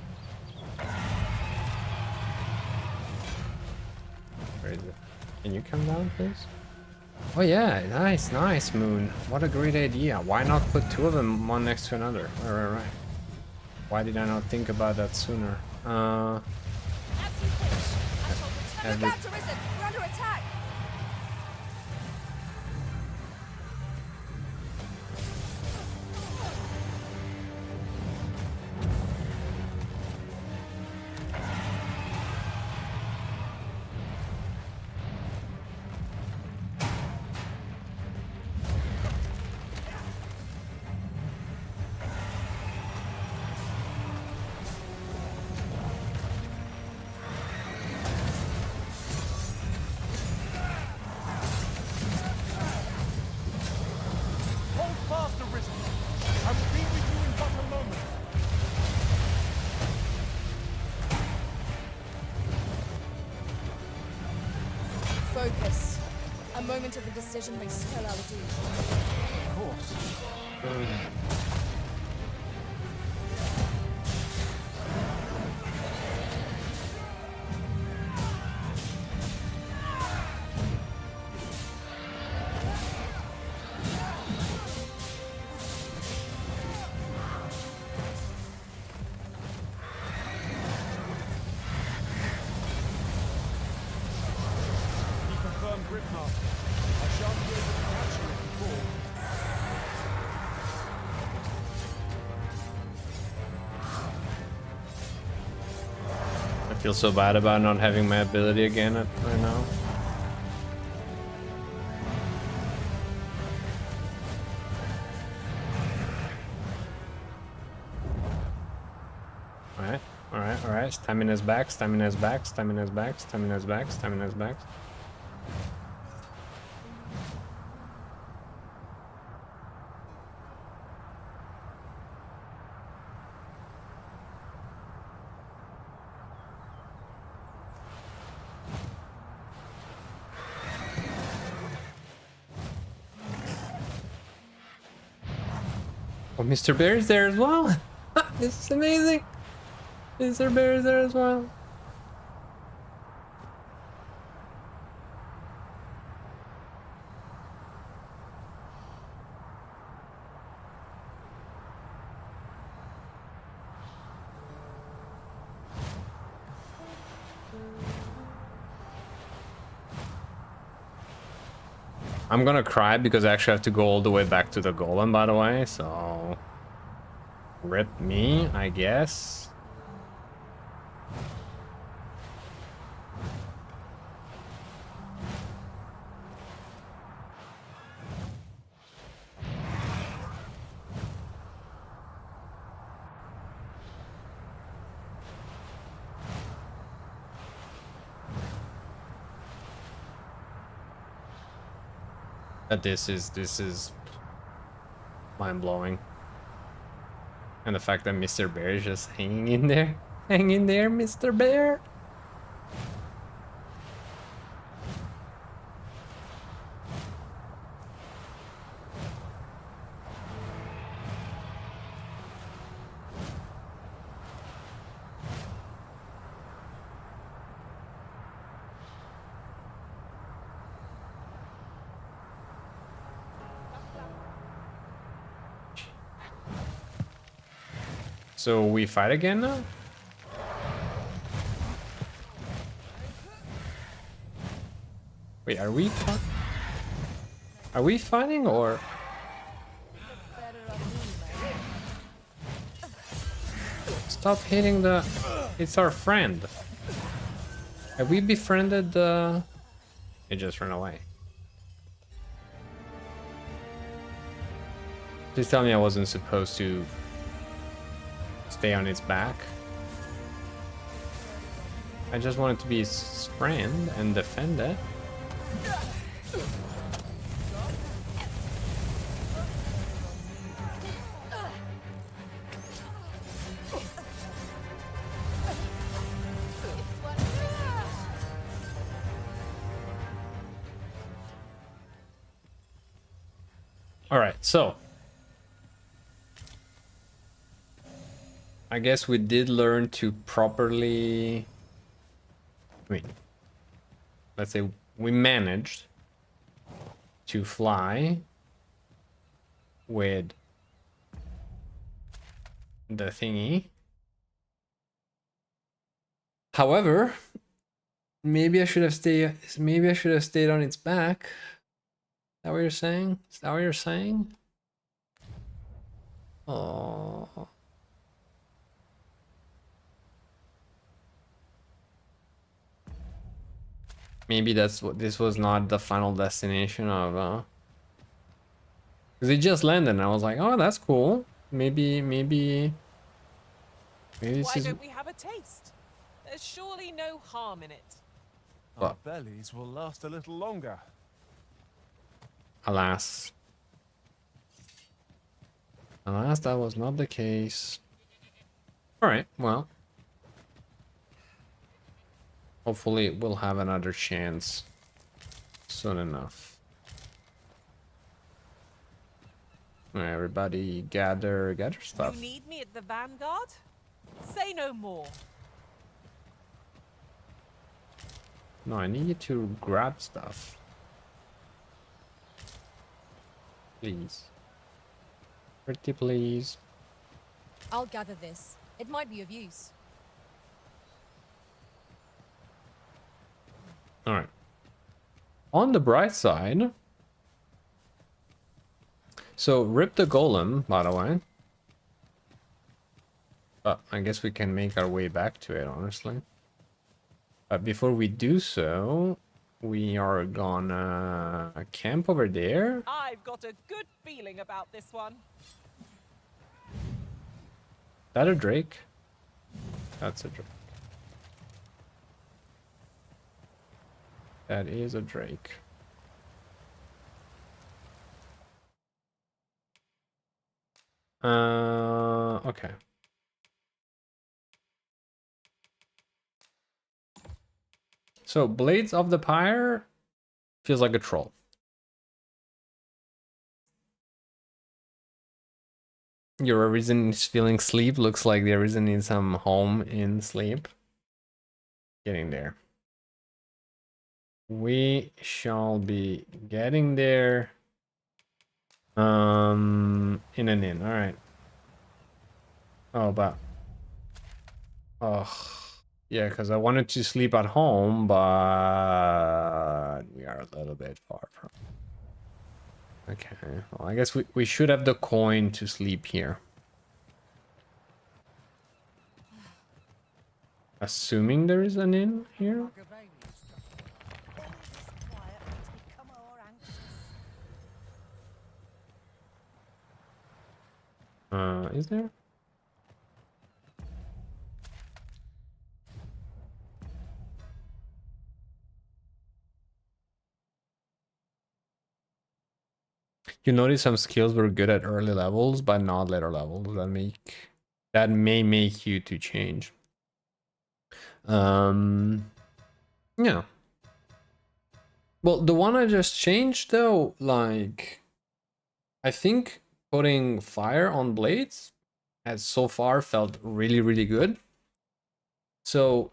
[SPEAKER 1] Where is it? Can you come down, please? Oh yeah, nice, nice, Moon. What a great idea. Why not put two of them one next to another? Right. Why did I not think about that sooner?
[SPEAKER 6] Look out, Arisen! We're under attack!
[SPEAKER 5] Hold fast, Arisen. I will be with you in but a moment.
[SPEAKER 6] Focus. A moment of indecision may spell our doom.
[SPEAKER 5] Of course. He confirmed Gripmaster. I shan't be able to catch you if you fall.
[SPEAKER 1] I feel so bad about not having my ability again right now. Alright. Stamina's back, stamina's back, stamina's back, stamina's back, stamina's back. Oh, Mr. Bear is there as well. This is amazing. Mr. Bear is there as well. I'm gonna cry because I actually have to go all the way back to the golem, by the way, so... Rip me, I guess. This is mind-blowing. And the fact that Mr. Bear is just hanging in there. Hang in there, Mr. Bear. So we fight again now? Wait, are we fighting or? Stop hitting the... It's our friend. Have we befriended the... It just ran away. Please tell me I wasn't supposed to stay on its back. I just wanted to be its friend and defend it. Alright, so I guess we did learn to properly, I mean, let's say we managed to fly with the thingy. However, maybe I should have stayed on its back. Is that what you're saying? Is that what you're saying? Oh. Maybe that's what this was not the final destination of because it just landed and I was like, oh, that's cool. Maybe this
[SPEAKER 9] Why
[SPEAKER 1] is
[SPEAKER 9] don't we have a taste? There's surely no harm in it.
[SPEAKER 5] Our bellies will last a little longer.
[SPEAKER 1] alas. Alas, that was not the case. Alright, well. Hopefully we'll have another chance soon enough. Alright, everybody gather stuff.
[SPEAKER 9] You need me at the Vanguard? Say no more.
[SPEAKER 1] No, I need you to grab stuff. Please. Pretty please.
[SPEAKER 6] I'll gather this. It might be of use.
[SPEAKER 1] Alright. On the bright side... So, rip the golem, by the way. But I guess we can make our way back to it, honestly. But before we do so, we are gonna camp over there.
[SPEAKER 9] I've got a good feeling about this one.
[SPEAKER 1] Is that a drake? That's a drake. That is a drake. Okay. So, Blades of the Pyre feels like a troll. Your Arisen is feeling sleep. Looks like the Arisen needs some home in sleep. Getting there. We shall be getting there. In an inn. All right. Oh, but. Oh. Yeah, because I wanted to sleep at home, but we are a little bit far from. Okay, well, I guess we should have the coin to sleep here. Assuming there is an inn here? Is there? You notice some skills were good at early levels, but not later levels. That may make you to change. Yeah. Well, the one I just changed though, like, I think putting fire on blades has so far felt really, really good. So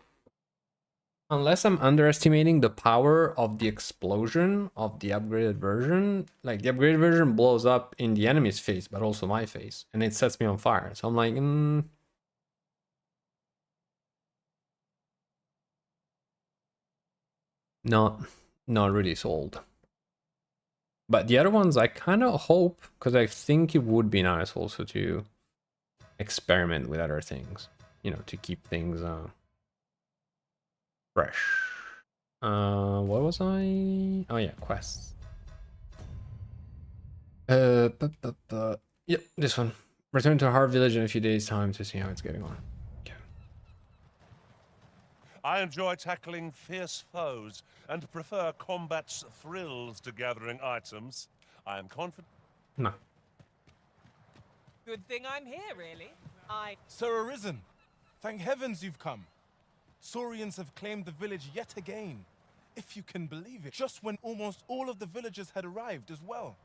[SPEAKER 1] unless I'm underestimating the power of the explosion of the upgraded version, like the upgraded version blows up in the enemy's face, but also my face, and it sets me on fire. So I'm like, not really sold. But the other ones I kind of hope, because I think it would be nice also to experiment with other things, you know, to keep things fresh. What was I? Oh yeah, quests. Yep, this one. Return to Heart Village in a few days' time to see how it's getting on. Okay.
[SPEAKER 11] I enjoy tackling fierce foes and prefer combat's thrills to gathering items. I am confident.
[SPEAKER 1] No.
[SPEAKER 9] Good thing I'm here, really.
[SPEAKER 5] Sir Arisen, thank heavens you've come. Saurians have claimed the village yet again. If you can believe it, just when almost all of the villagers had arrived as well.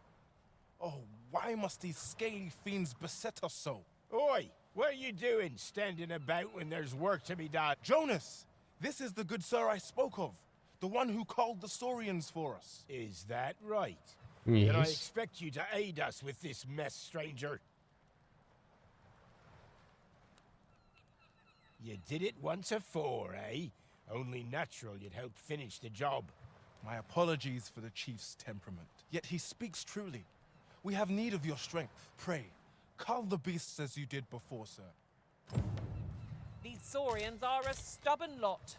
[SPEAKER 5] Oh, why must these scaly fiends beset us so?
[SPEAKER 20] Oi! What are you doing, standing about when there's work to be done?
[SPEAKER 5] Jonas! This is the good sir I spoke of. The one who called the Saurians for us.
[SPEAKER 20] Is that right? Then I
[SPEAKER 1] Yes.
[SPEAKER 20] expect you to aid us with this mess, stranger. You did it once afore, eh? Only natural you'd help finish the job.
[SPEAKER 5] My apologies for the chief's temperament. Yet he speaks truly. We have need of your strength. Pray, cull the beasts as you did before, sir.
[SPEAKER 9] These Saurians are a stubborn lot.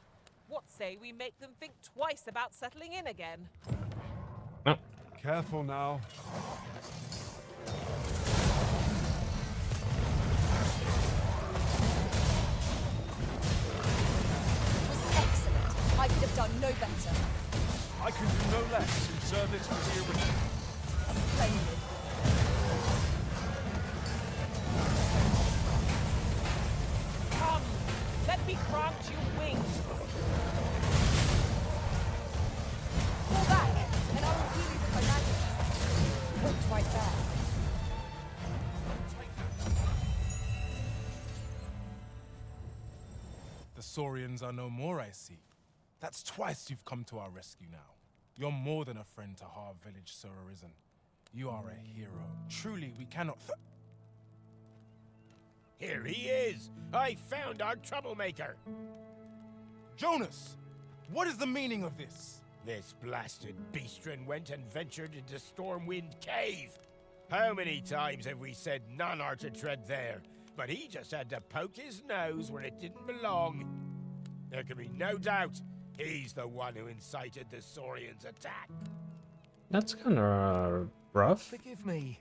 [SPEAKER 9] What say we make them think twice about settling in again?
[SPEAKER 5] Careful now.
[SPEAKER 6] Excellent. I could have done no better.
[SPEAKER 5] I can do no less in service to the original.
[SPEAKER 6] Splendid.
[SPEAKER 9] Come, let me grant you wings.
[SPEAKER 6] Fall back, and I will heal you with my magic. Hooked right there.
[SPEAKER 5] The Saurians are no more, I see. That's twice you've come to our rescue now. You're more than a friend to Harv Village, Sir Arisen. You are a hero. Truly, we cannot
[SPEAKER 20] Here he is! I found our troublemaker!
[SPEAKER 5] Jonas! What is the meaning of this?
[SPEAKER 20] This blasted beastren went and ventured into Stormwind Cave. How many times have we said none are to tread there? But he just had to poke his nose where it didn't belong. There can be no doubt he's the one who incited the Saurians' attack.
[SPEAKER 1] That's kind of rough.
[SPEAKER 21] Forgive me.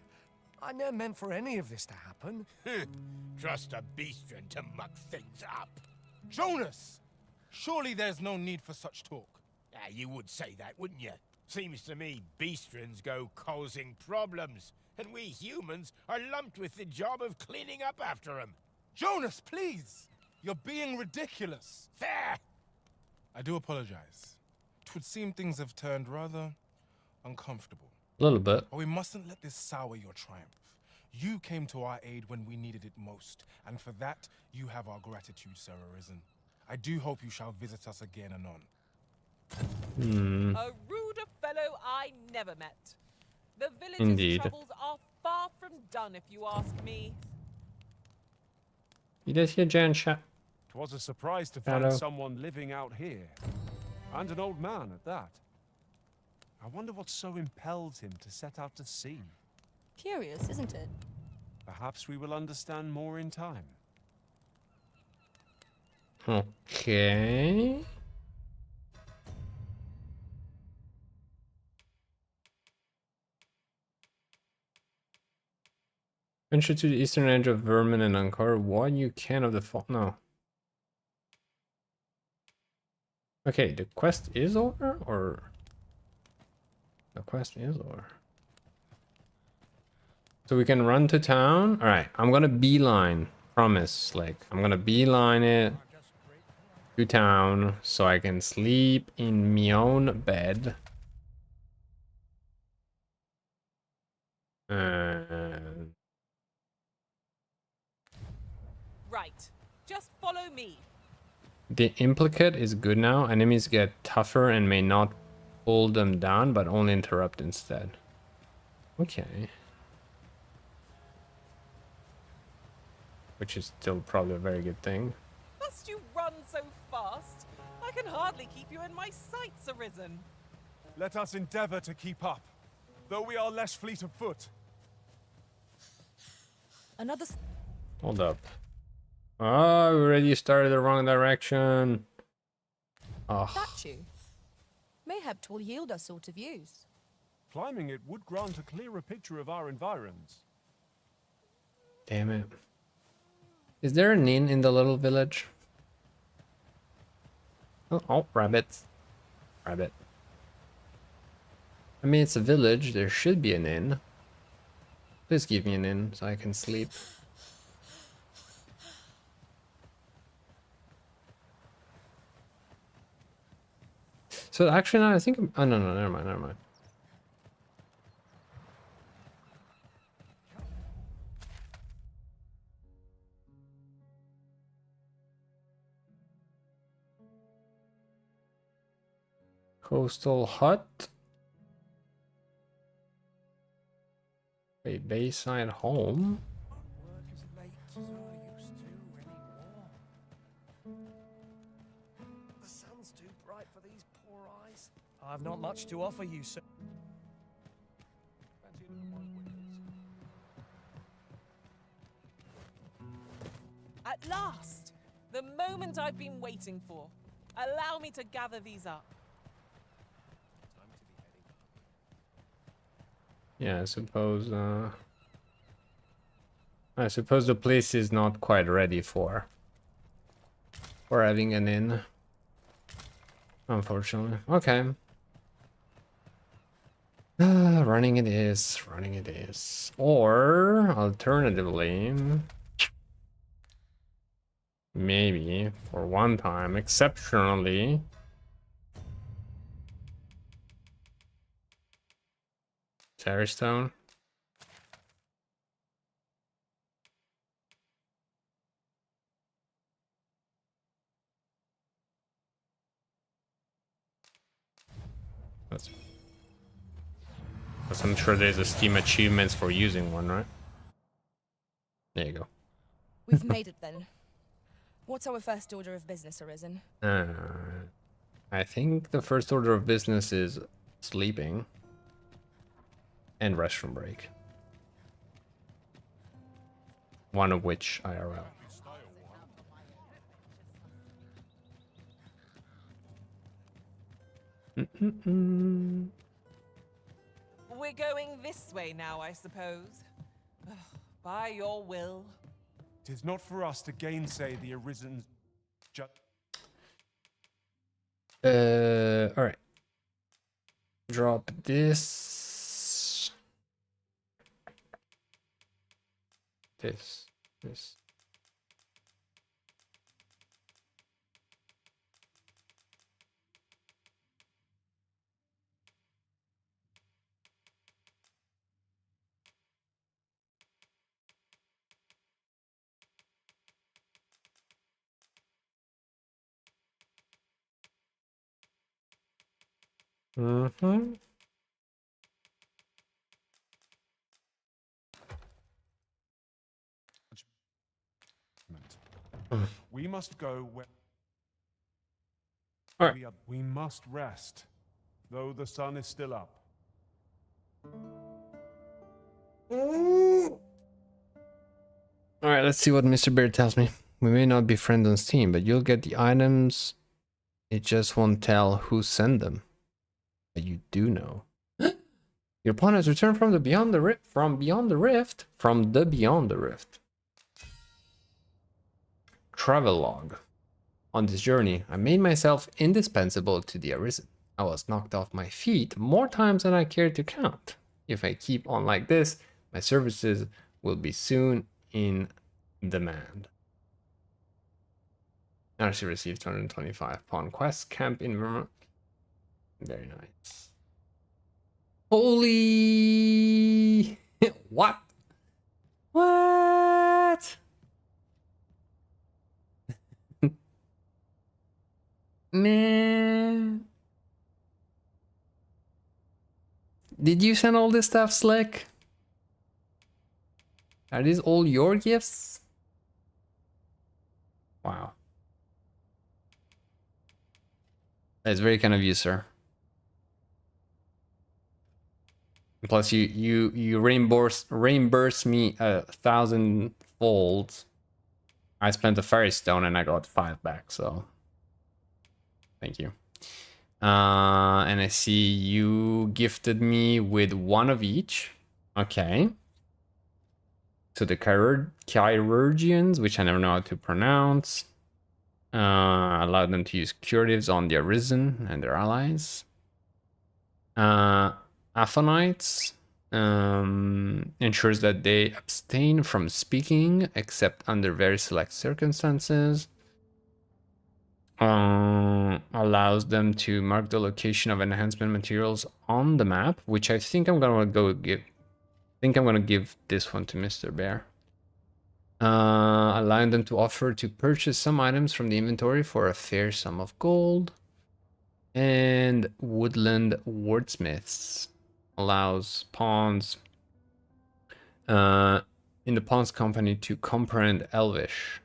[SPEAKER 21] I never meant for any of this to happen.
[SPEAKER 20] Trust a beastren to muck things up.
[SPEAKER 5] Jonas! Surely there's no need for such talk.
[SPEAKER 20] You would say that, wouldn't you? Seems to me beastrens go causing problems, and we humans are lumped with the job of cleaning up after them.
[SPEAKER 5] Jonas, please! You're being ridiculous.
[SPEAKER 20] There!
[SPEAKER 5] I do apologize. 'Twould seem things have turned rather uncomfortable.
[SPEAKER 1] A little bit.
[SPEAKER 5] But we mustn't let this sour your triumph. You came to our aid when we needed it most, and for that, you have our gratitude, Sir Arisen. I do hope you shall visit us again anon.
[SPEAKER 9] A ruder fellow I never met. The village's
[SPEAKER 1] Indeed.
[SPEAKER 9] troubles are far from done, if you ask me.
[SPEAKER 1] You did hear Jan chat.
[SPEAKER 14] 'Twas a surprise to
[SPEAKER 1] Hello.
[SPEAKER 14] find someone living out here. And an old man at that. I wonder what so impelled him to set out to sea.
[SPEAKER 6] Curious, isn't it?
[SPEAKER 14] Perhaps we will understand more in time.
[SPEAKER 1] Okay. Venture to the eastern edge of Vermin and uncover what you can of the fall. No. Okay, the quest is over, or the quest is over. So we can run to town. All right, I'm gonna beeline. Promise, like I'm gonna beeline it to town so I can sleep in my own bed. And
[SPEAKER 9] Right. Just follow me.
[SPEAKER 1] the implicate is good now. Enemies get tougher and may not pull them down, but only interrupt instead. Okay. Which is still probably a very good thing.
[SPEAKER 9] Must you run so fast? I can hardly keep you in my sights, Arisen.
[SPEAKER 5] Let us endeavor to keep up, though we are less fleet of foot.
[SPEAKER 6] Another.
[SPEAKER 1] Hold up. Oh, we already started the wrong direction. Oh,
[SPEAKER 6] Statue. Mayhap 'twill yield us sort of use.
[SPEAKER 14] Climbing it would grant a clearer picture of our environs.
[SPEAKER 1] damn it. Is there an inn in the little village? Oh, rabbits. Rabbit. I mean, it's a village. There should be an inn. Please give me an inn so I can sleep. So actually, no, I think oh no, never mind. Coastal hut. A bayside home.
[SPEAKER 21] Work as late as I used to anymore. The sun's too bright for these poor eyes. I've not much to offer you, sir.
[SPEAKER 9] At last! The moment I've been waiting for. Allow me to gather these up.
[SPEAKER 1] Yeah, I suppose the place is not quite ready for having an inn. Unfortunately. Okay. Running it is, running it is. Or alternatively, maybe for one time, exceptionally, Terrystone. I'm sure there's a Steam achievements for using one, right? There you go.
[SPEAKER 6] We've made it then. What's our first order of business, Arisen?
[SPEAKER 1] I think the first order of business is sleeping and restroom break. One of which IRL.
[SPEAKER 9] We're going this way now, I suppose. By your will.
[SPEAKER 5] 'Tis not for us to gainsay the Arisen's
[SPEAKER 1] All right. Drop this. This. Mm-hmm.
[SPEAKER 5] We must go where
[SPEAKER 1] All right.
[SPEAKER 5] we must rest, though the sun is still up.
[SPEAKER 1] All right, let's see what Mr. Bear tells me. We may not be friends on Steam, but you'll get the items. It just won't tell who sent them. But you do know. Your pawn has returned from the beyond the rift. From the beyond the rift. Travelogue. On this journey, I made myself indispensable to the Arisen. I was knocked off my feet more times than I care to count. If I keep on like this, my services will be soon in demand. Actually received 225 pawn quest camp in Vermont. Very nice. Holy what? What? Man. Did you send all this stuff, Slick? Are these all your gifts? Wow. That's very kind of you, sir. Plus, you reimburse me 1,000 folds. I spent a fairy stone and I got 5 back, so thank you. And I see you gifted me with 1 of each. Okay. So the Chirurgians, which I never know how to pronounce, allow them to use curatives on the Arisen and their allies. Aphonites ensures that they abstain from speaking except under very select circumstances. Allows them to mark the location of enhancement materials on the map, which I think I'm gonna go give. I think I'm gonna give this one to Mr. Bear. Allowing them to offer to purchase some items from the inventory for a fair sum of gold. And Woodland Wordsmiths allows pawns in the Pawns Company to comprehend Elvish.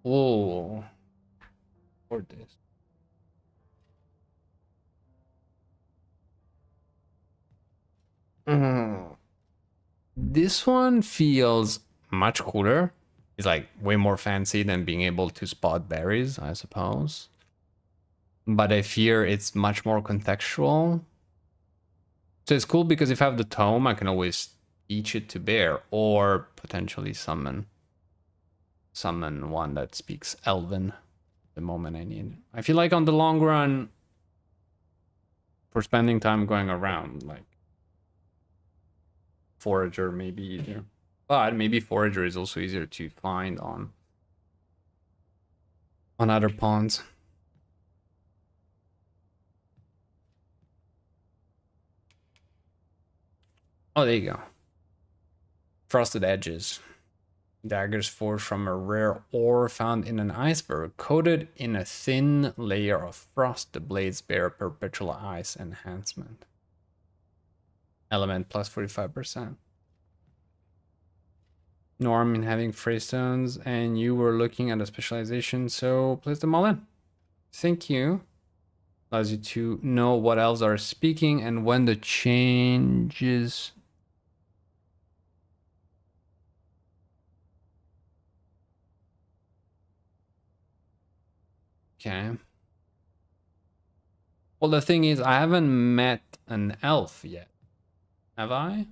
[SPEAKER 1] Oh, for this. This one feels much cooler. It's like way more fancy than being able to spot berries, I suppose. But I fear it's much more contextual. So it's cool because if I have the tome, I can always teach it to bear or potentially summon one that speaks Elven the moment I need. I feel like on the long run, for spending time going around, like Forager may be easier. But maybe Forager is also easier to find on other pawns. Oh, there you go. Frosted Edges. Daggers forged from a rare ore found in an iceberg, coated in a thin layer of frost. The blades bear perpetual ice enhancement. Element plus 45%. Norm in having phrasestones, and you were looking at a specialization, so place them all in. Thank you. Allows you to know what elves are speaking and when the changes. Okay. Well, the thing is, I haven't met an elf yet. Have I?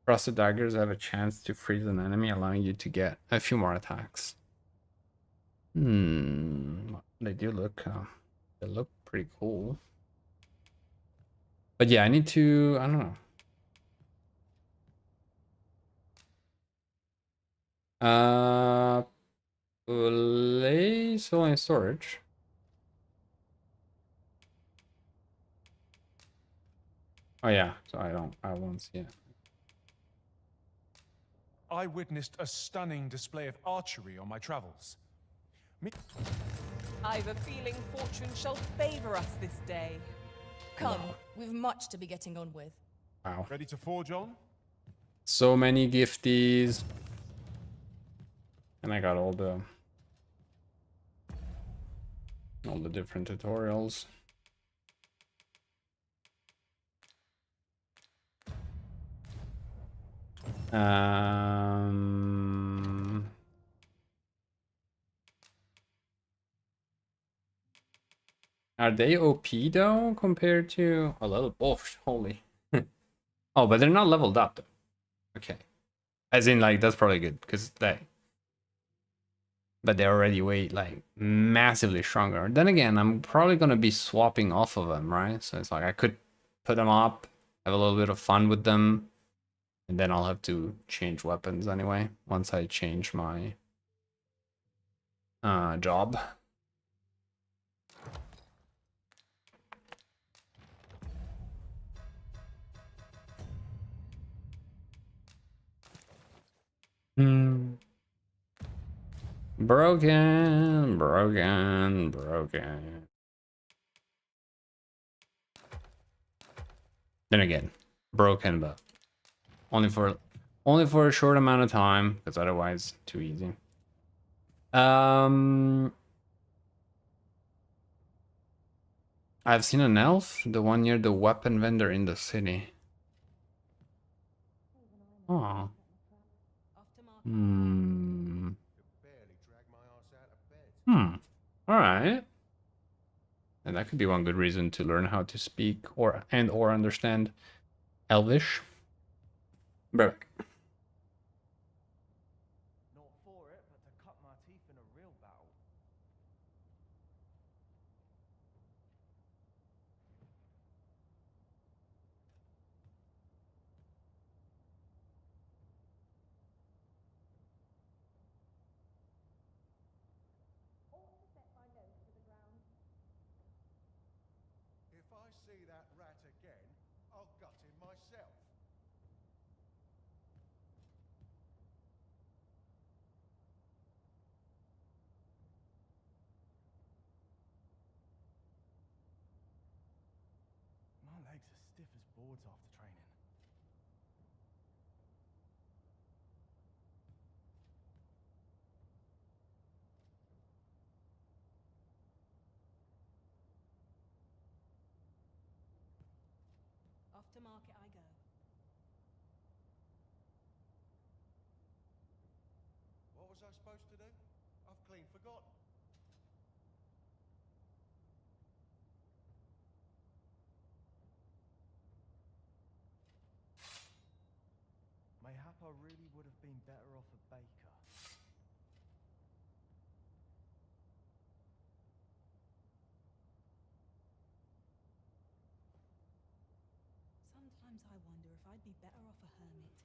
[SPEAKER 1] Frosted daggers have a chance to freeze an enemy, allowing you to get a few more attacks. They do look, they look pretty cool. But yeah, I need to, I don't know. Place all in storage. Oh yeah, so I won't see it.
[SPEAKER 5] I witnessed a stunning display of archery on my travels.
[SPEAKER 9] I've a feeling fortune shall favor us this day.
[SPEAKER 6] Come, we've much to be getting on with.
[SPEAKER 1] Wow.
[SPEAKER 5] Ready to forge on?
[SPEAKER 1] So many gifties. And I got all the different tutorials. Are they OP though compared to a little both? Holy. Oh, but they're not leveled up though. Okay. As in, like, that's probably good because they. But they're already way like massively stronger. Then again, I'm probably gonna be swapping off of them, right? So it's like I could put them up, have a little bit of fun with them, and then I'll have to change weapons anyway once I change my job. Broken. Then again, broken, but only for a short amount of time, because otherwise too easy. I've seen an elf, the one near the weapon vendor in the city. Oh. Alright. And that could be one good reason to learn how to speak or understand Elvish. Bro.
[SPEAKER 18] Not for it, but to cut my teeth in a real battle.
[SPEAKER 8] If I see that rat again, I'll gut him myself.
[SPEAKER 21] boards after training.
[SPEAKER 17] Off to market I go.
[SPEAKER 11] What was I supposed to do? I've clean forgotten.
[SPEAKER 21] Mayhap I really would have been better off a baker.
[SPEAKER 17] Sometimes I wonder if I'd be better off a hermit.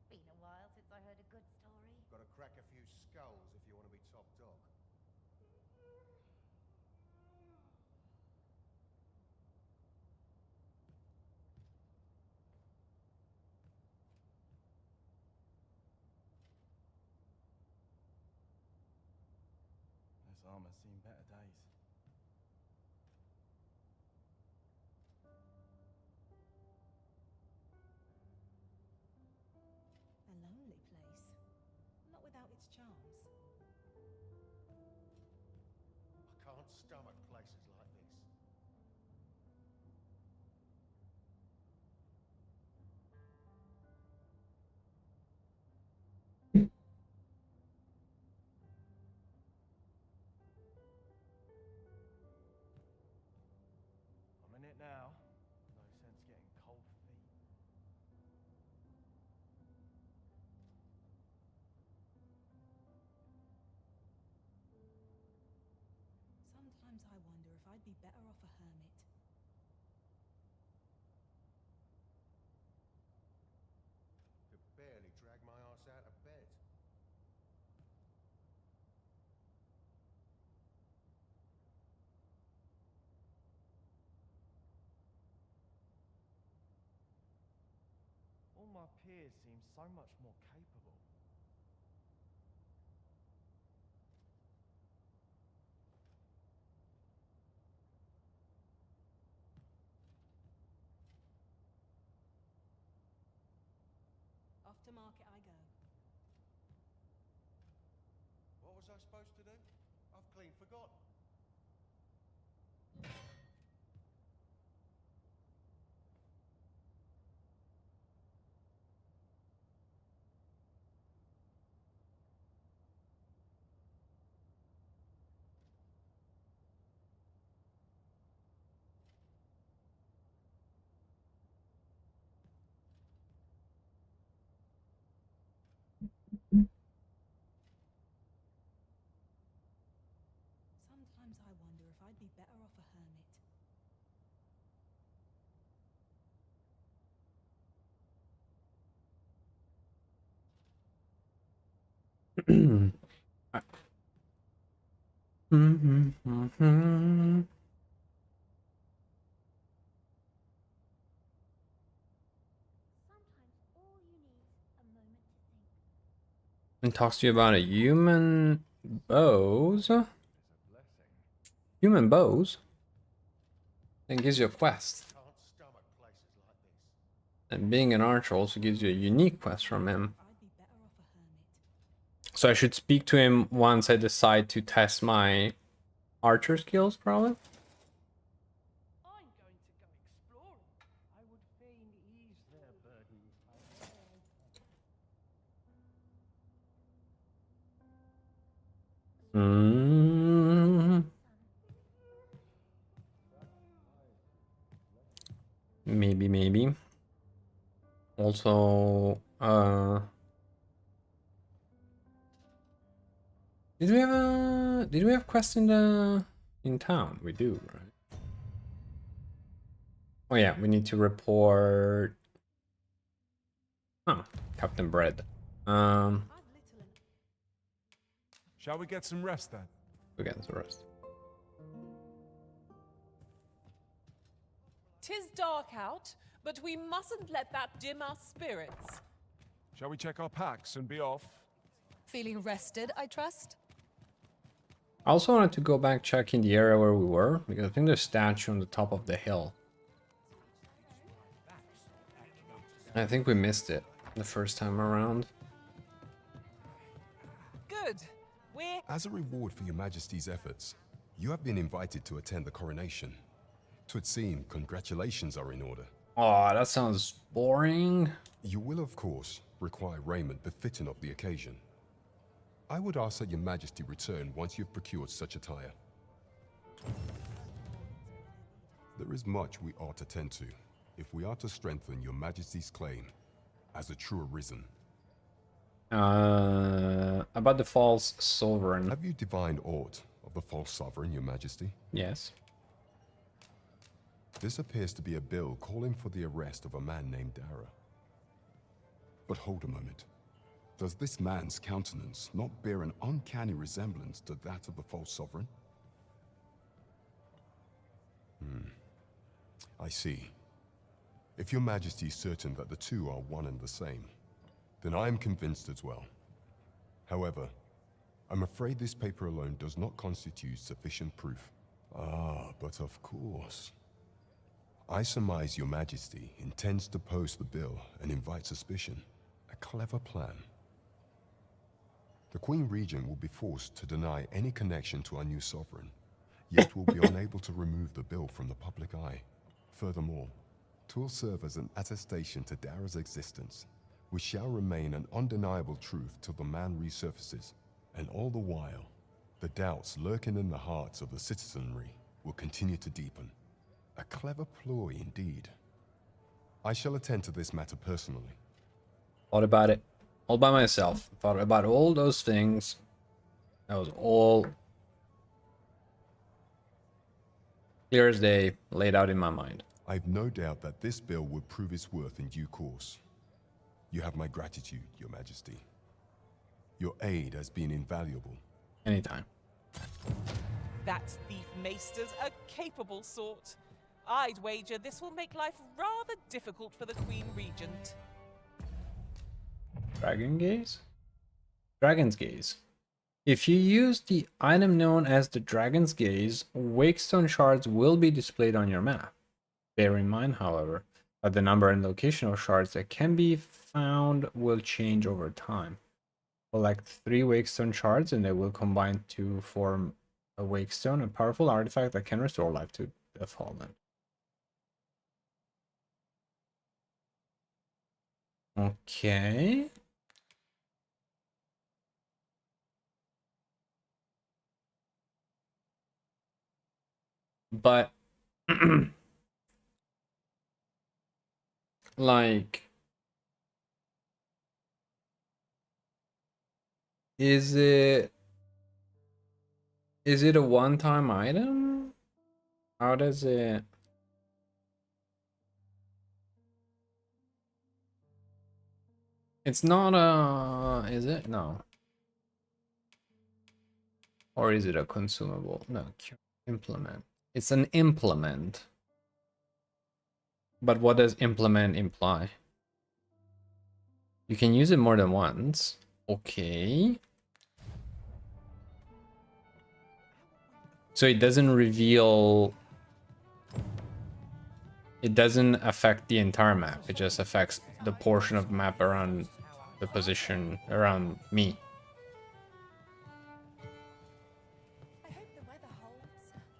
[SPEAKER 7] Been a while since I heard a good story.
[SPEAKER 3] Got to crack a few skulls if you want to be top dog.
[SPEAKER 21] This armor's seen better days.
[SPEAKER 17] A lonely place. Not without its charms.
[SPEAKER 3] I can't stomach places like this.
[SPEAKER 21] I'm in it now. No sense getting cold feet.
[SPEAKER 17] Sometimes I wonder if I'd be better off a hermit.
[SPEAKER 3] Could barely drag my ass out of bed.
[SPEAKER 21] All my peers seem so much more capable.
[SPEAKER 17] Off to market I go.
[SPEAKER 11] What was I supposed to do? I've clean forgotten.
[SPEAKER 17] Sometimes I wonder if I'd be better off a hermit.
[SPEAKER 1] And talks to you about a human bows. Human bows? Then gives you a quest.
[SPEAKER 3] Can't stomach places like this.
[SPEAKER 1] And being an archer also gives you a unique quest from him. So I should speak to him once I decide to test my archer skills, probably.
[SPEAKER 21] I'm going to go exploring. I would fain ease their burden.
[SPEAKER 1] Maybe. Also, did we have quests in town? We do, right? Oh yeah, we need to report. Oh, Captain Bread.
[SPEAKER 5] Shall we get some rest then?
[SPEAKER 1] We get some rest.
[SPEAKER 9] 'Tis dark out, but we mustn't let that dim our spirits.
[SPEAKER 5] Shall we check our packs and be off?
[SPEAKER 2] Feeling rested, I trust?
[SPEAKER 1] I also wanted to go back checking the area where we were, because I think there's a statue on the top of the hill. I think we missed it the first time around.
[SPEAKER 9] Good. We're...
[SPEAKER 12] As a reward for your Majesty's efforts, you have been invited to attend the coronation. 'Twould seem congratulations are in order.
[SPEAKER 1] Oh, that sounds boring.
[SPEAKER 12] You will, of course, require raiment befitting of the occasion. I would ask that your Majesty return once you've procured such attire. There is much we ought to tend to, if we are to strengthen your Majesty's claim as a true arisen.
[SPEAKER 1] About the false sovereign.
[SPEAKER 12] Have you divined aught of the false sovereign, your Majesty?
[SPEAKER 1] Yes.
[SPEAKER 12] This appears to be a bill calling for the arrest of a man named Dara. But hold a moment. Does this man's countenance not bear an uncanny resemblance to that of the false sovereign? I see. If your Majesty is certain that the two are one and the same, then I am convinced as well. However, I'm afraid this paper alone does not constitute sufficient proof. Ah, but of course. I surmise your Majesty intends to post the bill and invite suspicion. A clever plan. The Queen Regent will be forced to deny any connection to our new sovereign, yet will be unable to remove the bill from the public eye. Furthermore, 'twill serve as an attestation to Dara's existence, which shall remain an undeniable truth till the man resurfaces. And all the while, the doubts lurking in the hearts of the citizenry will continue to deepen. A clever ploy indeed. I shall attend to this matter personally.
[SPEAKER 1] Thought about it all by myself. Thought about all those things. That was all clear as day, laid out in my mind.
[SPEAKER 12] I've no doubt that this bill would prove its worth in due course. You have my gratitude, your Majesty. Your aid has been invaluable.
[SPEAKER 1] Anytime.
[SPEAKER 9] That thief maester's a capable sort. I'd wager this will make life rather difficult for the Queen Regent.
[SPEAKER 1] Dragon Gaze? Dragon's Gaze. If you use the item known as the Dragon's Gaze, Wakestone shards will be displayed on your map. Bear in mind, however, that the number and location of shards that can be found will change over time. Collect 3 Wakestone shards and they will combine to form a Wakestone, a powerful artifact that can restore life to the fallen. Okay. But like, is it a one-time item? How does it? It's not a, is it? No. Or is it a consumable? No, implement. It's an implement. But what does implement imply? You can use it more than once. Okay. So it doesn't reveal... It doesn't affect the entire map. It just affects the portion of the map around the position, around me.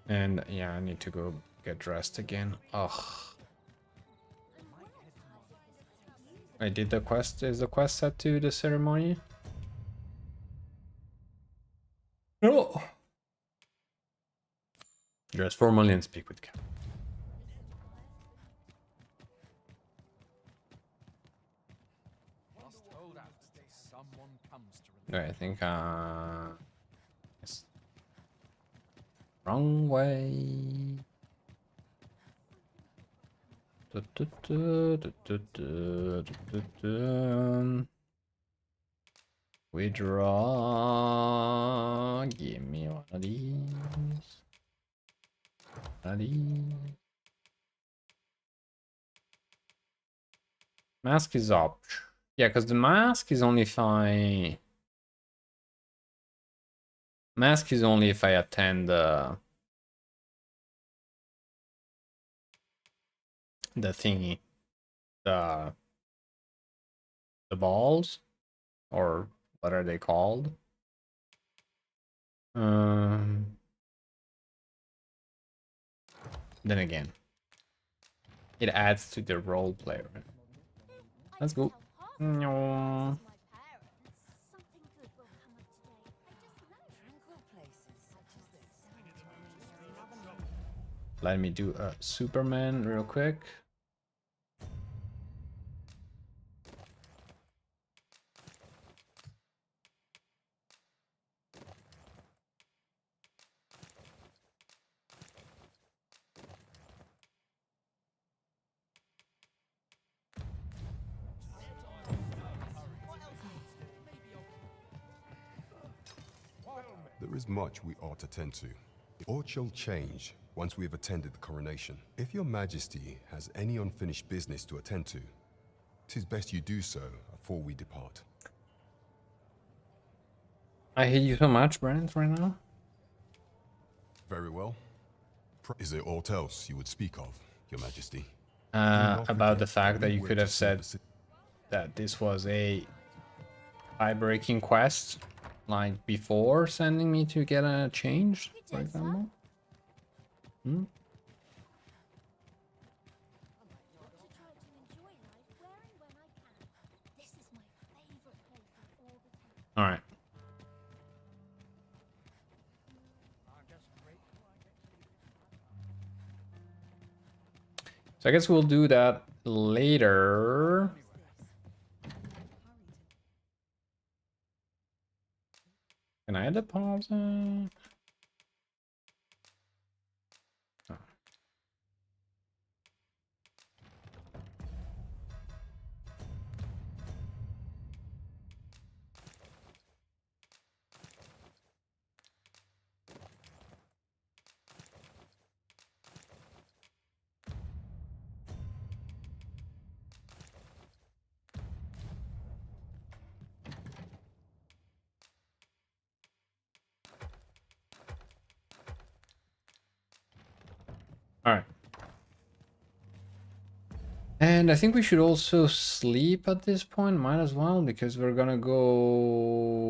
[SPEAKER 1] And yeah, I need to go get dressed again. Ugh. I did the quest. Is the quest set to the ceremony? No. Dress formally and speak with Cap. Right, I think yes. Wrong way. We draw. Give me one of these. One of these. Mask is up. Yeah, because the mask is only fine. Mask is only if I attend the thingy, the balls, or what are they called? Then again, it adds to the role play. Right? Let's go. No. Let me do a Superman real quick.
[SPEAKER 12] There is much we ought to tend to. Aught shall change once we have attended the coronation. If your majesty has any unfinished business to attend to, 'tis best you do so before we depart.
[SPEAKER 1] I hate you so much, Brent, right now.
[SPEAKER 12] Very well. Is there aught else you would speak of, your majesty?
[SPEAKER 1] About the fact that you could have said that this was a tie-breaking quest, like before sending me to get a change, for example. Hmm? All right. So I guess we'll do that later. Can I deposit? Oh. All right. And I think we should also sleep at this point. Might as well, because we're gonna go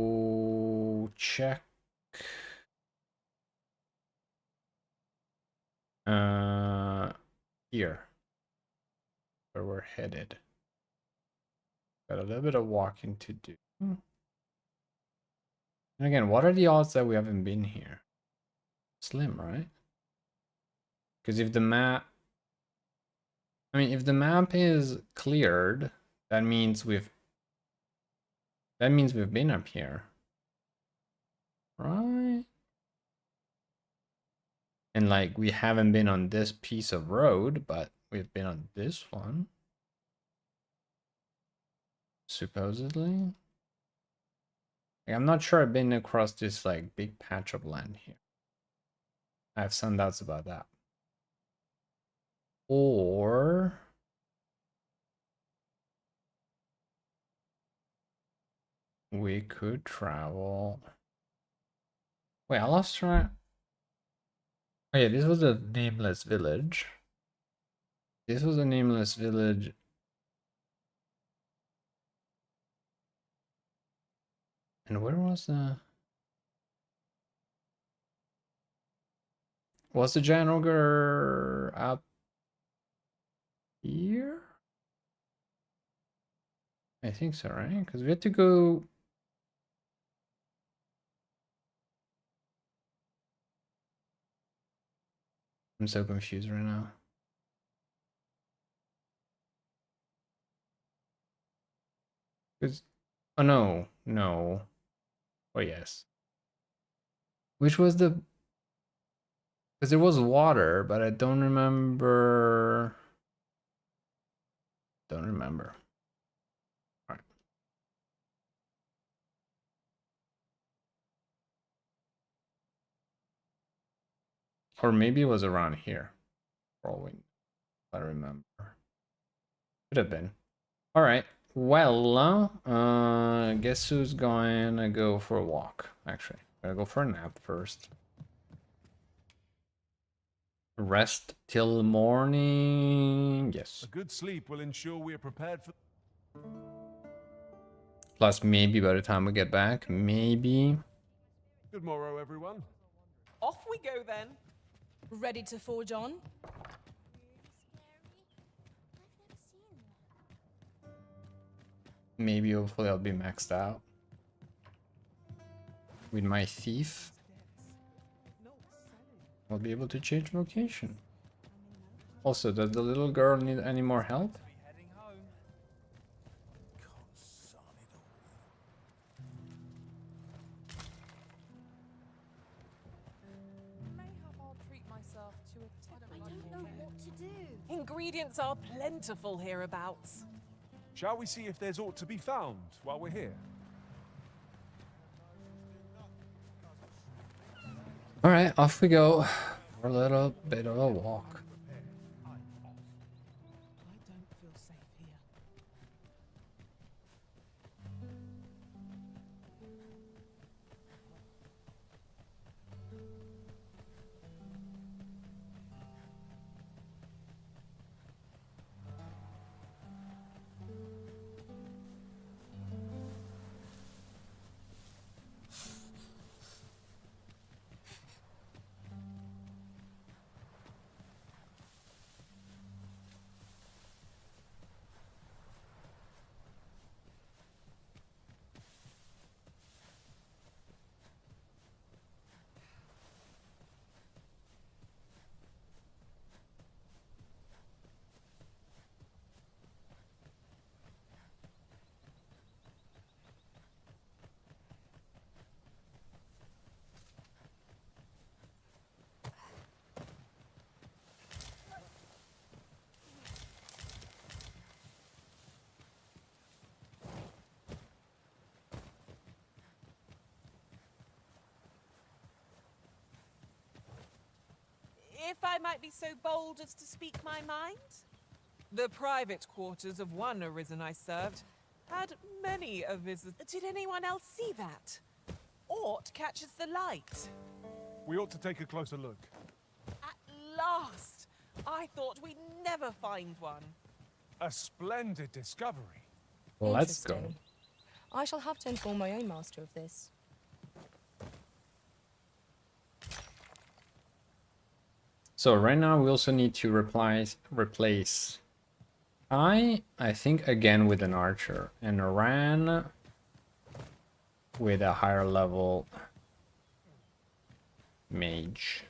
[SPEAKER 1] check here where we're headed. Got a little bit of walking to do. And again, what are the odds that we haven't been here? Slim, right? Because if the map, I mean, if the map is cleared, that means we've been up here, right? And like we haven't been on this piece of road, but we've been on this one, supposedly. Like, I'm not sure I've been across this like big patch of land here. I have some doubts about that. Or we could travel. Wait, I lost track. Oh yeah, this was a nameless village. This was a nameless village. And where was the... Was the giant ogre up here? I think so, right? Because we had to go... I'm so confused right now. Because... Oh, no. No. Oh, yes. Which was the... Because there was water, but I don't remember... Don't remember. All right. Or maybe it was around here. Probably. If I remember. Could have been. All right. Well, guess who's gonna go for a walk? Actually, gotta go for a nap first. Rest till morning. Yes.
[SPEAKER 14] A good sleep will ensure we are prepared for...
[SPEAKER 1] Plus, maybe by the time we get back, maybe.
[SPEAKER 14] Good morrow, everyone.
[SPEAKER 9] Off we go then.
[SPEAKER 6] Ready to forge on?
[SPEAKER 1] Maybe hopefully I'll be maxed out with my thief. I'll be able to change location. Also, does the little girl need any more help?
[SPEAKER 9] I'll treat myself to a I don't know what to do. Ingredients are plentiful hereabouts.
[SPEAKER 14] Shall we see if there's aught to be found while we're here?
[SPEAKER 1] Alright, off we go for a little bit of a walk.
[SPEAKER 9] If I might be so bold as to speak my mind? The private quarters of one arisen I served had many a visit. Did anyone else see that? Aught catches the light.
[SPEAKER 14] We ought to take a closer look.
[SPEAKER 9] At last! I thought we'd never find one.
[SPEAKER 14] A splendid discovery.
[SPEAKER 1] Let's go.
[SPEAKER 6] Interesting. I shall have to inform my own master of this.
[SPEAKER 1] So right now we also need to replace I think again with an archer and Ran with a higher level mage.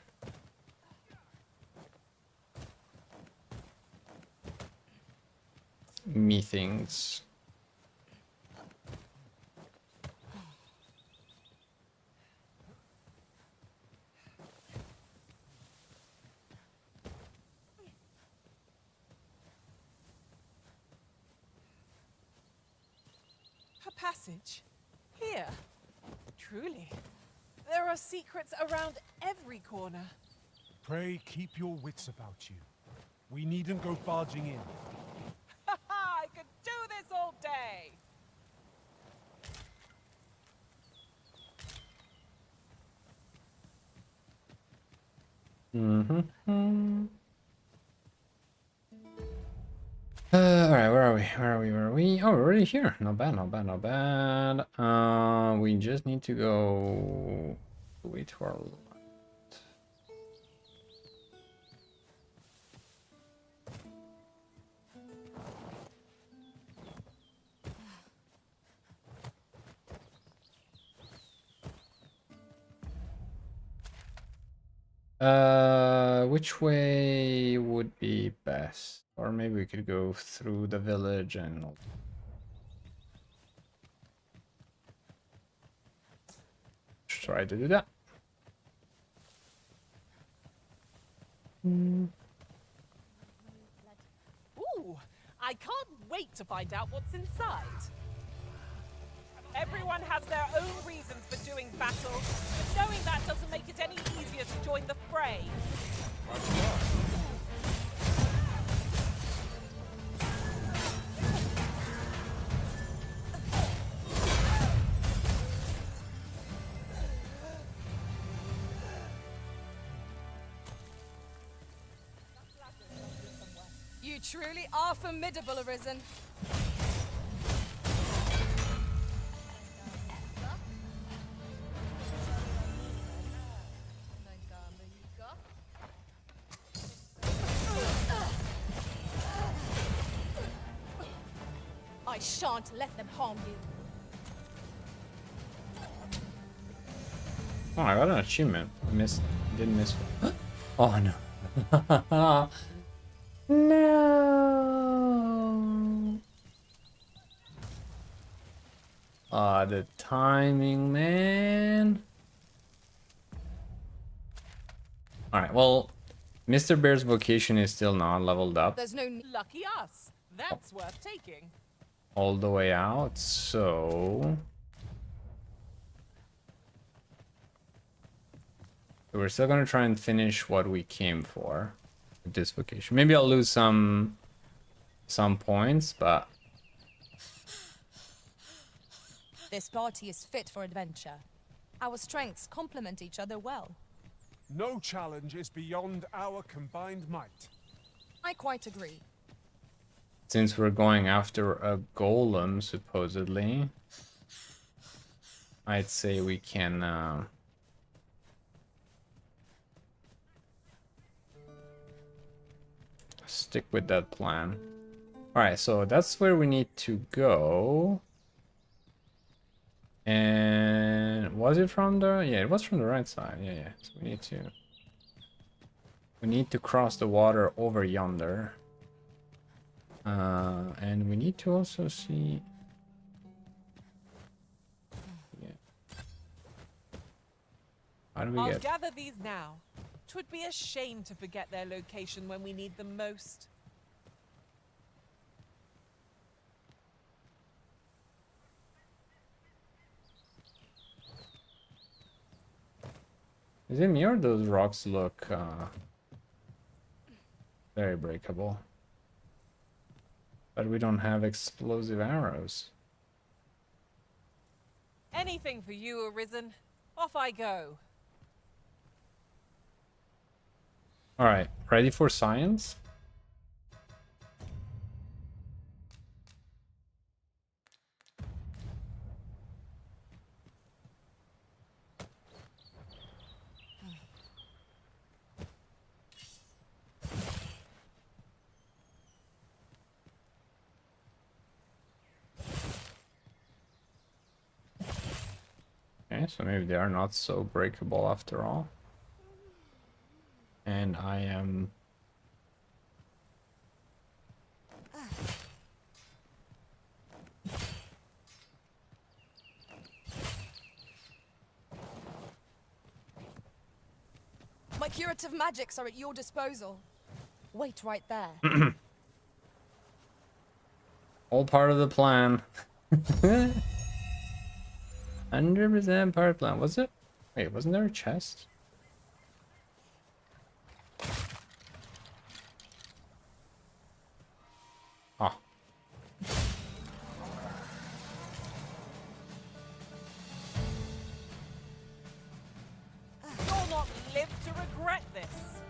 [SPEAKER 1] Methinks.
[SPEAKER 9] A passage? Here? Truly. There are secrets around every corner.
[SPEAKER 14] Pray keep your wits about you. We needn't go barging in.
[SPEAKER 9] I could do this all day!
[SPEAKER 1] Alright, where are we? Where are we? Oh, we're already here. Not bad, not bad, not bad. We just need to go way to our left. Which way would be best? Or maybe we could go through the village and try to do that.
[SPEAKER 9] Ooh, I can't wait to find out what's inside. Everyone has their own reasons for doing battle, but knowing that doesn't make it any easier to join the fray.
[SPEAKER 6] You truly are formidable, Arisen. I shan't let them harm you.
[SPEAKER 1] Oh, I got an achievement. Didn't miss one. Oh no. No. Ah, the timing, man. Alright, well, Mr. Bear's vocation is still not leveled up
[SPEAKER 9] There's no lucky us. That's worth taking.
[SPEAKER 1] all the way out, so we're still gonna try and finish what we came for with this vocation. Maybe I'll lose some points, but
[SPEAKER 6] This party is fit for adventure. Our strengths complement each other well.
[SPEAKER 14] No challenge is beyond our combined might.
[SPEAKER 6] I quite agree.
[SPEAKER 1] since we're going after a golem, supposedly, I'd say we can stick with that plan. Alright, so that's where we need to go. And was it from the... yeah, it was from the right side. Yeah. So we need to cross the water over yonder. And we need to also see... yeah. How do we
[SPEAKER 9] I'll
[SPEAKER 1] get...
[SPEAKER 9] gather these now. 'Twould be a shame to forget their location when we need them most.
[SPEAKER 1] Is it me or those rocks look very breakable? But we don't have explosive arrows.
[SPEAKER 9] Anything for you, Arisen. Off I go.
[SPEAKER 1] Alright, ready for science? Okay, so maybe they are not so breakable after all. And I am...
[SPEAKER 6] My curative magics are at your disposal. Wait right there.
[SPEAKER 1] all part of the plan. 100% part of the plan. Was it? Wait, wasn't there a chest? Oh.
[SPEAKER 9] You'll not live to regret this.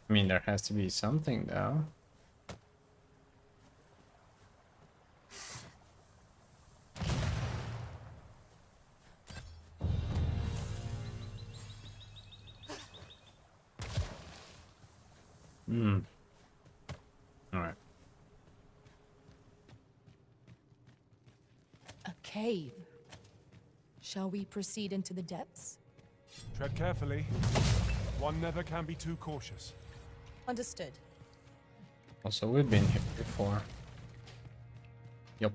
[SPEAKER 1] I mean, there has to be something, though. Hmm. Alright.
[SPEAKER 6] A cave. Shall we proceed into the depths?
[SPEAKER 14] Tread carefully. One never can be too cautious.
[SPEAKER 6] Understood.
[SPEAKER 1] Also, we've been here before. Yup.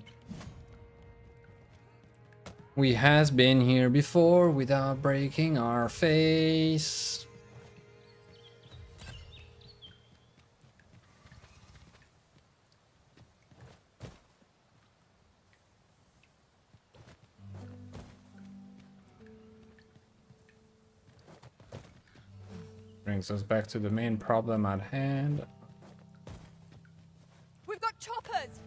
[SPEAKER 1] We has been here before without breaking our face. Brings us back to the main problem at hand.
[SPEAKER 6] We've got choppers!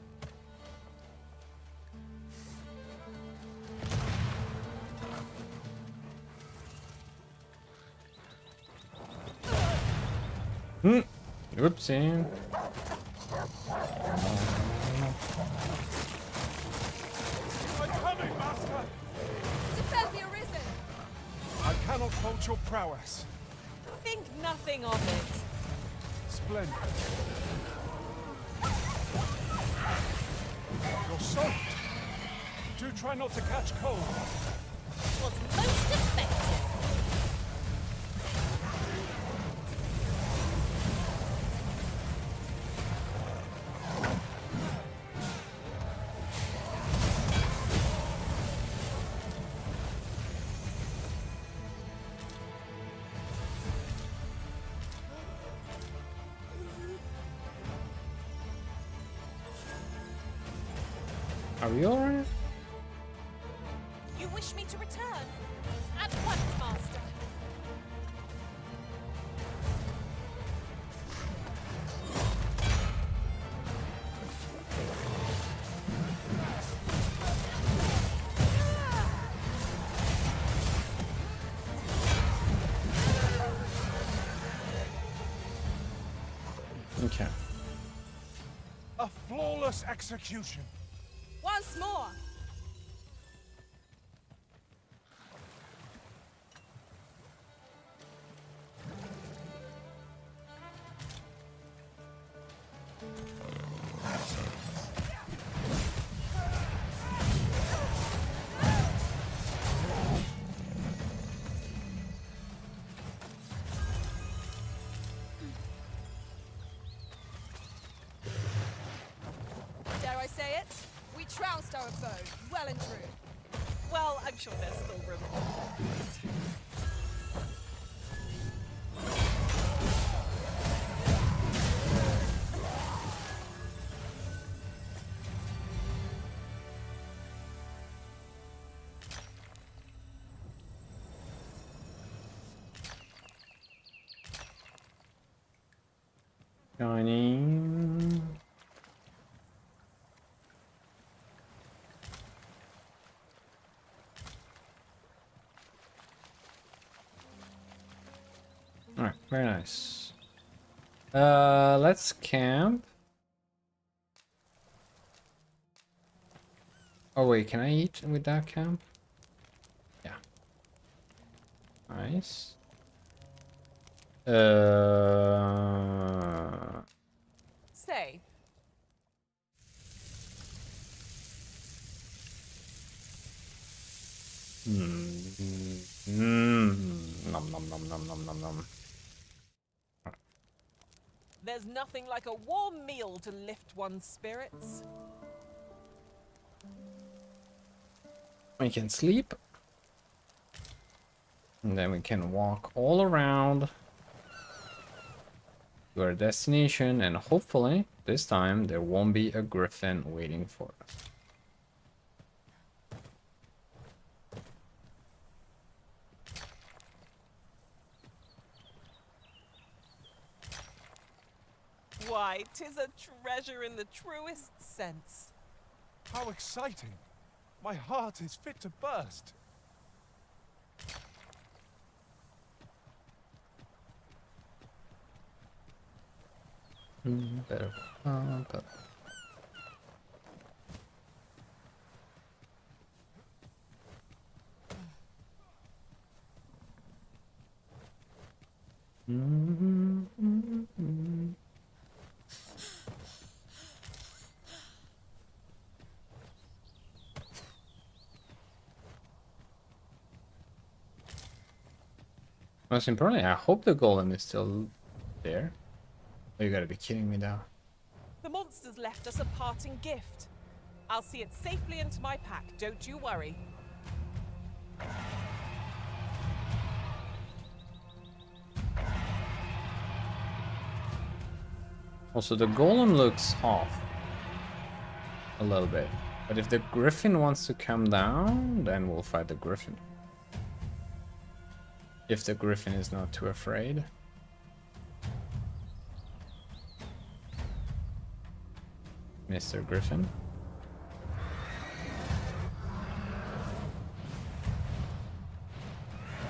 [SPEAKER 1] Whoopsie.
[SPEAKER 5] I'm coming, Master!
[SPEAKER 6] Defend the Arisen!
[SPEAKER 5] I cannot fault your prowess.
[SPEAKER 9] Think nothing of it.
[SPEAKER 5] Splendid. You're soaked. Do try not to catch cold.
[SPEAKER 6] Was most effective.
[SPEAKER 1] Are we alright?
[SPEAKER 6] You wish me to return? At once, Master.
[SPEAKER 1] Okay.
[SPEAKER 5] A flawless execution.
[SPEAKER 6] Once more. Dare I say it? We trounced our foe, well and true.
[SPEAKER 9] Well, I'm sure there's still room.
[SPEAKER 1] Shining. Alright, very nice. Let's camp. Oh wait, can I eat with that camp? Yeah. Nice.
[SPEAKER 9] Say,
[SPEAKER 1] Nom nom nom nom nom nom nom.
[SPEAKER 9] there's nothing like a warm meal to lift one's spirits.
[SPEAKER 1] We can sleep. And then we can walk all around to our destination, and hopefully this time there won't be a griffin waiting for us.
[SPEAKER 9] Why, 'tis a treasure in the truest sense.
[SPEAKER 5] How exciting! My heart is fit to burst.
[SPEAKER 1] Better pump up. Most importantly, I hope the golem is still there. Oh, you gotta be kidding me now.
[SPEAKER 9] The monsters left us a parting gift. I'll see it safely into my pack, don't you worry.
[SPEAKER 1] Also, the golem looks off a little bit. But if the griffin wants to come down, then we'll fight the griffin. If the griffin is not too afraid. Mr. Griffin.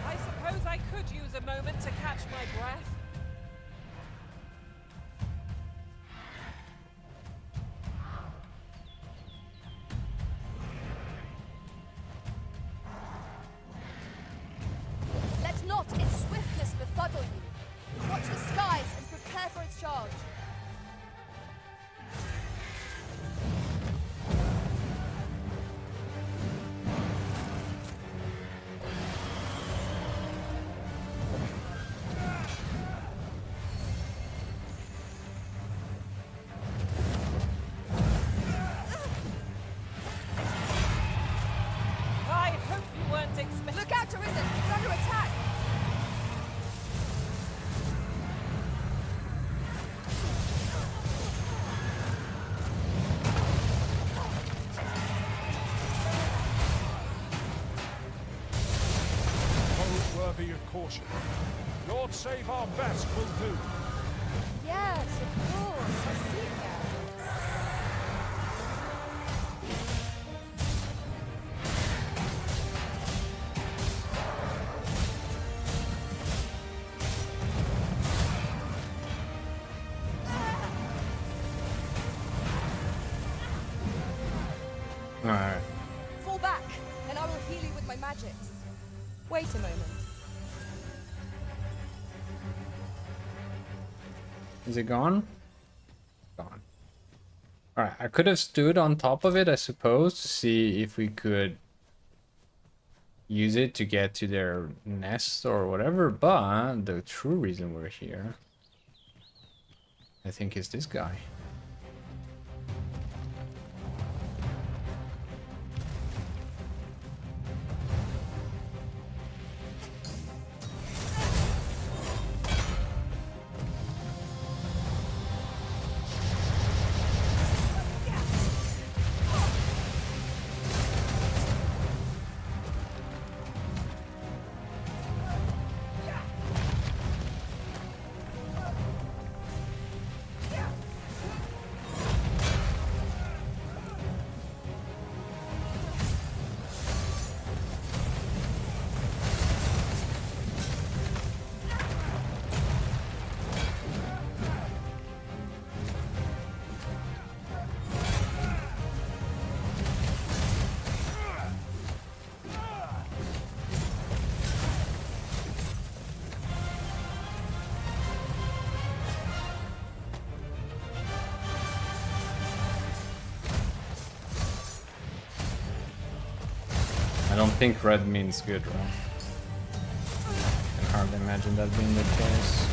[SPEAKER 9] I suppose I could use a moment to catch my breath.
[SPEAKER 5] with caution. Lord save our best will do.
[SPEAKER 6] Yes, of course. I see it now.
[SPEAKER 1] Alright.
[SPEAKER 6] Fall back, and I will heal you with my magics. Wait a moment.
[SPEAKER 1] Is it gone? Gone. Alright, I could have stood on top of it, I suppose, to see if we could use it to get to their nest or whatever, but the true reason we're here, I think, is this guy. I don't think red means good, right? I can hardly imagine that being the case.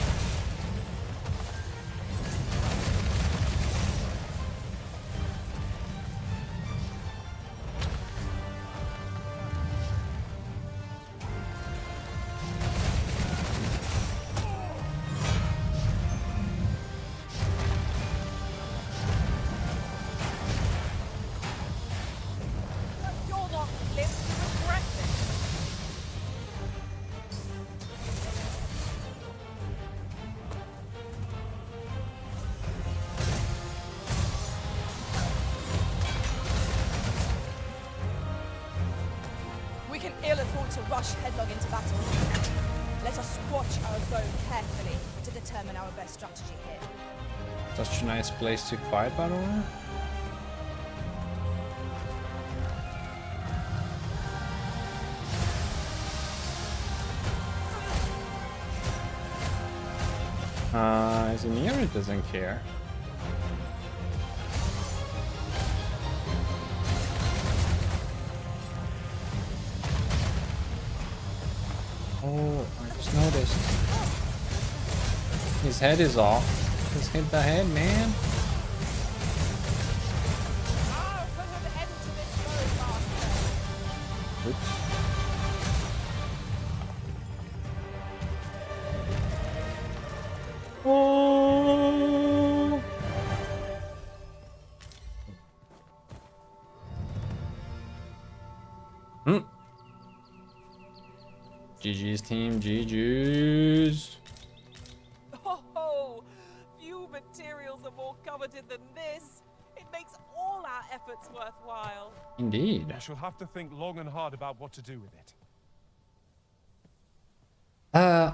[SPEAKER 9] You're not lived to regret this.
[SPEAKER 6] We can ill afford to rush headlong into battle. Let us watch our bow carefully to determine our best strategy here.
[SPEAKER 1] Such a nice place to fight, by the way. Is it near? It doesn't care. Oh, I just noticed. His head is off. Just hit the head, man. Oops. Oh. GG's team, GG's.
[SPEAKER 9] Oh, few materials are more coveted than this. It makes all our efforts worthwhile.
[SPEAKER 1] Indeed.
[SPEAKER 5] I shall have to think long and hard about what to do with it.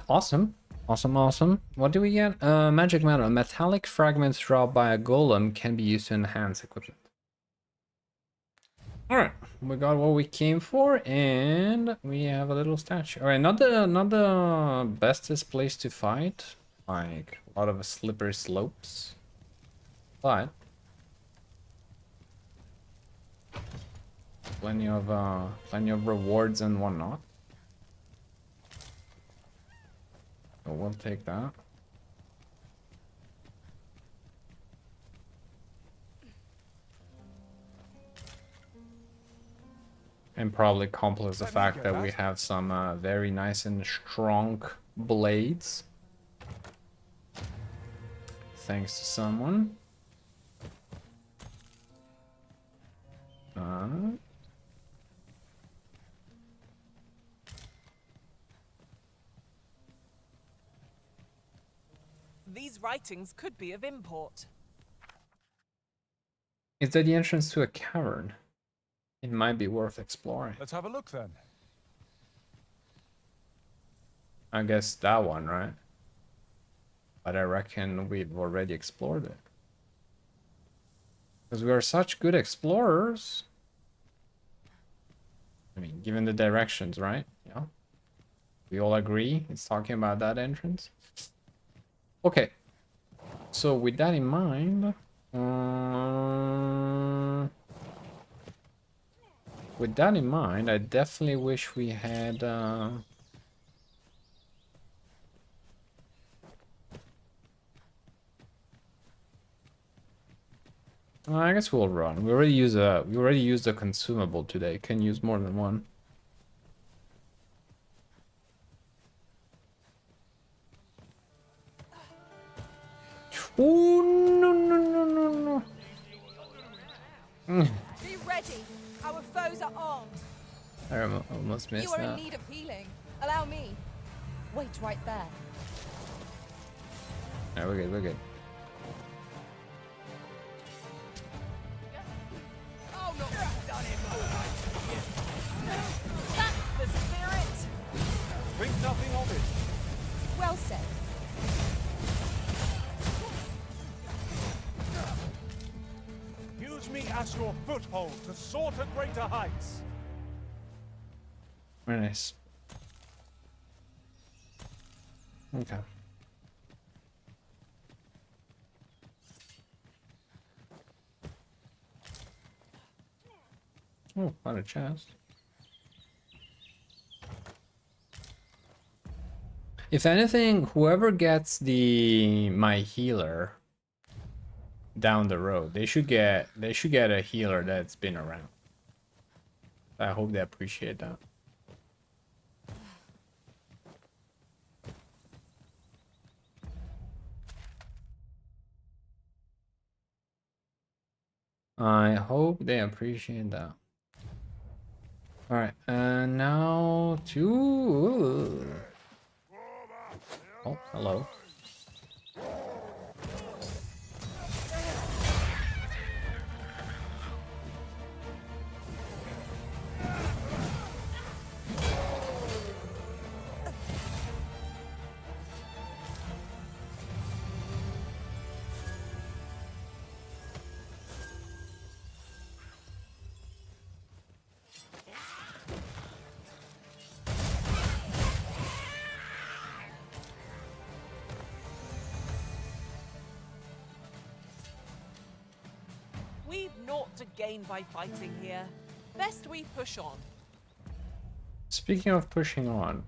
[SPEAKER 1] Awesome. Awesome. What do we get? Magic metal. Metallic fragments dropped by a golem can be used to enhance equipment. Alright, we got what we came for, and we have a little statue. Alright, not the bestest place to fight. Like, a lot of slippery slopes. But plenty of rewards and whatnot. So we'll take that. And probably complex the fact that we have some very nice and strong blades. Thanks to someone.
[SPEAKER 9] These writings could be of import.
[SPEAKER 1] Is that the entrance to a cavern? It might be worth exploring.
[SPEAKER 5] Let's have a look then.
[SPEAKER 1] I guess that one, right? But I reckon we've already explored it. Because we are such good explorers. I mean, given the directions, right? Yeah. We all agree it's talking about that entrance. Okay. So with that in mind, I definitely wish we had I guess we'll run. We already used a consumable today. Can use more than one. Oh no no no no no!
[SPEAKER 6] Be ready. Our foes are armed.
[SPEAKER 1] I almost missed
[SPEAKER 6] You are
[SPEAKER 1] that.
[SPEAKER 6] in need of healing. Allow me. Wait right there.
[SPEAKER 1] Alright, we're good. We're good.
[SPEAKER 9] Oh, no. Done it. That's the spirit.
[SPEAKER 5] Think nothing of it.
[SPEAKER 6] Well said.
[SPEAKER 5] Use me as your foothold to soar to greater heights.
[SPEAKER 1] Very nice. Okay. Oh, not a chest. If anything, whoever gets my healer down the road, they should get a healer that's been around. I hope they appreciate that. I hope they appreciate that. Alright, and now to... Oh, hello.
[SPEAKER 9] We've naught to gain by fighting here. Best we push on.
[SPEAKER 1] Speaking of pushing on,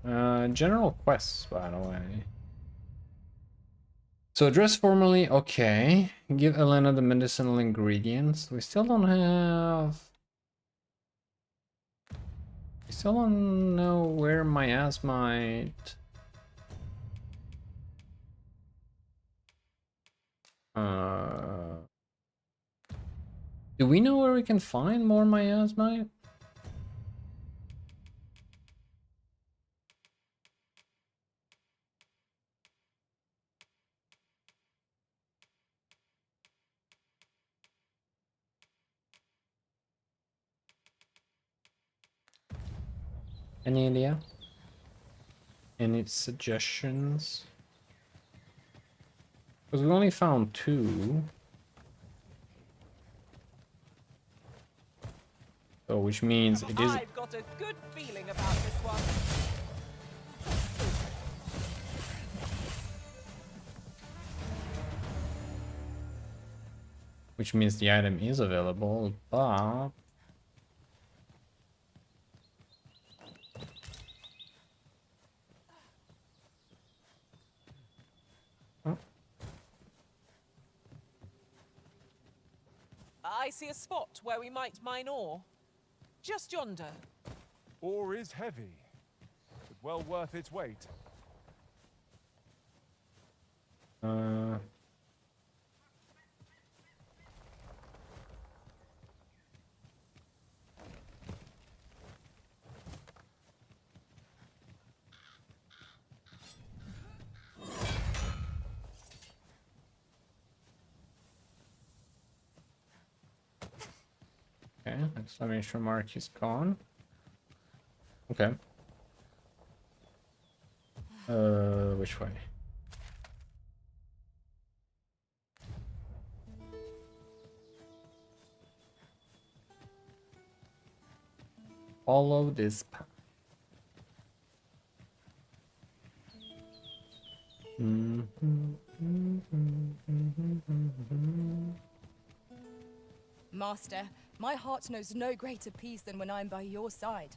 [SPEAKER 1] general quests, by the way. So dress formally, okay. Give Elena the medicinal ingredients. We still don't have... We still don't know where miasmite... Do we know where we can find more miasmite? Any idea? Any suggestions? Because we only found 2. So, which means it is...
[SPEAKER 9] I've got a good feeling about this one.
[SPEAKER 1] Which means the item is available, but...
[SPEAKER 9] I see a spot where we might mine ore. Just yonder.
[SPEAKER 5] Ore is heavy, but well worth its weight.
[SPEAKER 1] exclamation mark is gone. Okay. Which way? Follow this path.
[SPEAKER 6] Master, my heart knows no greater peace than when I'm by your side.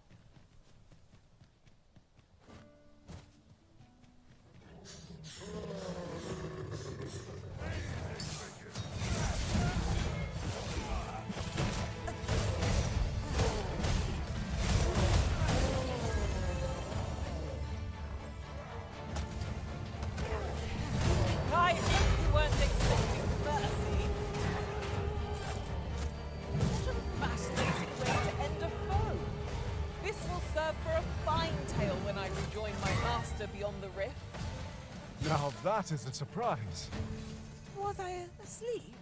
[SPEAKER 9] I hope you weren't expecting mercy. What a fascinating way to end a foe. This will serve for a fine tale when I rejoin my master beyond the rift.
[SPEAKER 5] Now that is a surprise.
[SPEAKER 9] Was I asleep?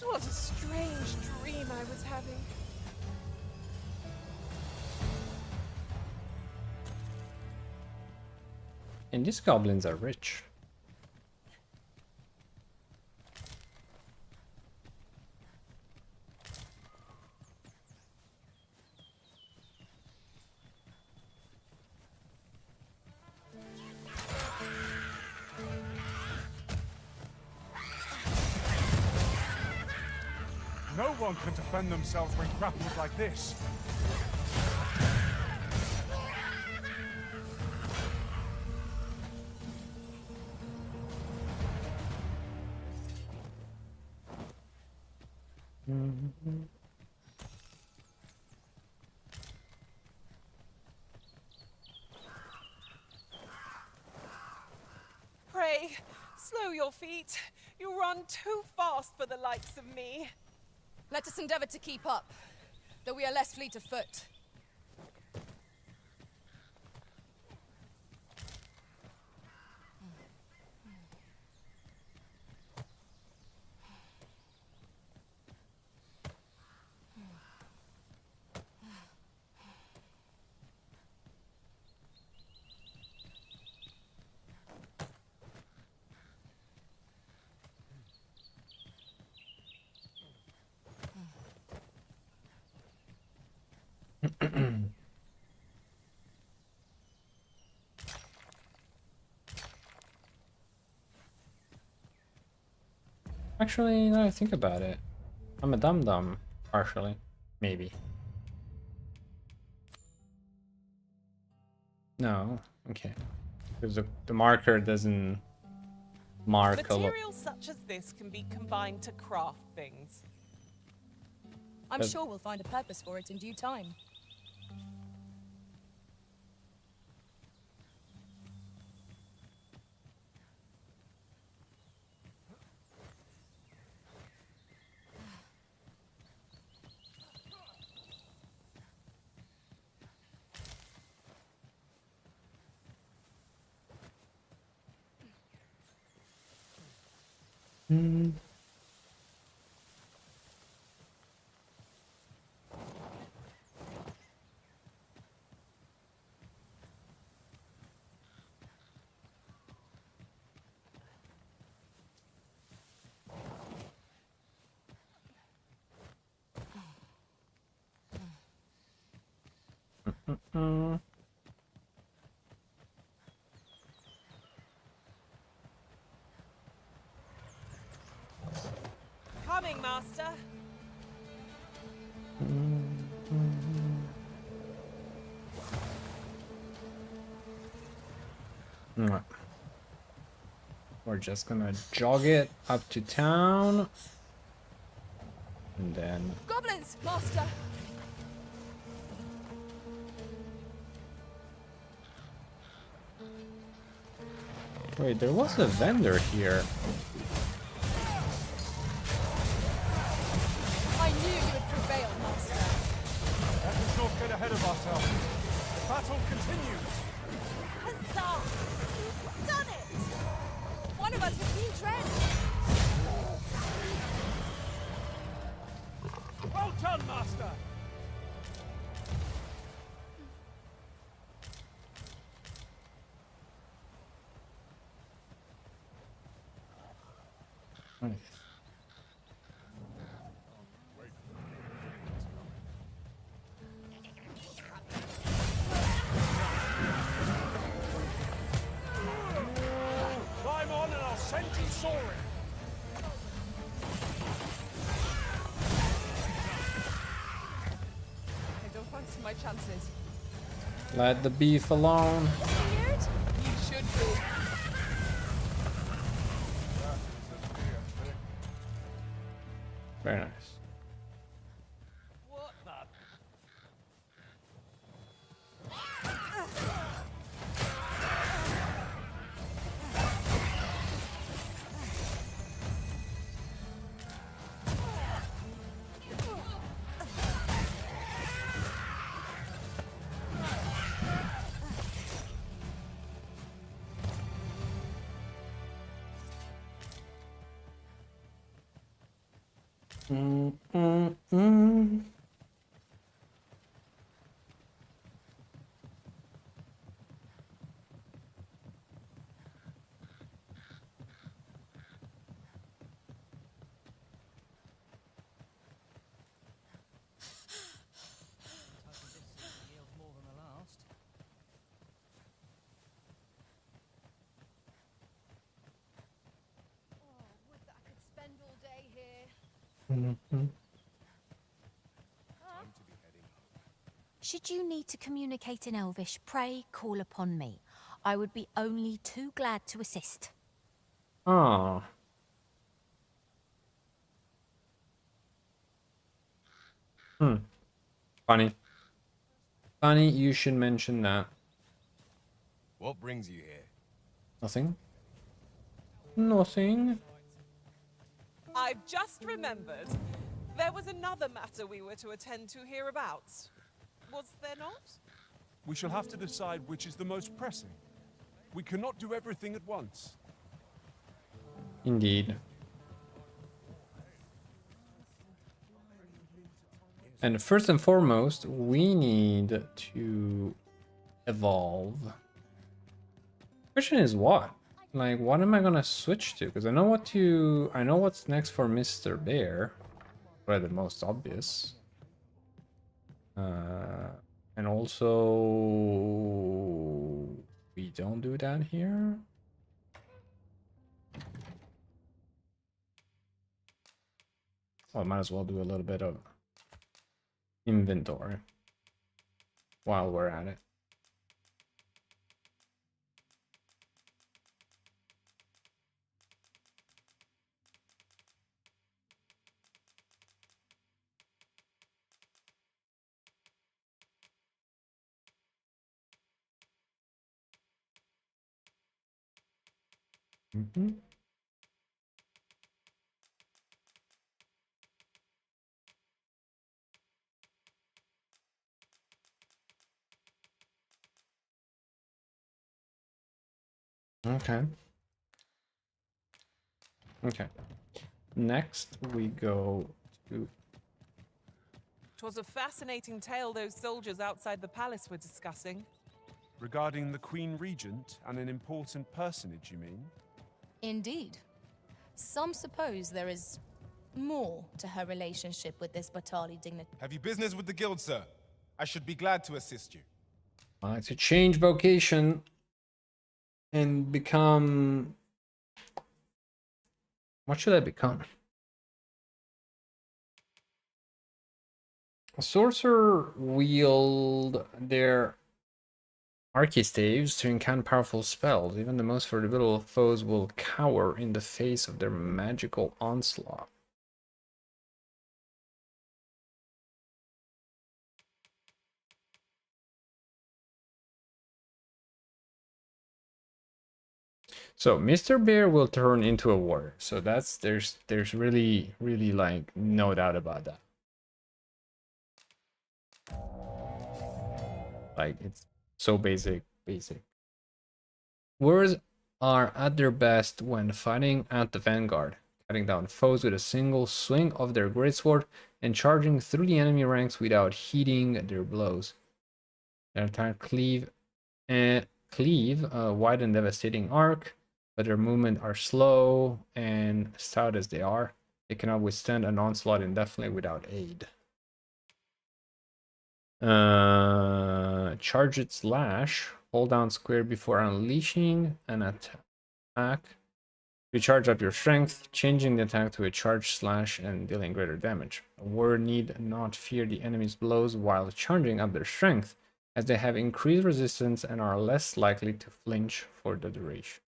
[SPEAKER 9] What a strange dream I was having.
[SPEAKER 1] And these goblins are rich.
[SPEAKER 5] No one can defend themselves when grappled like this.
[SPEAKER 9] Pray, slow your feet. You run too fast for the likes of me.
[SPEAKER 6] Let us endeavor to keep up, though we are less fleet of foot.
[SPEAKER 1] Actually, now I think about it, I'm a dum-dum, partially. Maybe. No, okay. Because the marker doesn't mark a lot.
[SPEAKER 9] Materials such as this can be combined to craft things.
[SPEAKER 6] I'm sure we'll find a purpose for it in due time.
[SPEAKER 9] Coming, master.
[SPEAKER 1] Mwah. We're just gonna jog it up to town. And then...
[SPEAKER 6] Goblins, master!
[SPEAKER 1] Wait, there was a vendor here.
[SPEAKER 6] I knew you would prevail, master.
[SPEAKER 5] Let us not get ahead of ourselves. The battle continues.
[SPEAKER 6] Huzzah! You've done it! One of us was being drenched.
[SPEAKER 5] Well
[SPEAKER 14] done, Master!
[SPEAKER 1] Nice.
[SPEAKER 14] Climb on and I'll send you soaring!
[SPEAKER 2] I don't fancy my chances.
[SPEAKER 1] Let the beef alone.
[SPEAKER 2] Weird? You should be.
[SPEAKER 1] Very nice.
[SPEAKER 2] What the?
[SPEAKER 1] Mm.
[SPEAKER 6] Would that I could spend all day here.
[SPEAKER 1] Mhm.
[SPEAKER 16] Should you need to communicate in Elvish, pray call upon me. I would be only too glad to assist.
[SPEAKER 1] Ah. Funny. Funny you should mention that.
[SPEAKER 19] What brings you here?
[SPEAKER 1] Nothing. Nothing.
[SPEAKER 9] I've just remembered. There was another matter we were to attend to hereabouts. Was there not?
[SPEAKER 5] We shall have to decide which is the most pressing. We cannot do everything at once.
[SPEAKER 1] Indeed. And first and foremost, we need to evolve. Question is what? Like, what am I gonna switch to? Because I know what's next for Mr. Bear. Probably the most obvious. And also, we don't do that here. Well, I might as well do a little bit of inventory while we're at it. Mm-hmm. Okay. Okay. Next, we go to...
[SPEAKER 9] 'Twas a fascinating tale those soldiers outside the palace were discussing.
[SPEAKER 5] Regarding the Queen Regent and an important personage, you mean?
[SPEAKER 6] Indeed. Some suppose there is more to her relationship with this Batali dignitary.
[SPEAKER 19] Have you business with the guild, sir? I should be glad to assist you.
[SPEAKER 1] I like to change vocation and become... What should I become? A sorcerer wield their archistaves to incant powerful spells. Even the most formidable foes will cower in the face of their magical onslaught. So Mr. Bear will turn into a warrior. So there's really like no doubt about that. Like, it's so basic. Warriors are at their best when fighting at the vanguard. cutting down foes with a single swing of their greatsword and charging through the enemy ranks without heeding their blows. Their attack cleave a wide and devastating arc, but their movement are slow and stout as they are. They cannot withstand an onslaught indefinitely without aid. Charge its lash. Hold down square before unleashing an attack. You charge up your strength, changing the attack to a charge slash and dealing greater damage. A warrior need not fear the enemy's blows while charging up their strength, as they have increased resistance and are less likely to flinch for the duration.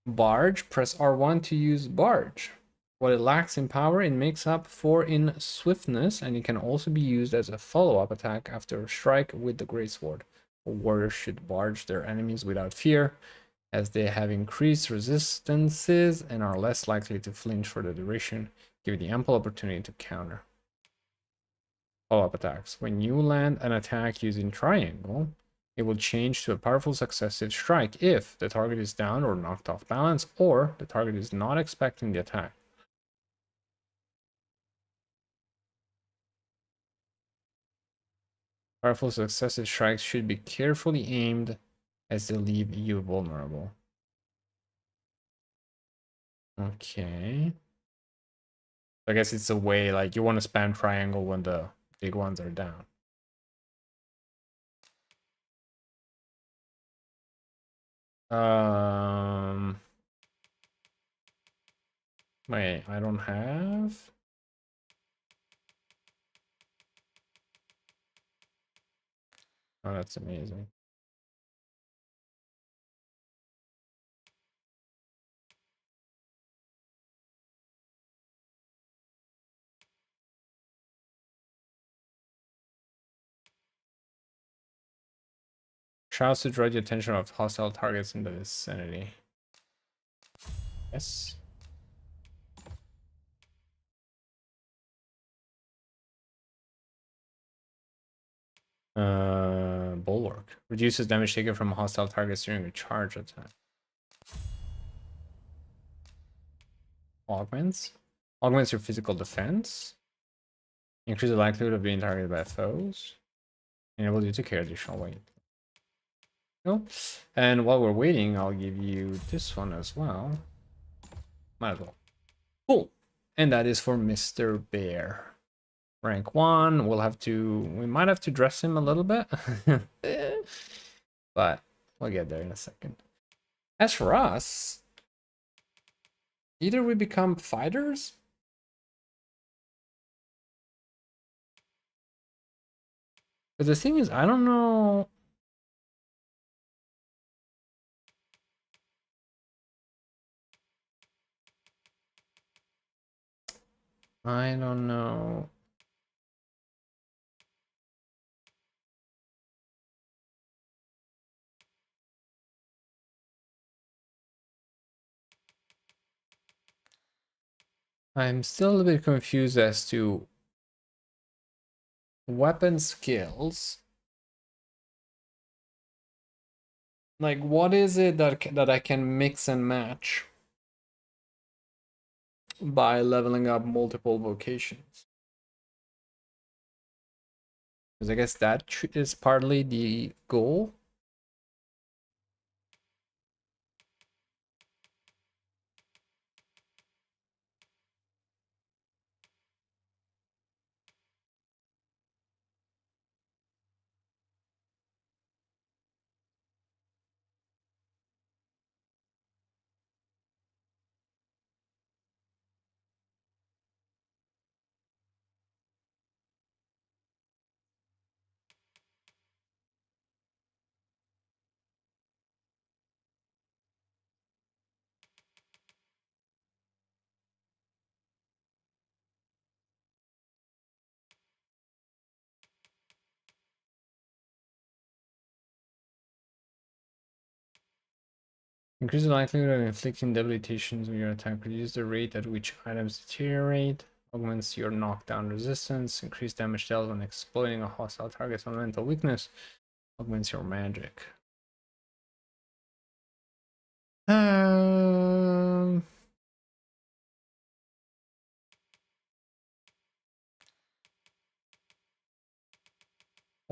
[SPEAKER 1] Barge. Press R1 to use Barge. What it lacks in power, it makes up for in swiftness, and it can also be used as a follow-up attack after a strike with the greatsword. A warrior should barge their enemies without fear, as they have increased resistances and are less likely to flinch for the duration, giving the ample opportunity to counter. Follow-up attacks. When you land an attack using triangle, it will change to a powerful successive strike if the target is down or knocked off balance, or the target is not expecting the attack. Powerful successive strikes should be carefully aimed, as they leave you vulnerable. Okay. I guess it's a way, like, you want to spam triangle when the big ones are down. Wait, I don't have. Oh, that's amazing. Shouts to draw the attention of hostile targets in the vicinity. Yes. Bulwark. Reduces damage taken from hostile targets during a charge attack. Augments. Augments your physical defense. Increase the likelihood of being targeted by foes. Enable you to carry additional weight. No. And while we're waiting, I'll give you this one as well. Might as well. Cool. And that is for Mr. Bear. Rank 1. We might have to dress him a little bit. But we'll get there in a second. As for us, either we become fighters, but the thing is, I don't know. I don't know. I'm still a little bit confused as to weapon skills. Like, what is it that I can mix and match by leveling up multiple vocations? Because I guess that is partly the goal. Increase the likelihood of inflicting debilitations with your attack. Reduce the rate at which items deteriorate. Augments your knockdown resistance. Increase damage dealt when exploiting a hostile target's elemental weakness. Augments your magic.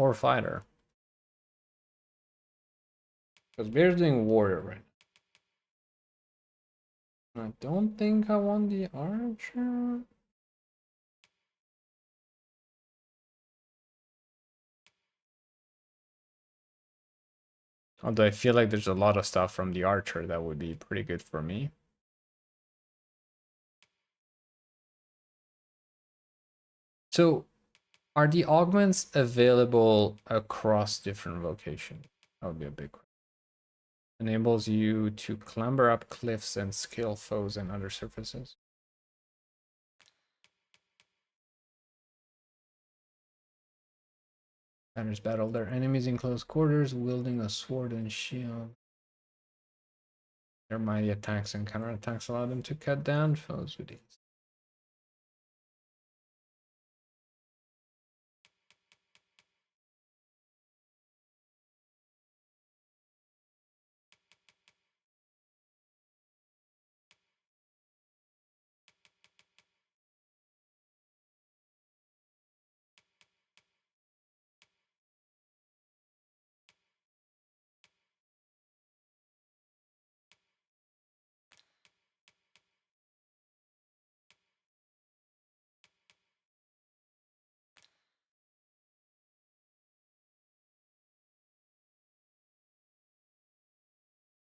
[SPEAKER 1] or fighter. Because we're doing warrior right now. I don't think I want the archer. Although I feel like there's a lot of stuff from the archer that would be pretty good for me. So, are the augments available across different vocations? That would be a big question. Enables you to clamber up cliffs and scale foes and other surfaces. Banners battle their enemies in close quarters, wielding a sword and shield. Their mighty attacks and counterattacks allow them to cut down foes with ease.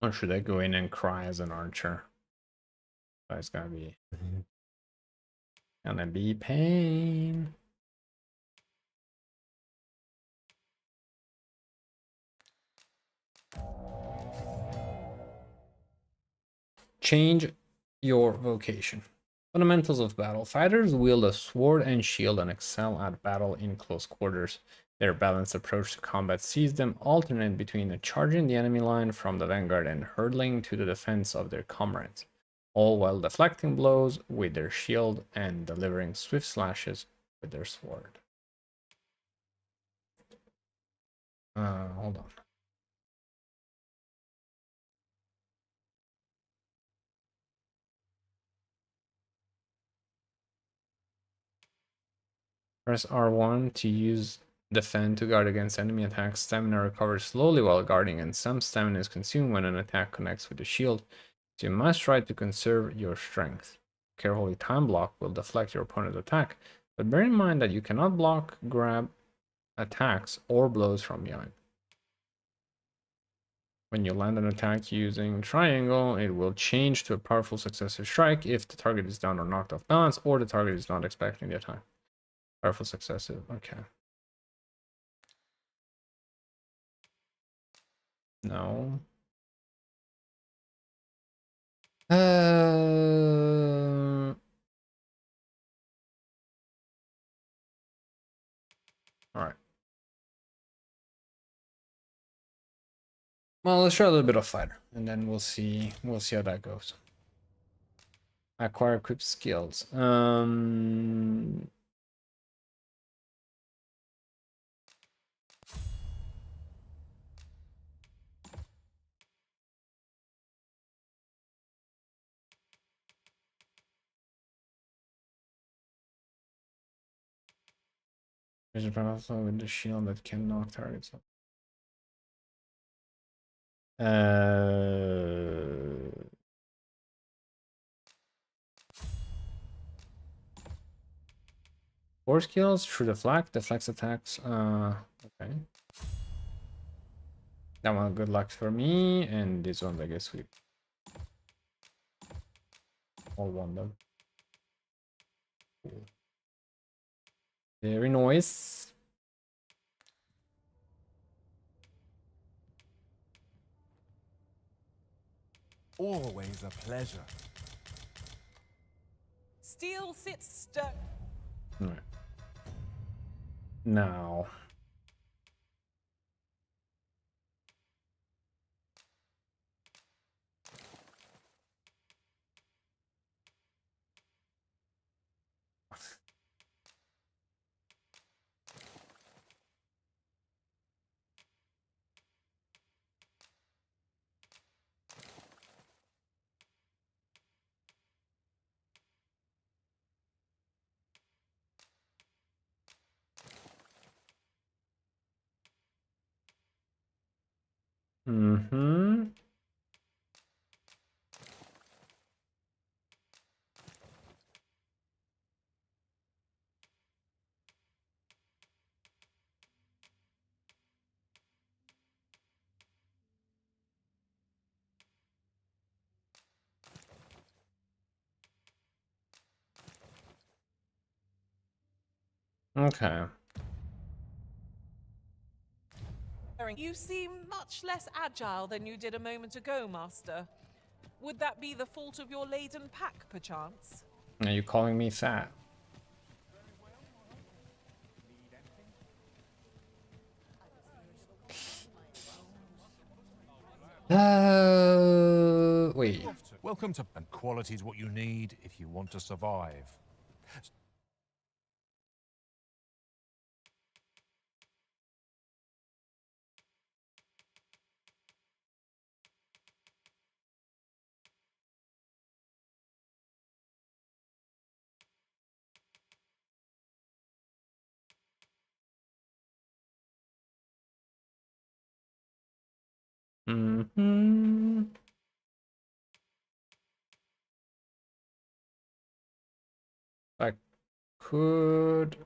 [SPEAKER 1] Or should I go in and cry as an archer? That's gonna be pain. Change your vocation. Fundamentals of battle. Fighters wield a sword and shield and excel at battle in close quarters. Their balanced approach to combat sees them alternate between charging the enemy line from the vanguard and hurtling to the defense of their comrades, all while deflecting blows with their shield and delivering swift slashes with their sword. Hold on. Press R1 to use defend to guard against enemy attacks. Stamina recovers slowly while guarding, and some stamina is consumed when an attack connects with the shield. So you must try to conserve your strength. Carefully time block will deflect your opponent's attack, but bear in mind that you cannot block, grab attacks, or blows from behind. When you land an attack using triangle, it will change to a powerful successive strike if the target is down or knocked off balance, or the target is not expecting the attack. Powerful successive, okay. No. All right. Well, let's try a little bit of fighter, and then we'll see how that goes. Acquire equipped skills. There's a powerful with the shield that can knock targets up. Four skills, true deflects attacks. Okay. That one, good luck for me, and this one, I guess we all want them. Cool. Very nice.
[SPEAKER 5] Always a pleasure.
[SPEAKER 9] Steel sits stone.
[SPEAKER 1] All right. Now. Mm-hmm. Okay.
[SPEAKER 9] You seem much less agile than you did a moment ago, Master. Would that be the fault of your laden pack, perchance?
[SPEAKER 1] Are you calling me fat? Wait.
[SPEAKER 8] Welcome to... And quality's what you need if you want to survive.
[SPEAKER 1] Mm-hmm. I could...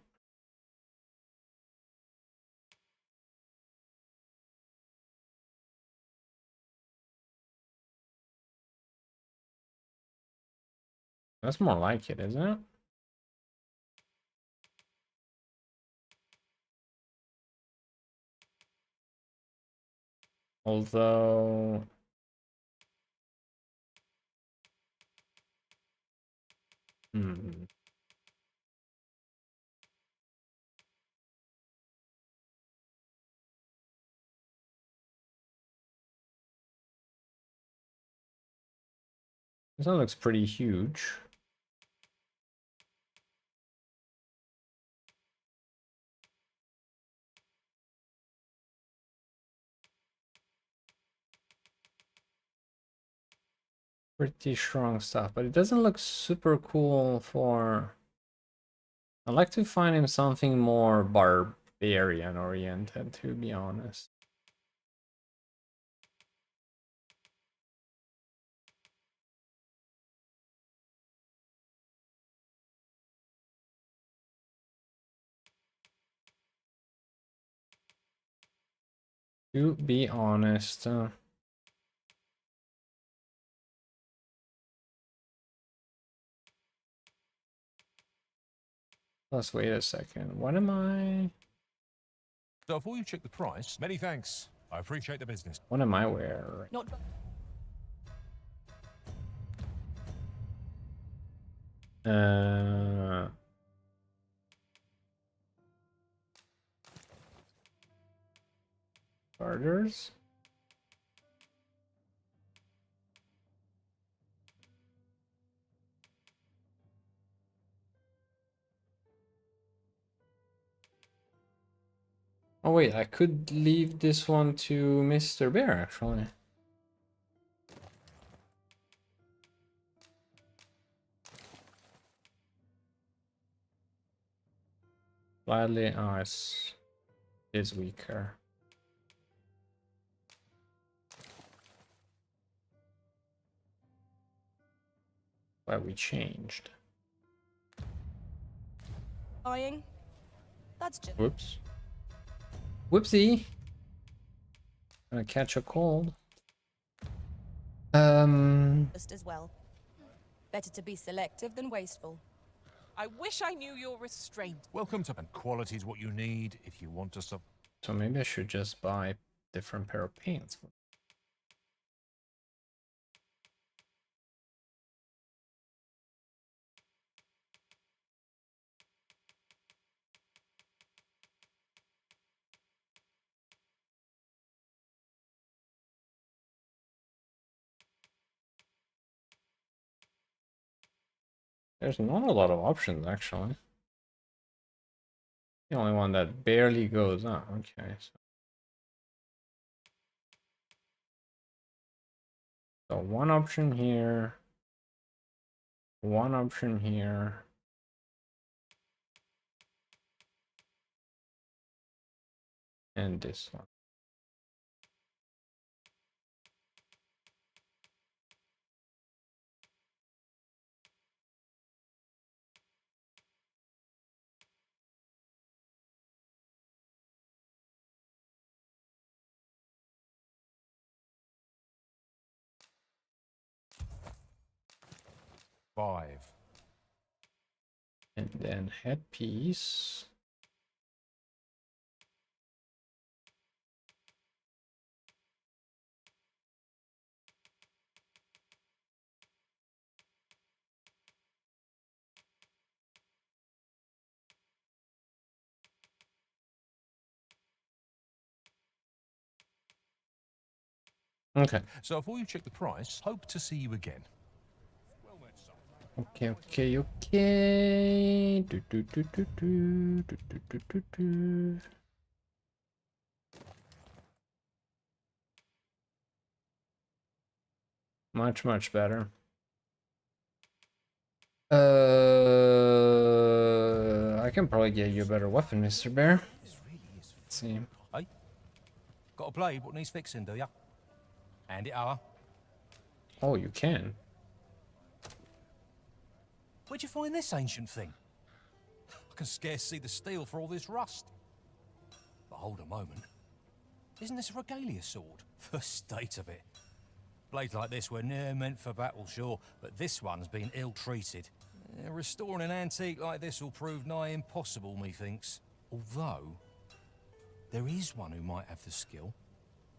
[SPEAKER 1] That's more like it, isn't it? Although... Hmm. This one looks pretty huge. Pretty strong stuff, but it doesn't look super cool for... I'd like to find him something more barbarian oriented, to be honest. To be honest. Let's wait a second. What am I...
[SPEAKER 8] So before you check the price, many thanks. I appreciate the business.
[SPEAKER 1] What am I wearing?
[SPEAKER 2] Not.
[SPEAKER 1] Garters? Oh wait, I could leave this one to Mr. Bear, actually. Gladly, oh, it's weaker. Why we changed.
[SPEAKER 6] Dying? That's just...
[SPEAKER 1] Whoops. Whoopsie. Gonna catch a cold.
[SPEAKER 6] Just as well. Better to be selective than wasteful.
[SPEAKER 9] I wish I knew your restraint.
[SPEAKER 8] Welcome to... And quality's what you need if you want to survive.
[SPEAKER 1] So maybe I should just buy different pair of pants. There's not a lot of options, actually. The only one that barely goes up. Okay, so one option here. One option here. And this one.
[SPEAKER 19] 5.
[SPEAKER 1] And then headpiece. Okay.
[SPEAKER 19] So before you check the price, hope to see you again.
[SPEAKER 1] Okay, okay, okay. Do, do, do, do, do, do, do, do, do, do. Much, much better. I can probably get you a better weapon, Mr. Bear. Let's see.
[SPEAKER 19] Hey? Got a blade what needs fixing, do ya? Hand it over.
[SPEAKER 1] Oh, you can.
[SPEAKER 19] Where'd you find this ancient thing? I can scarce see the steel for all this rust. But hold a moment. Isn't this a regalia sword? The state of it. Blades like this were ne'er meant for battle, sure, but this one's been ill-treated. Restoring an antique like this will prove nigh impossible, methinks. Although, there is one who might have the skill.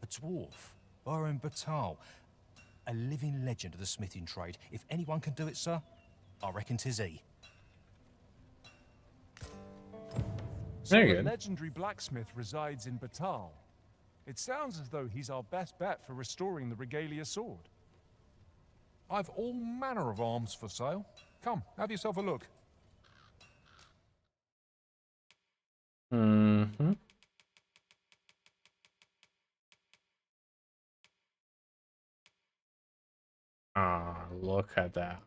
[SPEAKER 19] A dwarf, Baron Batal. A living legend of the smithing trade. If anyone can do it, sir, I reckon 'tis he.
[SPEAKER 5] So
[SPEAKER 1] Very
[SPEAKER 5] a
[SPEAKER 1] good.
[SPEAKER 5] legendary blacksmith resides in Batal. It sounds as though he's our best bet for restoring the regalia sword.
[SPEAKER 19] I've all manner of arms for sale. Come, have yourself a look.
[SPEAKER 1] Mm-hmm. Ah, look at that.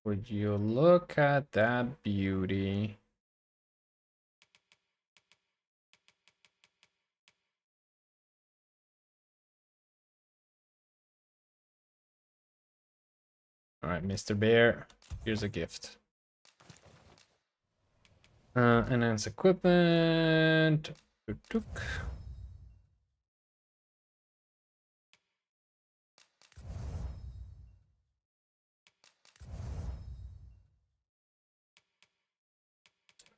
[SPEAKER 1] Would you look at that beauty? All right, Mr. Bear, here's a gift. Enhance equipment. Tuk-tuk.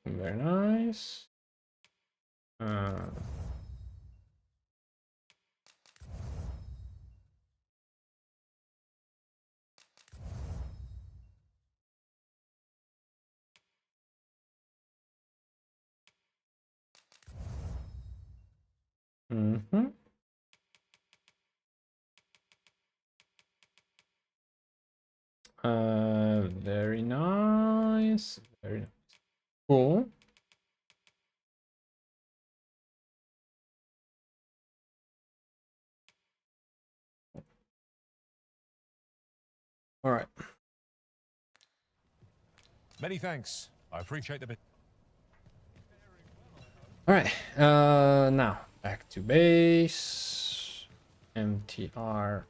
[SPEAKER 1] Very nice. Mm-hmm. Very nice. Very nice. Cool. All right.
[SPEAKER 19] Many thanks. I appreciate the bit.
[SPEAKER 1] All right. Now back to base. MTR.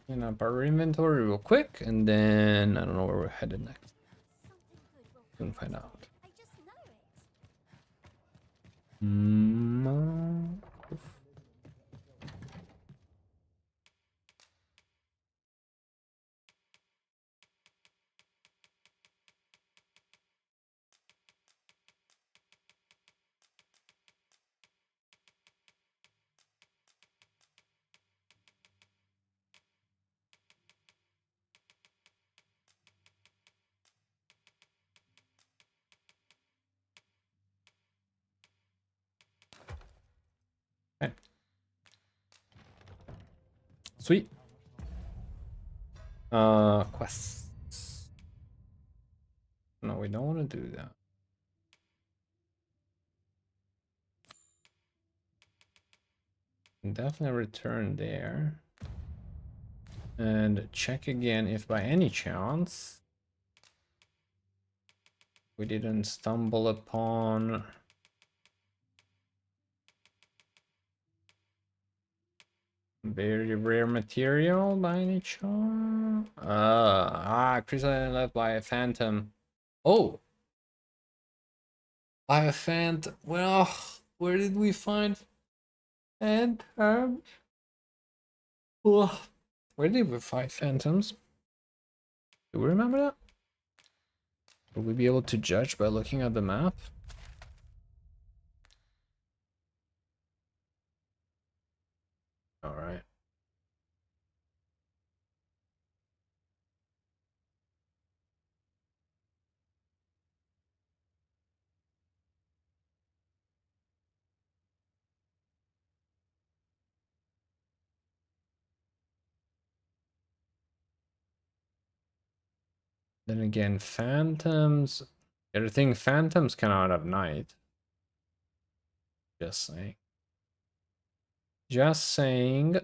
[SPEAKER 1] Clean up our inventory real quick, and then I don't know where we're headed next. Soon find out. Okay. Sweet. Quests. No, we don't want to do that. Definitely return there. And check again if by any chance we didn't stumble upon very rare material by any chance. Crystalline left by a phantom. Oh, by a phantom. Well, where did we find phantoms? Where did we find phantoms? Do we remember that? Will we be able to judge by looking at the map? All right. Then again, phantoms. The other thing, phantoms come out at night. Just saying. Just saying.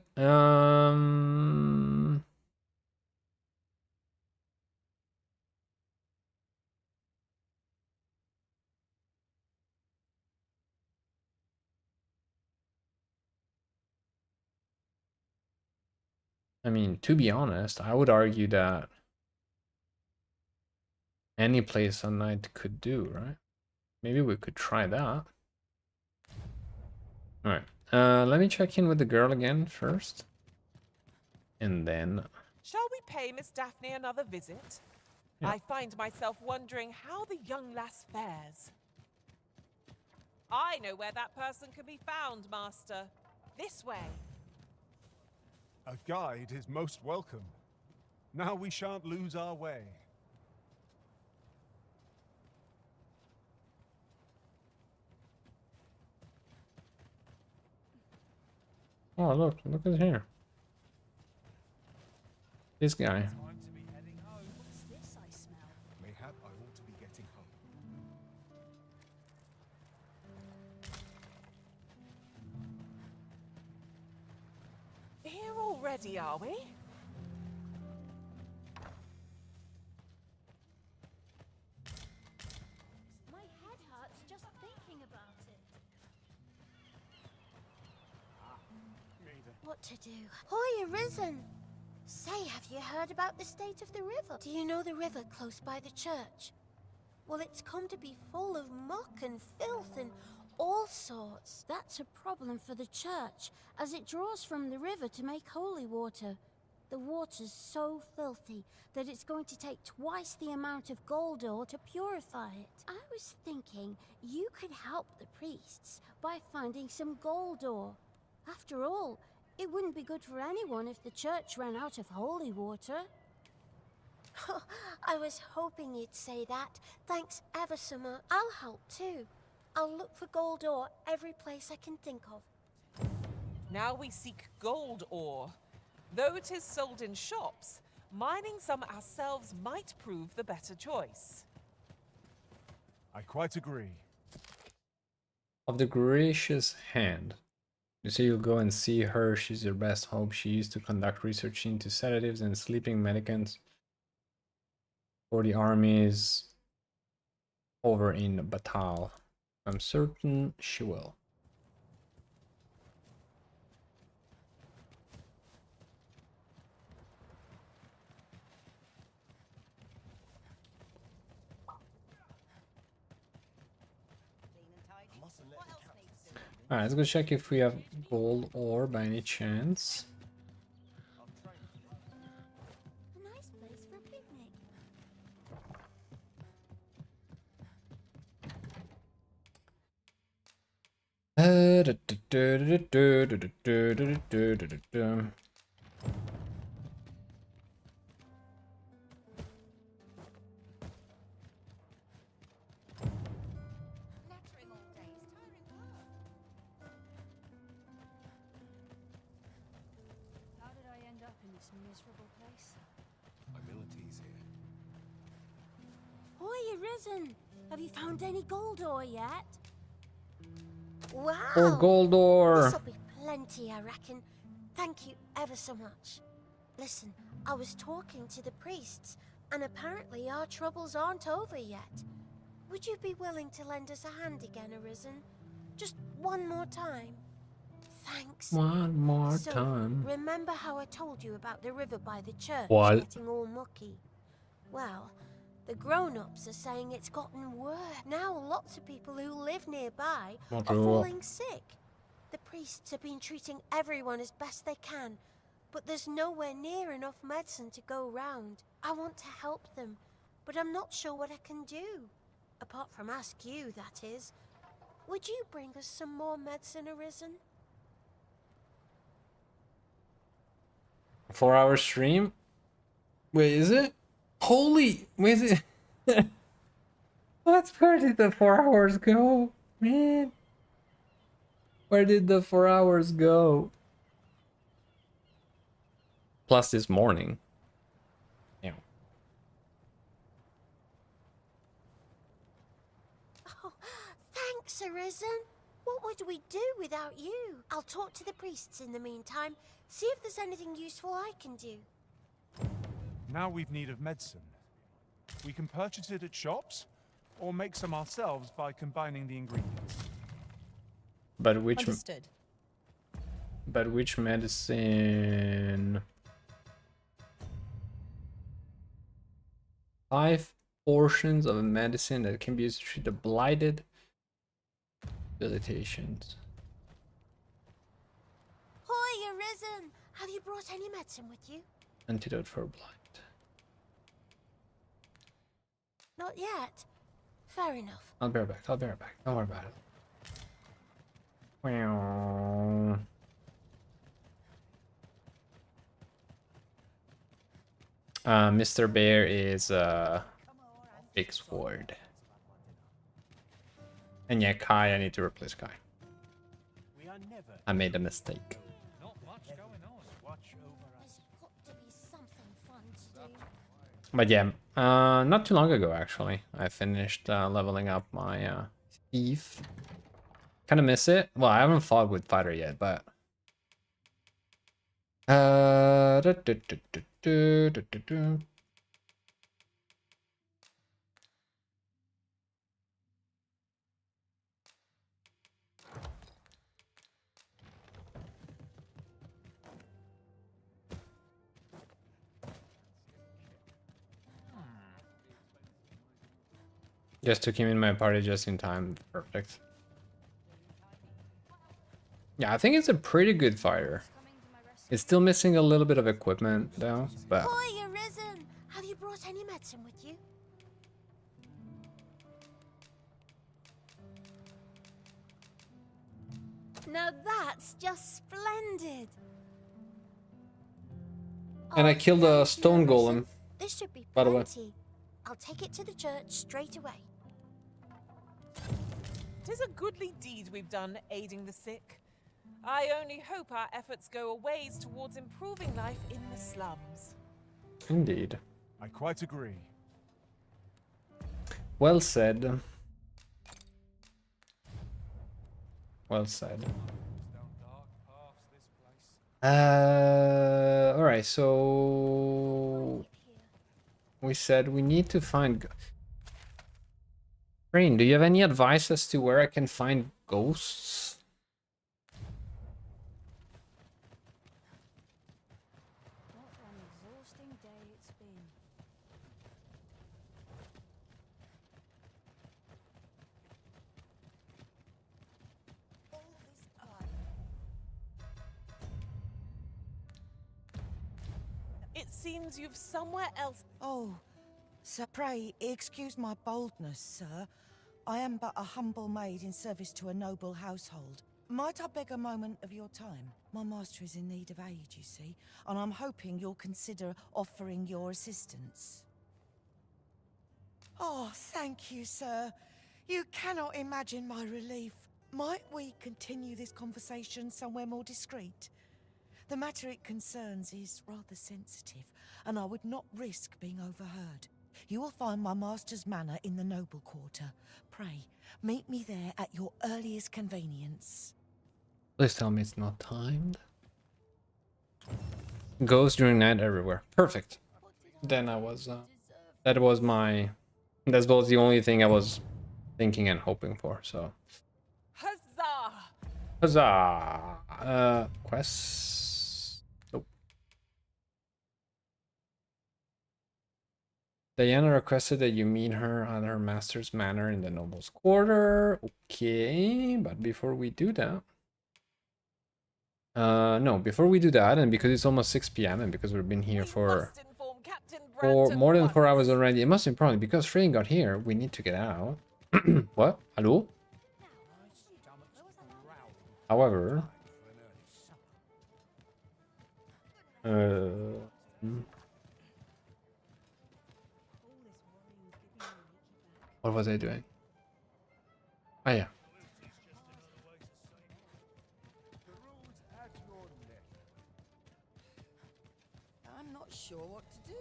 [SPEAKER 1] I mean, to be honest, I would argue that any place at night could do, right? Maybe we could try that. Alright. Let me check in with the girl again first. And then...
[SPEAKER 9] Shall we pay Miss Daphne another visit?
[SPEAKER 1] Yeah.
[SPEAKER 9] I find myself wondering how the young lass fares. I know where that person can be found, Master. This way.
[SPEAKER 5] A guide is most welcome. Now we shan't lose our way.
[SPEAKER 1] Oh, look at here. This guy.
[SPEAKER 17] What's this I smell?
[SPEAKER 5] Mayhap I ought to be getting home.
[SPEAKER 9] Here already, are we?
[SPEAKER 13] My head hurts just thinking about it. What to do? Hoy, Arisen! Say, have you heard about the state of the river? Do you know the river close by the church? Well, it's come to be full of muck and filth and all sorts. That's a problem for the church, as it draws from the river to make holy water. The water's so filthy that it's going to take twice the amount of gold ore to purify it. I was thinking you could help the priests by finding some gold ore. After all, it wouldn't be good for anyone if the church ran out of holy water. I was hoping you'd say that. Thanks ever so much. I'll help too. I'll look for gold ore every place I can think of.
[SPEAKER 9] Now we seek gold ore. Though it is sold in shops, mining some ourselves might prove the better choice.
[SPEAKER 5] I quite agree.
[SPEAKER 1] Of the gracious hand. You say you'll go and see her. She's your best hope. She used to conduct research into sedatives and sleeping medicaments for the armies over in Batal. I'm certain she will. Alright, let's go check if we have gold ore by any chance.
[SPEAKER 13] A nice place for a picnic.
[SPEAKER 17] How did I end up in this miserable place?
[SPEAKER 12] Abilities here.
[SPEAKER 13] Hoy, Arisen! Have you found any gold ore yet? Wow!
[SPEAKER 1] Or gold ore!
[SPEAKER 13] This'll be plenty, I reckon. Thank you ever so much. Listen, I was talking to the priests, and apparently our troubles aren't over yet. Would you be willing to lend us a hand again, Arisen? Just one more time. Thanks.
[SPEAKER 1] One more
[SPEAKER 13] So,
[SPEAKER 1] time.
[SPEAKER 13] remember how I told you about the river by the church
[SPEAKER 1] What?
[SPEAKER 13] getting all mucky? Well, the grown-ups are saying it's gotten worse. Now lots of people who live nearby
[SPEAKER 1] Not
[SPEAKER 13] are
[SPEAKER 1] at all.
[SPEAKER 13] falling sick. The priests have been treating everyone as best they can, but there's nowhere near enough medicine to go round. I want to help them, but I'm not sure what I can do. Apart from ask you, that is. Would you bring us some more medicine, Arisen?
[SPEAKER 1] 4-hour stream? Wait, is it? Holy, wait, is it? What? Where did the 4 hours go, man? Where did the 4 hours go? Plus this morning. Yeah.
[SPEAKER 13] Oh, thanks, Arisen. What would we do without you? I'll talk to the priests in the meantime, see if there's anything useful I can do.
[SPEAKER 5] Now we've need of medicine. We can purchase it at shops, or make some ourselves by combining the ingredients.
[SPEAKER 1] But which
[SPEAKER 2] Understood.
[SPEAKER 1] But which medicine? 5 portions of a medicine that can be used to treat the blighted debilitations.
[SPEAKER 13] Hoy, Arisen! Have you brought any medicine with you?
[SPEAKER 1] Antidote for blight.
[SPEAKER 13] Not yet. Fair enough.
[SPEAKER 1] I'll be right back. I'll be right back. Don't worry about it. Wow. Mr. Bear is big sword. And yeah, Kai, I need to replace Kai. I made a mistake. But yeah, not too long ago actually, I finished leveling up my thief. Kind of miss it. Well, I haven't fought with fighter yet, but just took him in my party just in time. Perfect. Yeah, I think it's a pretty good fighter. It's still missing a little bit of equipment though, but
[SPEAKER 13] Hoy, Arisen! Have you brought any medicine with you? Now that's just splendid!
[SPEAKER 1] and I killed a stone golem.
[SPEAKER 13] This should be
[SPEAKER 1] by the way.
[SPEAKER 13] plenty. I'll take it to the church straight away.
[SPEAKER 9] 'Tis a goodly deed we've done aiding the sick. I only hope our efforts go a ways towards improving life in the slums.
[SPEAKER 1] Indeed.
[SPEAKER 5] I quite agree.
[SPEAKER 1] Well said. Well said. Alright, so we said we need to find Rain, do you have any advice as to where I can find ghosts?
[SPEAKER 17] What an exhausting day it's been.
[SPEAKER 9] It seems you've somewhere else.
[SPEAKER 4] Oh, sir, pray excuse my boldness, sir. I am but a humble maid in service to a noble household. Might I beg a moment of your time? My master is in need of aid, you see, and I'm hoping you'll consider offering your assistance. Oh, thank you, sir. You cannot imagine my relief. Might we continue this conversation somewhere more discreet? The matter it concerns is rather sensitive, and I would not risk being overheard. You will find my master's manor in the noble quarter. Pray, meet me there at your earliest convenience.
[SPEAKER 1] Please tell me it's not timed. Ghosts during night everywhere. Perfect. Then I was that was the only thing I was thinking and hoping for, so
[SPEAKER 9] Huzzah!
[SPEAKER 1] huzzah! Quests. Nope. Diana requested that you meet her at her master's manor in the noble's quarter. Okay, but before we do that, No, before we do that, and because it's almost 6 p.m. and because we've been here for more than 4 hours already, it must be probably because Freyn got here. We need to get out. What? Hello? However, what was I doing? Oh yeah.
[SPEAKER 4] I'm not sure what to do.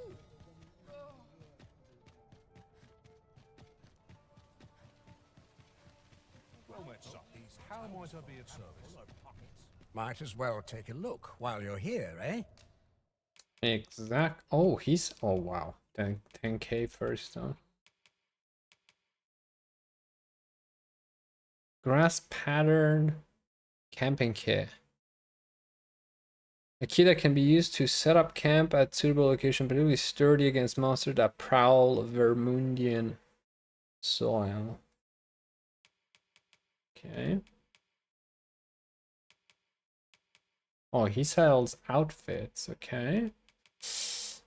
[SPEAKER 14] Well met, son. How might I be of service?
[SPEAKER 20] Might as well take a look while you're here, eh?
[SPEAKER 1] Exact. Oh, he's. Oh wow. 10K first stone. Grass pattern camping kit. A key that can be used to set up camp at suitable location, particularly sturdy against monsters that prowl Vermundian soil. Okay. Oh, he sells outfits, okay.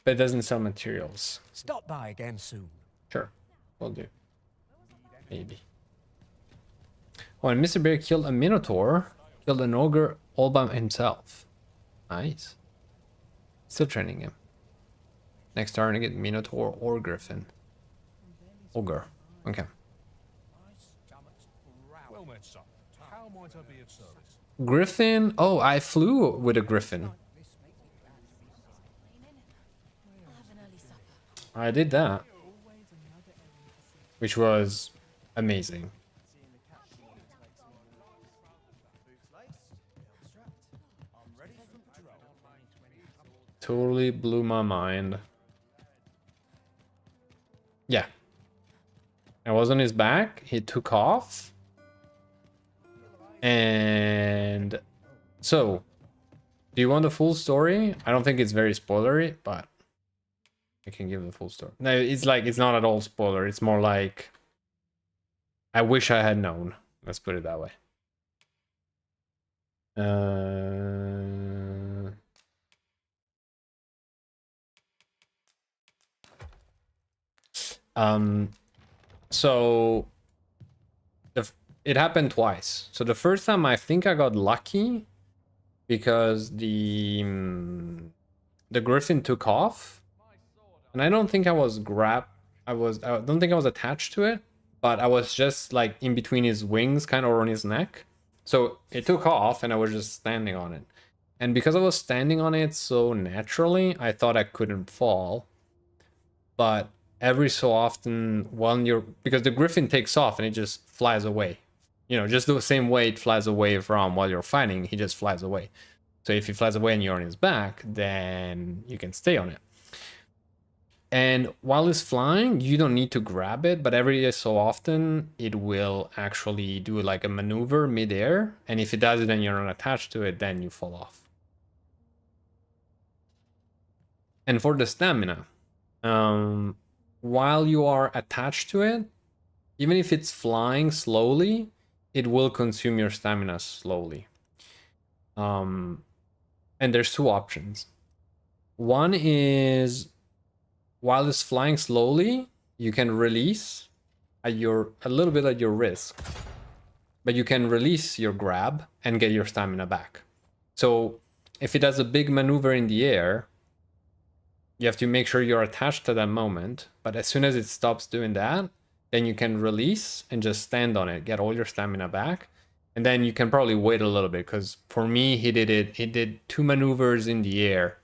[SPEAKER 1] But it doesn't sell materials.
[SPEAKER 20] Stop by again soon.
[SPEAKER 1] Sure, will do. Maybe. Oh, and Mr. Bear killed a Minotaur, killed an ogre all by himself. Nice. Still training him. Next target, Minotaur or Griffin. Ogre. Okay.
[SPEAKER 14] Well met, son. How might I be of service?
[SPEAKER 1] Griffin. Oh, I flew with a Griffin. I did that. Which was amazing. Totally blew my mind. Yeah. I was on his back. He took off. And so, do you want the full story? I don't think it's very spoilery, but I can give the full story. No, it's like, it's not at all spoiler. It's more like, I wish I had known. Let's put it that way. So it happened twice. So the first time I think I got lucky because the Griffin took off, and I don't think I was I don't think I was attached to it, but I was just like in between his wings, kind of on his neck. So it took off, and I was just standing on it. And because I was standing on it so naturally, I thought I couldn't fall. But every so often, because the Griffin takes off and it just flies away. You know, just the same way it flies away from while you're fighting, he just flies away. So if he flies away and you're on his back, then you can stay on it. And while it's flying, you don't need to grab it, but every so often, it will actually do like a maneuver midair. And if it does it and you're not attached to it, then you fall off. And for the stamina, while you are attached to it, even if it's flying slowly, it will consume your stamina slowly. And there's two options. One is, while it's flying slowly, you can release a little bit at your risk, but you can release your grab and get your stamina back. So if it does a big maneuver in the air, you have to make sure you're attached to that moment, but as soon as it stops doing that, then you can release and just stand on it, get all your stamina back, and then you can probably wait a little bit, because for me, he did 2 maneuvers in the air,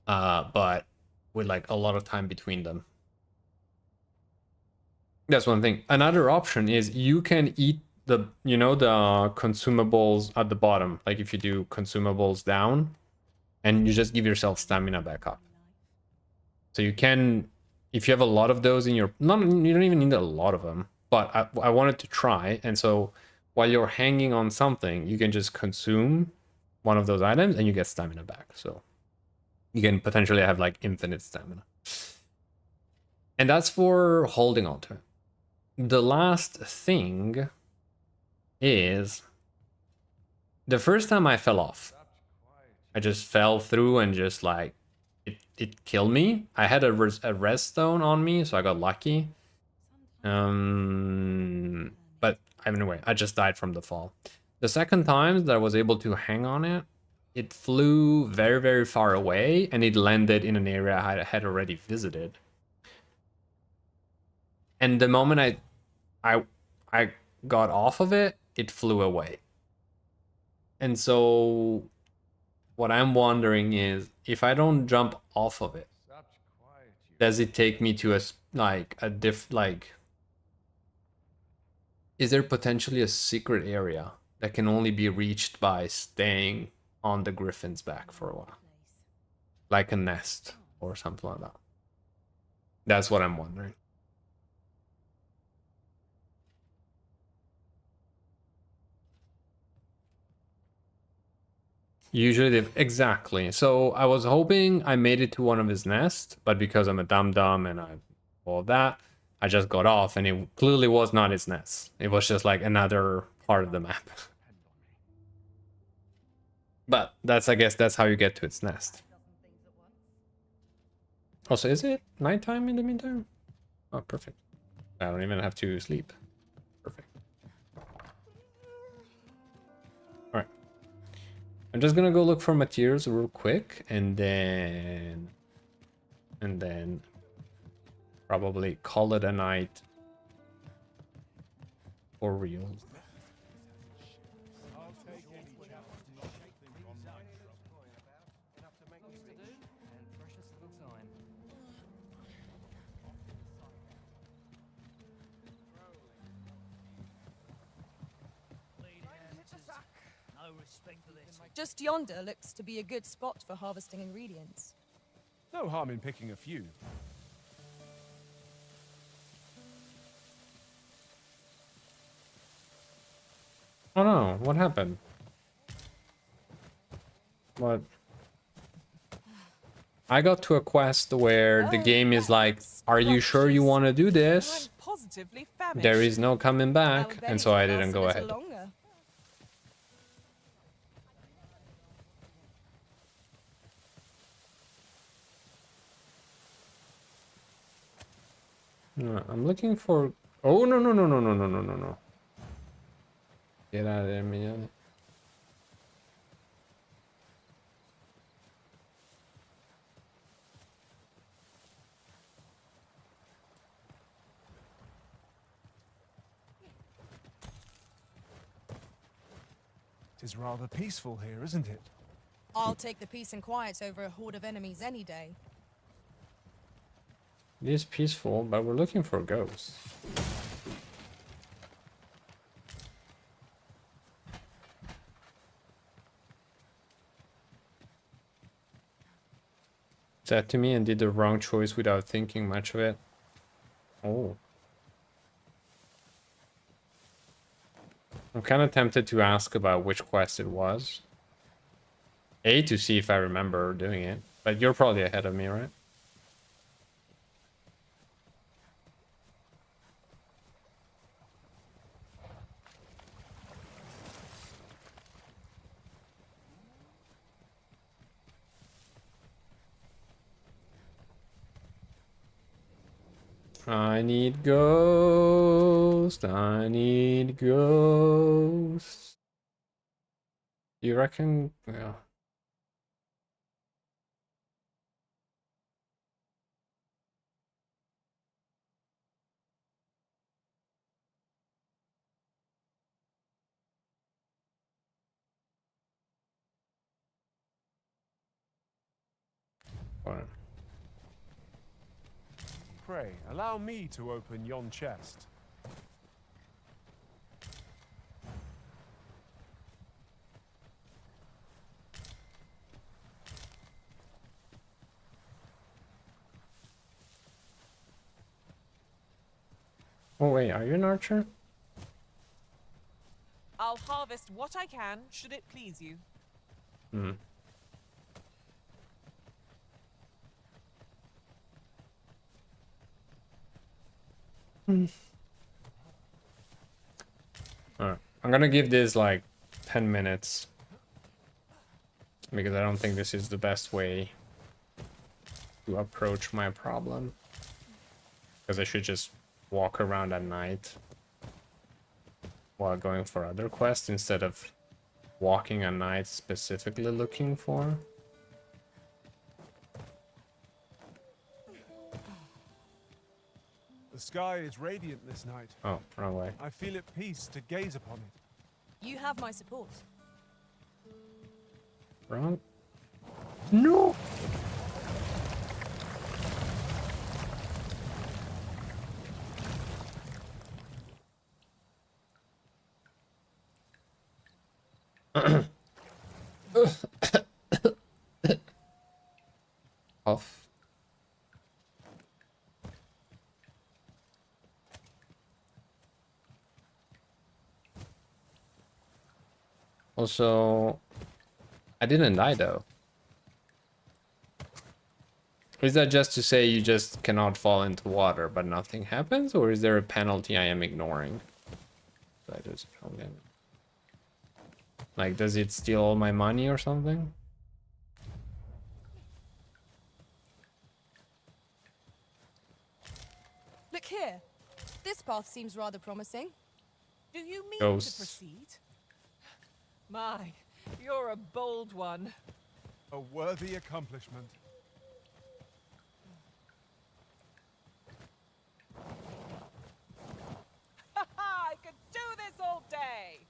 [SPEAKER 1] but with like a lot of time between them. That's one thing. Another option is you can eat the consumables at the bottom, like if you do consumables down, and you just give yourself stamina back up. So you can, if you have a lot of those in your, you don't even need a lot of them, but I wanted to try. And so while you're hanging on something, you can just consume one of those items and you get stamina back. So you can potentially have like infinite stamina. And that's for holding on to it. The last thing is The first time I fell off, I just fell through and just like it killed me. I had a res stone on me, so I got lucky. But anyway, I just died from the fall. The second time that I was able to hang on it, it flew very, very far away and it landed in an area I had already visited. And the moment I got off of it, it flew away. And so what I'm wondering is, if I don't jump off of it, does it take me to is there potentially a secret area that can only be reached by staying on the griffin's back for a while? Like a nest or something like that. That's what I'm wondering. Usually exactly. So I was hoping I made it to one of his nests, but because I'm a dum-dum and all that, I just got off and it clearly was not his nest. It was just like another part of the map. But I guess that's how you get to its nest. Also, is it nighttime in the meantime? Oh, perfect. I don't even have to sleep. Perfect. Alright. I'm just gonna go look for materials real quick and then probably call it a night for real.
[SPEAKER 2] Just yonder looks to be a good spot for harvesting ingredients.
[SPEAKER 5] No harm in picking a few.
[SPEAKER 1] Oh no, what happened? What? I got to a quest where the game is like, are you sure you want to do this? There is no coming back, and so I didn't go ahead. No, I'm looking for... Oh, no, no, no, no, no, no, no, no, no. Get out of there, man.
[SPEAKER 5] It is rather peaceful here, isn't it?
[SPEAKER 2] I'll take the peace and quiet over a horde of enemies any day.
[SPEAKER 1] It is peaceful, but we're looking for ghosts. Said to me and did the wrong choice without thinking much of it. Oh. I'm kind of tempted to ask about which quest it was. To see if I remember doing it. But you're probably ahead of me, right? I need ghosts. I need ghosts. You reckon? Yeah. Fine.
[SPEAKER 5] Pray, allow me to open yon chest.
[SPEAKER 1] Oh wait, are you an archer?
[SPEAKER 9] I'll harvest what I can, should it please you.
[SPEAKER 1] Hmm. Alright, I'm gonna give this like 10 minutes because I don't think this is the best way to approach my problem. Because I should just walk around at night while going for other quests instead of walking at night specifically looking for.
[SPEAKER 5] The sky is radiant this night.
[SPEAKER 1] Oh, wrong way.
[SPEAKER 5] I feel at peace to gaze upon it.
[SPEAKER 6] You have my support.
[SPEAKER 1] Wrong. No! Off. Also, I didn't die though. Is that just to say you just cannot fall into water but nothing happens, or is there a penalty I am ignoring? There's a problem. Like, does it steal all my money or something?
[SPEAKER 6] Look here. This path seems rather promising.
[SPEAKER 9] Do you mean
[SPEAKER 1] Ghosts.
[SPEAKER 9] to proceed? My, you're a bold one.
[SPEAKER 5] A worthy accomplishment.
[SPEAKER 9] I could do this all day.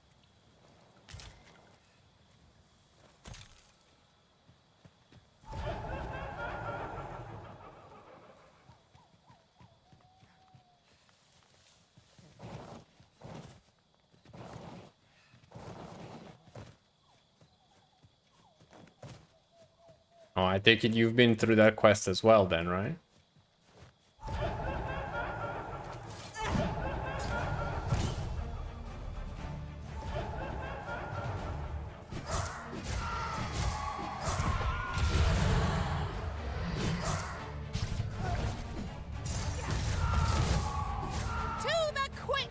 [SPEAKER 1] Oh, I take it you've been through that quest as well then, right?
[SPEAKER 6] To the quick!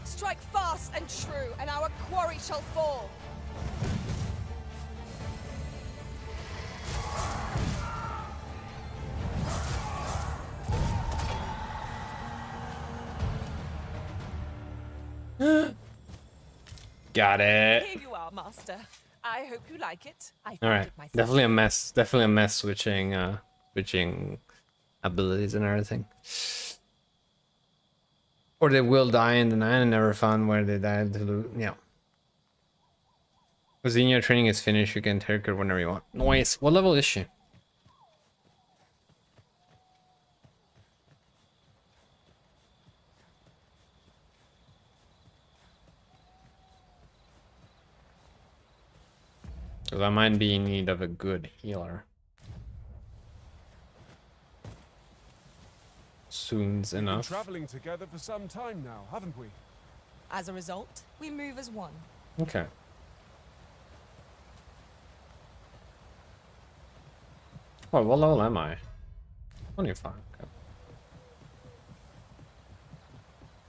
[SPEAKER 6] Strike fast and true, and our quarry shall fall.
[SPEAKER 1] Got it.
[SPEAKER 9] Here you are, Master. I hope you like it. I
[SPEAKER 1] All
[SPEAKER 9] found
[SPEAKER 1] right,
[SPEAKER 9] it myself.
[SPEAKER 1] definitely a mess. Definitely a mess switching, switching abilities and everything. Or they will die in the night. I never found where they died. Yeah. Xenia training is finished. You can take her whenever you want. Nice. What level is she? Because I might be in need of a good healer. Soon's
[SPEAKER 5] We've been
[SPEAKER 1] enough.
[SPEAKER 5] traveling together for some time now, haven't we?
[SPEAKER 6] As a result, we move as one.
[SPEAKER 1] Okay. Oh, what level am I? 25. Okay.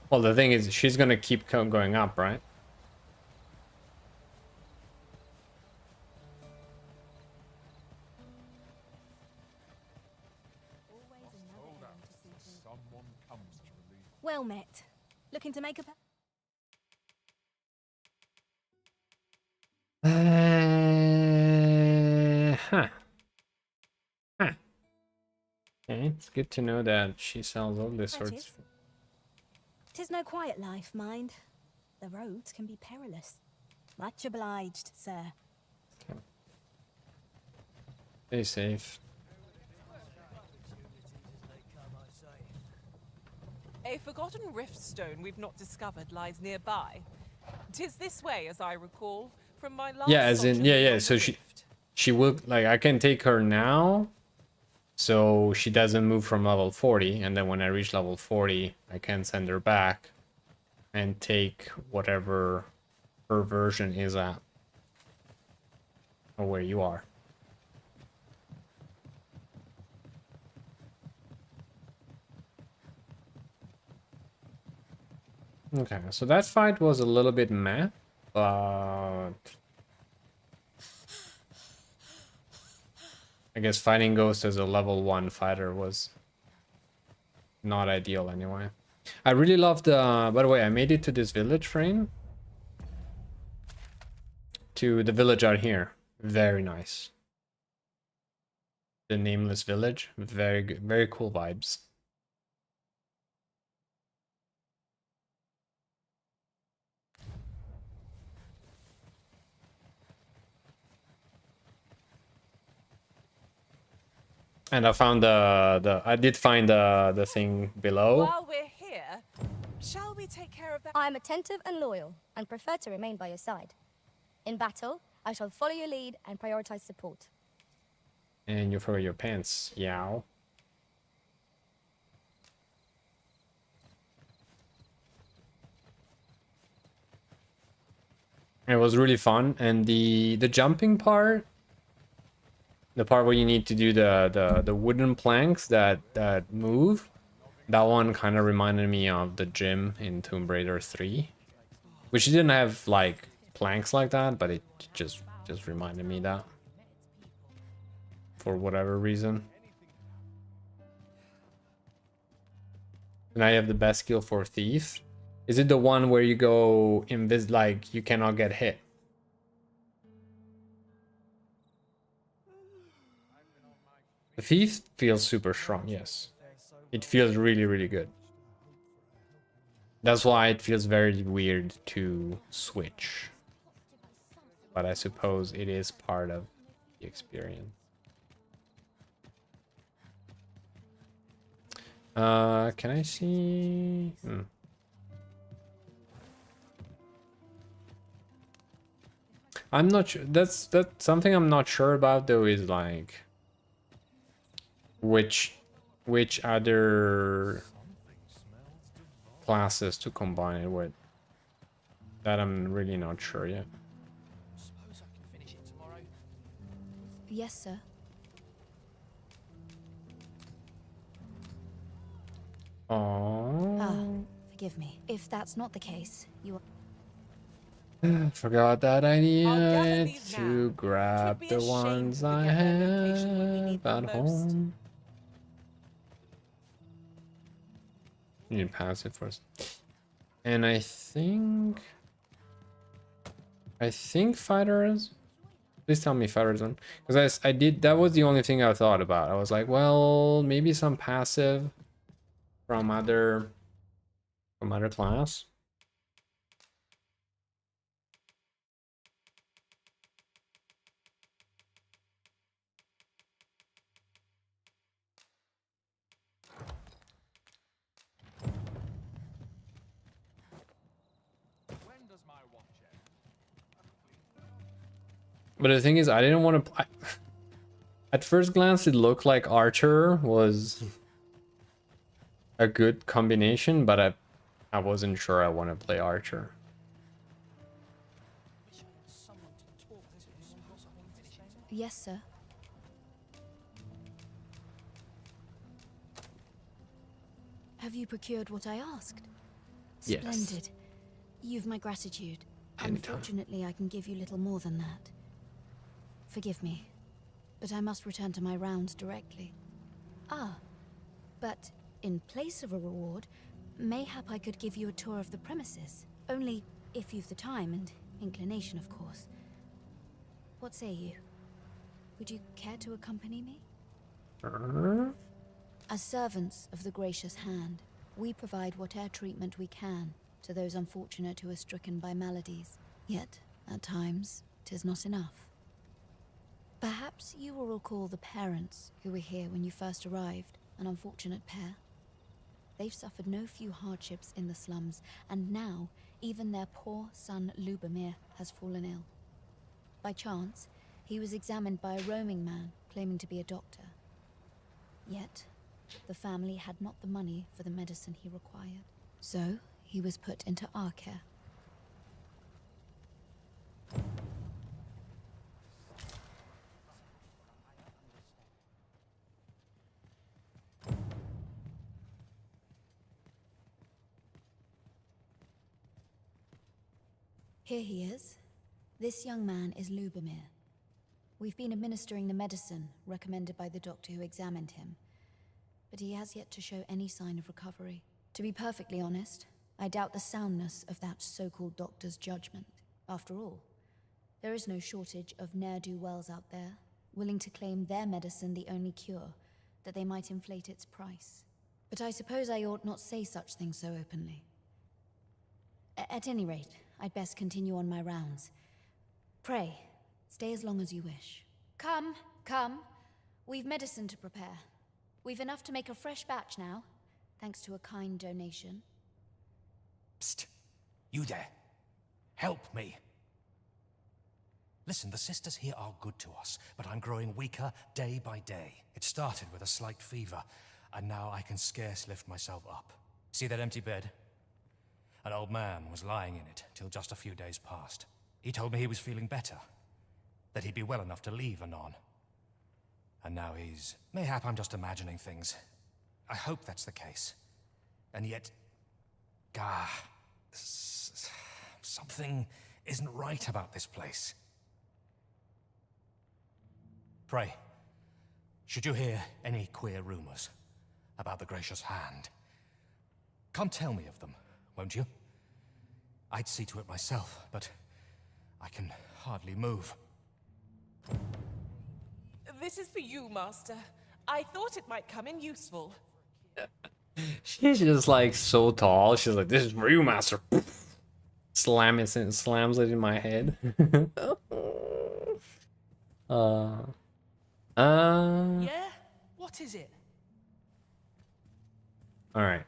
[SPEAKER 1] Well, the thing is, she's gonna keep going up, right?
[SPEAKER 5] Someone comes to relieve.
[SPEAKER 16] Well met. Looking to make a...
[SPEAKER 1] Huh. Huh. Okay, it's good to know that she sells all this sorts.
[SPEAKER 15] 'Tis no quiet life, mind. The roads can be perilous. Much obliged, sir.
[SPEAKER 1] Stay safe.
[SPEAKER 9] A forgotten riftstone we've not discovered lies nearby. 'Tis this way, as I recall, from my last
[SPEAKER 1] Yeah, as in,
[SPEAKER 9] sojourn
[SPEAKER 1] yeah.
[SPEAKER 9] on
[SPEAKER 1] So
[SPEAKER 9] the
[SPEAKER 1] she will, like, I can take her now, so she doesn't move from level 40, and then when I reach level 40, I can send her back and take whatever her version is at, or where you are. Okay, so that fight was a little bit meh, but I guess fighting Ghost as a level 1 fighter was not ideal anyway. I really loved the, by the way, I made it to this village frame. To the village out here. Very nice. The nameless village. Very good, very cool vibes. And I found I did find the thing below.
[SPEAKER 9] While we're here, shall we take care of that?
[SPEAKER 6] I am attentive and loyal, and prefer to remain by your side. In battle, I shall follow your lead and prioritize support.
[SPEAKER 1] And you forgot your pants, yow. It was really fun, and the jumping part, the part where you need to do the wooden planks that move, that one kind of reminded me of the gym in Tomb Raider 3, which didn't have like planks like that, but it just reminded me that for whatever reason. And I have the best skill for thief. Is it the one where you go like you cannot get hit? The thief feels super strong, yes. It feels really, really good. That's why it feels very weird to switch. But I suppose it is part of the experience. Can I see? I'm not sure. That's something I'm not sure about though, is like which other classes to combine it with. That I'm really not sure yet.
[SPEAKER 16] Yes, sir.
[SPEAKER 1] Oh.
[SPEAKER 16] Forgive me. If that's not the case, you are...
[SPEAKER 1] Forgot that I needed to grab the ones I have at home. You need passive first. And I think fighters. Please tell me fighters on, because I did, that was the only thing I thought about. I was like, well, maybe some passive from other class. But the thing is, I didn't want to. At first glance, it looked like Archer was a good combination, but I wasn't sure I want to play Archer.
[SPEAKER 16] Yes, sir. Have you procured what I asked?
[SPEAKER 1] Yes.
[SPEAKER 16] Splendid. You've my gratitude. Unfortunately, I can give you little more than that. Forgive me, but I must return to my rounds directly. Ah, but in place of a reward, mayhap I could give you a tour of the premises. Only if you've the time and inclination, of course. What say you? Would you care to accompany me? As servants of the gracious hand, We provide whatever treatment we can to those unfortunate who are stricken by maladies. Yet, at times, 'tis not enough. Perhaps you will recall the parents who were here when you first arrived, an unfortunate pair. They've suffered no few hardships in the slums, and now even their poor son Lubomir has fallen ill. By chance, he was examined by a roaming man claiming to be a doctor. Yet, the family had not the money for the medicine he required. So, he was put into our care. Here he is. This young man is Lubomir. We've been administering the medicine recommended by the doctor who examined him, but he has yet to show any sign of recovery. To be perfectly honest, I doubt the soundness of that so-called doctor's judgment. After all, there is no shortage of ne'er-do-wells out there, willing to claim their medicine the only cure, that they might inflate its price. But I suppose I ought not say such things so openly. At any rate, I'd best continue on my rounds. Pray, stay as long as you wish. Come, come. We've medicine to prepare. We've enough to make a fresh batch now, thanks to a kind donation.
[SPEAKER 19] Psst! You there. Help me. Listen, the sisters here are good to us, but I'm growing weaker day by day. It started with a slight fever, and now I can scarce lift myself up. See that empty bed? An old man was lying in it till just a few days past. He told me he was feeling better, that he'd be well enough to leave anon. And now he's... Mayhap I'm just imagining things. I hope that's the case. And yet... something isn't right about this place. Pray, should you hear any queer rumors about the Gracious Hand, come tell me of them, won't you? I'd see to it myself, but I can hardly move.
[SPEAKER 9] This is for you, Master. I thought it might come in useful.
[SPEAKER 1] She's just like so tall. She's like, this is for you, master. Slams it in my head.
[SPEAKER 19] Yeah? What is it?
[SPEAKER 1] All right.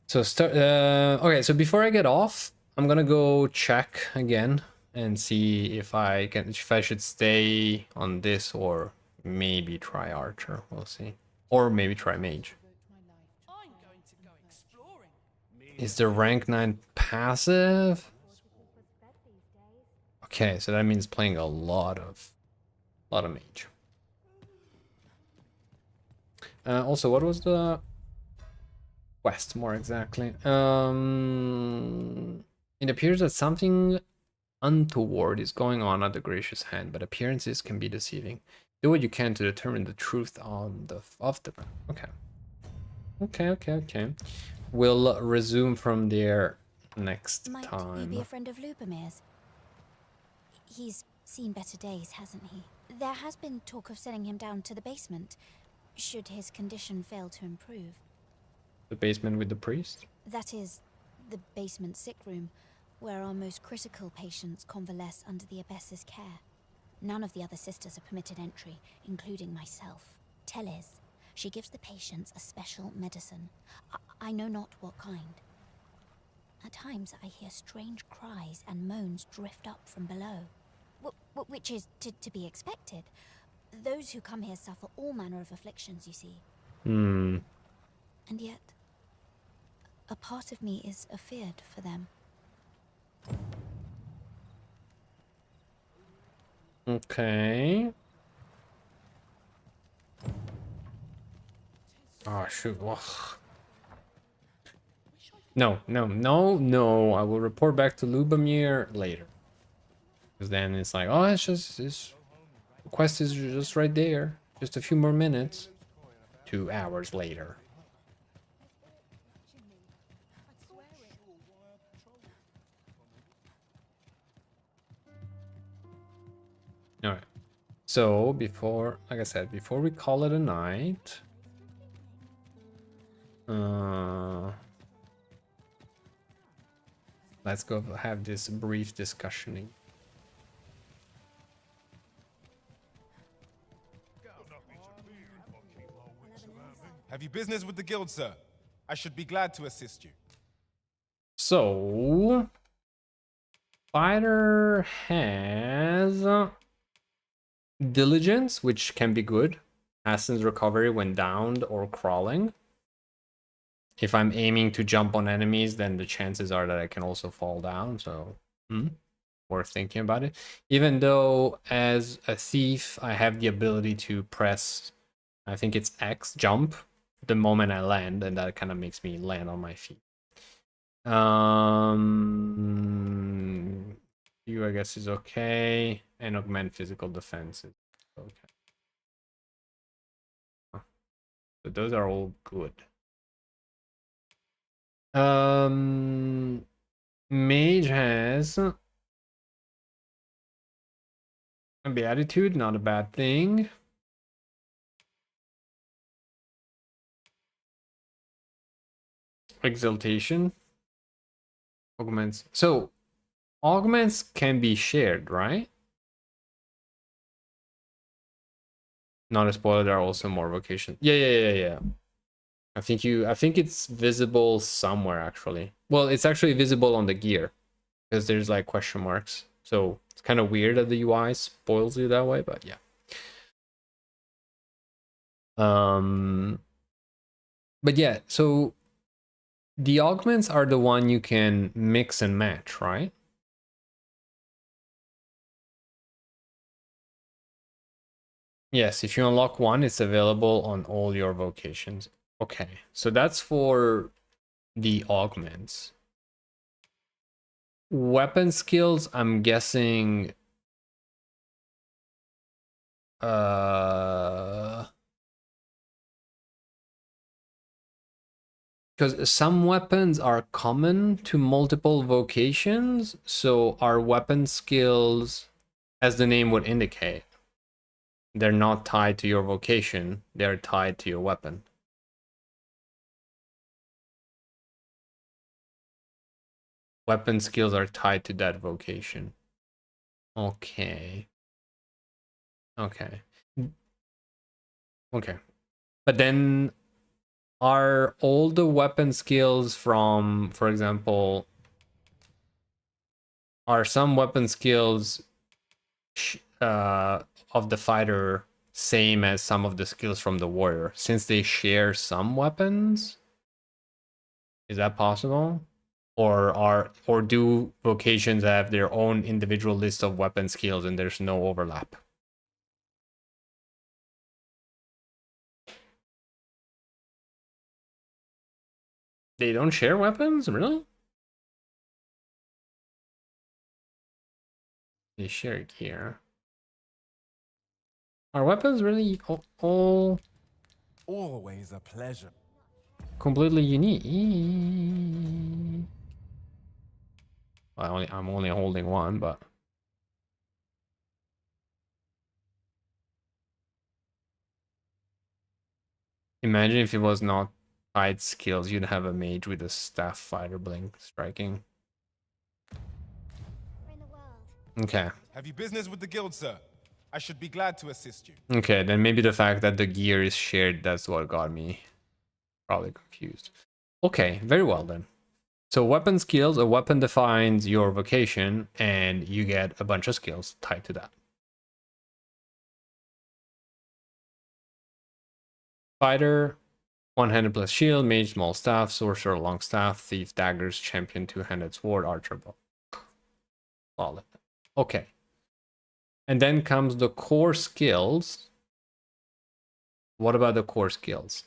[SPEAKER 1] So okay, so before I get off, I'm gonna go check again and see if I should stay on this or maybe try Archer. We'll see. Or maybe try Mage. Is the rank 9 passive? Okay, so that means playing a lot of Mage. Also, what was the quest more exactly? It appears that something untoward is going on at the Gracious Hand, but appearances can be deceiving. Do what you can to determine the truth of the okay. We'll resume from there next time.
[SPEAKER 16] Might you be a friend of Lubomir's? He's seen better days, hasn't he? There has been talk of sending him down to the basement, should his condition fail to improve.
[SPEAKER 1] The basement with the priest?
[SPEAKER 16] That is, the basement sick room, where our most critical patients convalesce under the abbess's care. None of the other sisters are permitted entry, including myself. Teles, she gives the patients a special medicine. I know not what kind. At times I hear strange cries and moans drift up from below. Which is to be expected. Those who come here suffer all manner of afflictions, you see. And yet, a part of me is afeared for them.
[SPEAKER 1] Okay. Oh shoot. Ugh. No. I will report back to Lubomir later. Because then it's like, oh, it's just this quest is just right there. Just a few more minutes. 2 hours later. Alright. So before, like I said, before we call it a night, Let's go have this brief discussioning.
[SPEAKER 10] Have you business with the guild, sir? I should be glad to assist you.
[SPEAKER 1] So, fighter has diligence, which can be good. Hasten's recovery when downed or crawling. If I'm aiming to jump on enemies, then the chances are that I can also fall down. So, worth thinking about it. Even though as a thief, I have the ability to press, I think it's X, jump, the moment I land, and that kind of makes me land on my feet. You, I guess, is okay, and augment physical defense is okay. So those are all good. Mage has a beatitude, not a bad thing. Exaltation. Augments. So augments can be shared, right? Not a spoiler, there are also more vocations. Yeah. I think it's visible somewhere actually. Well, it's actually visible on the gear because there's like question marks. So it's kind of weird that the UI spoils you that way, but yeah. But yeah, so the augments are the one you can mix and match, right? Yes, if you unlock one, it's available on all your vocations. Okay, so that's for the augments. Weapon skills, I'm guessing... because some weapons are common to multiple vocations, so our weapon skills, as the name would indicate, they're not tied to your vocation, they're tied to your weapon. Weapon skills are tied to that vocation. Okay. Okay. But then are all the weapon skills from, for example, are some weapon skills of the fighter same as some of the skills from the warrior, since they share some weapons? Is that possible? Or do vocations have their own individual list of weapon skills and there's no overlap? They don't share weapons? Really? They share gear. Are weapons really all
[SPEAKER 10] always a pleasure?
[SPEAKER 1] Completely unique? Well, I'm only holding one, but imagine if it was not tied skills, you'd have a mage with a staff fighter blink striking. Okay.
[SPEAKER 10] Have you business with the guild, sir? I should be glad to assist you.
[SPEAKER 1] Okay, then maybe the fact that the gear is shared, that's what got me probably confused. Okay, very well then. So weapon skills, a weapon defines your vocation, and you get a bunch of skills tied to that. Fighter, one-handed plus shield, mage, small staff, sorcerer, long staff, thief, daggers, champion, two-handed sword, archer, bow. Solid. Okay. And then comes the core skills. What about the core skills?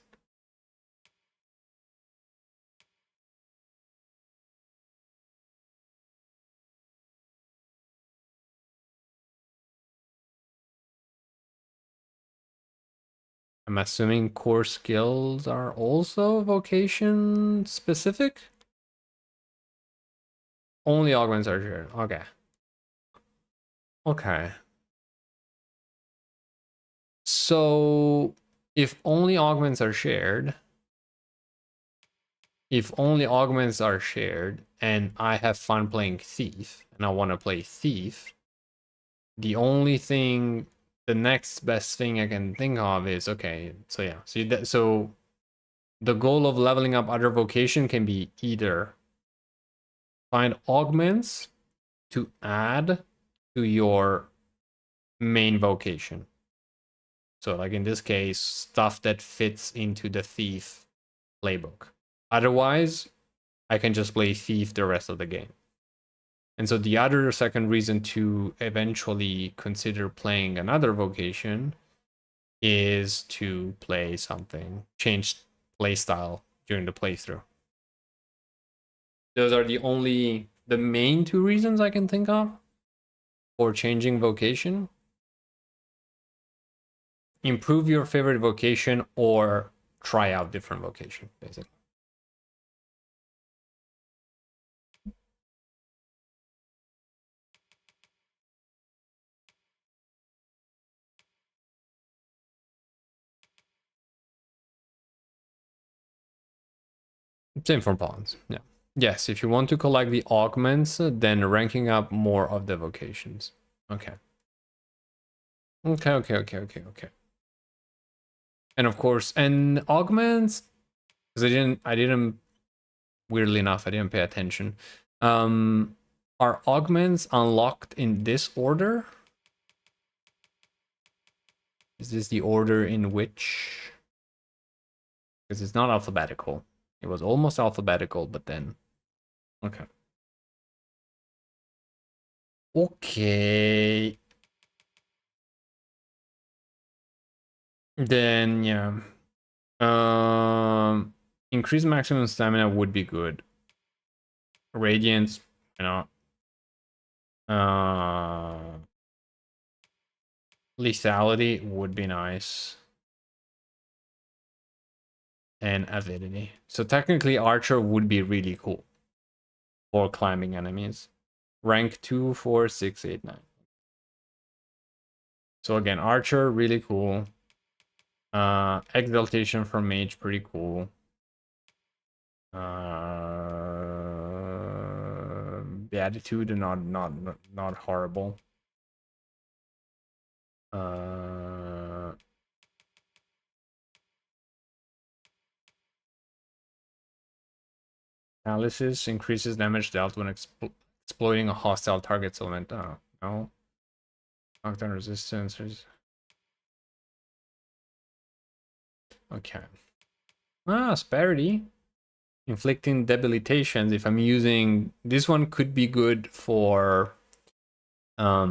[SPEAKER 1] I'm assuming core skills are also vocation specific? Only augments are shared. Okay. Okay. So if only augments are shared, if only augments are shared and I have fun playing Thief and I want to play Thief, the only thing, the next best thing I can think of is, okay, so yeah, so the goal of leveling up other vocation can be either find augments to add to your main vocation. So like in this case, stuff that fits into the Thief playbook. Otherwise, I can just play Thief the rest of the game. And so the other second reason to eventually consider playing another vocation is to play something, change playstyle during the playthrough. Those are the main two reasons I can think of for changing vocation. Improve your favorite vocation or try out different vocation, basically. Same for pawns, yeah. Yes, if you want to collect the augments, then ranking up more of the vocations. Okay. Okay. And of course, and augments, because I didn't, weirdly enough, I didn't pay attention. Are augments unlocked in this order? Is this the order in which? Because it's not alphabetical. It was almost alphabetical, but then, okay. Okay. Then yeah. Increase maximum stamina would be good. Radiance, you know. Lethality would be nice. And avidity. So technically Archer would be really cool for climbing enemies. Rank 2, 4, 6, 8, 9. So again, Archer, really cool. Exaltation from Mage, pretty cool. Beatitude, not horrible. Analysis increases damage dealt when exploiting a hostile target's element. Oh, no. Knockdown resistance. Okay. Asperity. Inflicting debilitations. If I'm using this one, could be good for how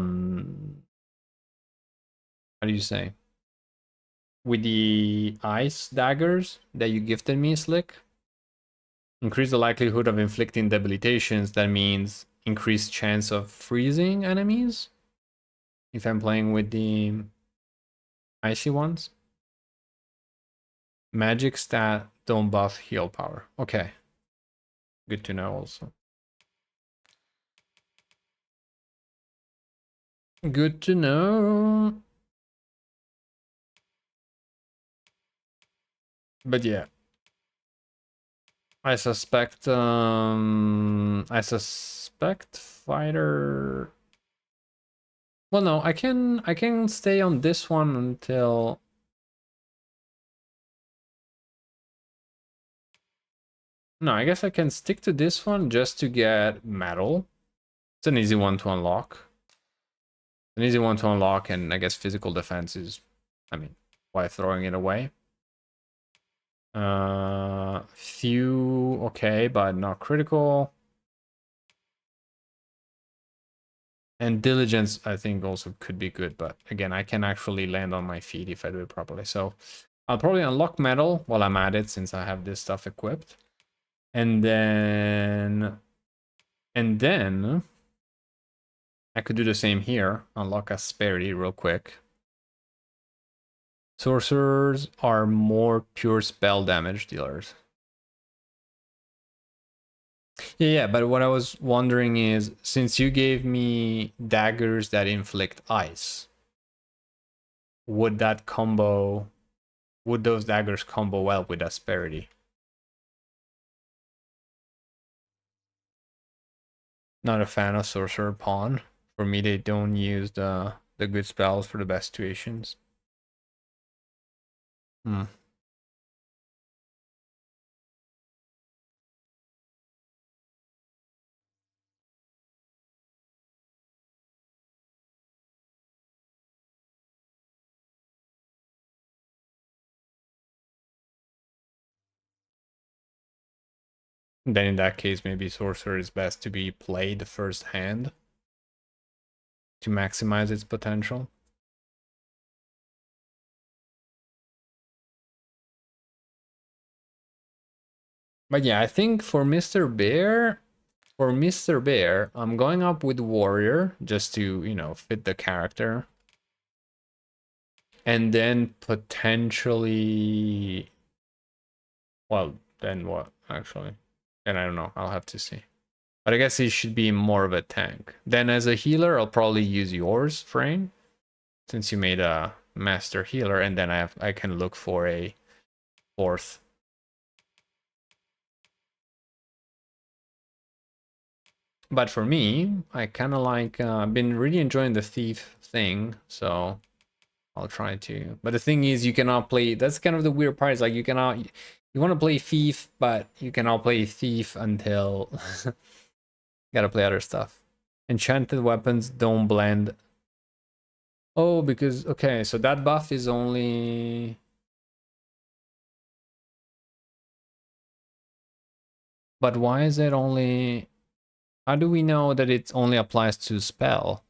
[SPEAKER 1] do you say? With the ice daggers that you gifted me, Slick. Increase the likelihood of inflicting debilitations. That means increased chance of freezing enemies. If I'm playing with the icy ones. Magic stat, don't buff heal power. Okay. Good to know also. Good to know. But yeah. I suspect fighter. Well, no, I can stay on this one until no, I guess I can stick to this one just to get metal. It's an easy one to unlock. An easy one to unlock, and I guess physical defense is, I mean, why throwing it away? Few, okay, but not critical. And diligence, I think, also could be good, but again, I can actually land on my feet if I do it properly. So I'll probably unlock metal while I'm at it, since I have this stuff equipped. And then I could do the same here. Unlock Asperity real quick. Sorcerers are more pure spell damage dealers. Yeah, but what I was wondering is, since you gave me daggers that inflict ice, would those daggers combo well with Asperity? Not a fan of Sorcerer Pawn. For me, they don't use the good spells for the best situations. Hmm. Then in that case, maybe Sorcerer is best to be played the first hand to maximize its potential. But yeah, I think for Mr. Bear, I'm going up with Warrior just to, you know, fit the character. And then potentially, well, then what, actually? And I don't know, I'll have to see. But I guess he should be more of a tank. Then as a healer, I'll probably use yours, Frame, since you made a master healer, and then I can look for a fourth. But for me, I kind of like, I've been really enjoying the thief thing, so I'll try to. But the thing is, you cannot play, that's kind of the weird part, is like you cannot, you want to play thief, but you cannot play thief until you gotta play other stuff. Enchanted weapons don't blend. Oh, because, okay, so that buff is only... But why is it only... How do we know that it only applies to spell?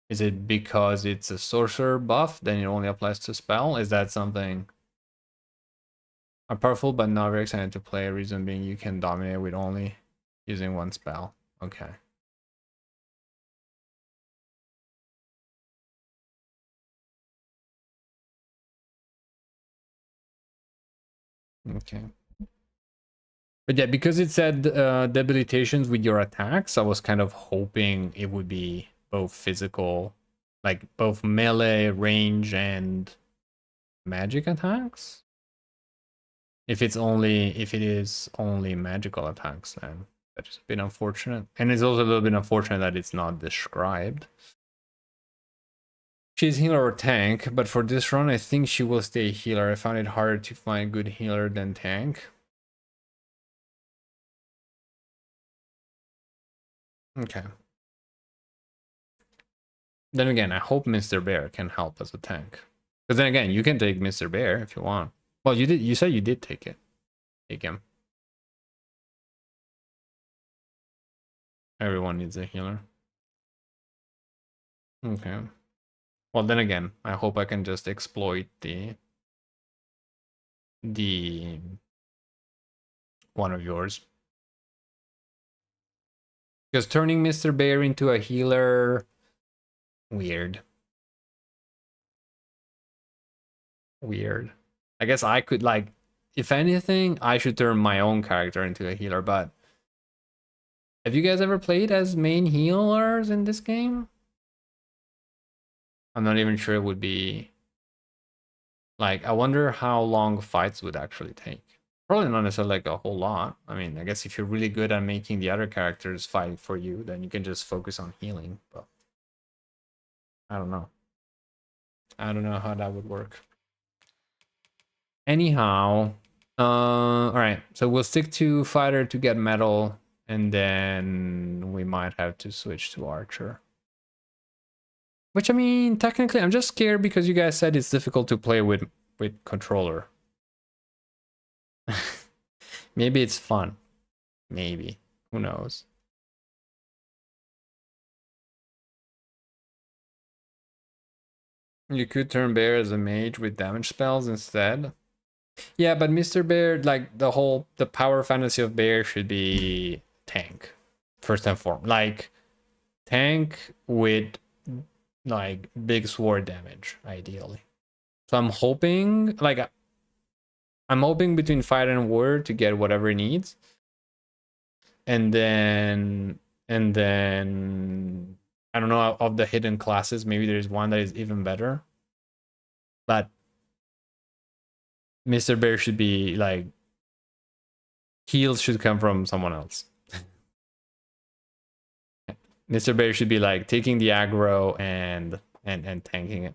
[SPEAKER 1] Is it because it's a sorcerer buff, then it only applies to spell? Is that something... I'm powerful, but not very excited to play. Reason being, you can dominate with only using one spell. Okay. Okay. But yeah, because it said debilitations with your attacks, I was kind of hoping it would be both physical, like both melee, range, and magic attacks. If it is only magical attacks, then that is a bit unfortunate. And it's also a little bit unfortunate that it's not described. She's healer or tank, but for this run, I think she will stay healer. I found it harder to find a good healer than tank. Okay. Then again, I hope Mr. Bear can help as a tank. Because then again, you can take Mr. Bear if you want. Well, you did. You said you did take it. Take him. Everyone needs a healer. Okay. Well, then again, I hope I can just exploit the one of yours. Because turning Mr. Bear into a healer, weird. Weird. I guess I could, like, if anything, I should turn my own character into a healer, but have you guys ever played as main healers in this game? I'm not even sure it would be... Like, I wonder how long fights would actually take. Probably not necessarily like a whole lot. I mean, I guess if you're really good at making the other characters fight for you, then you can just focus on healing, but... I don't know. I don't know how that would work. Anyhow, alright, so we'll stick to fighter to get metal, and then we might have to switch to archer. Which, I mean, technically, I'm just scared because you guys said it's difficult to play with controller. Maybe it's fun. Maybe. Who knows? You could turn Bear as a mage with damage spells instead. Yeah, but Mr. Bear, like, the power fantasy of Bear should be tank. First and foremost. Like, tank with, like, big sword damage, ideally. So I'm hoping, like, I'm hoping between fighter and warrior to get whatever it needs. And then, I don't know, of the hidden classes, maybe there's one that is even better. But Mr. Bear should be, like, heals should come from someone else. Mr. Bear should be like taking the aggro and tanking it.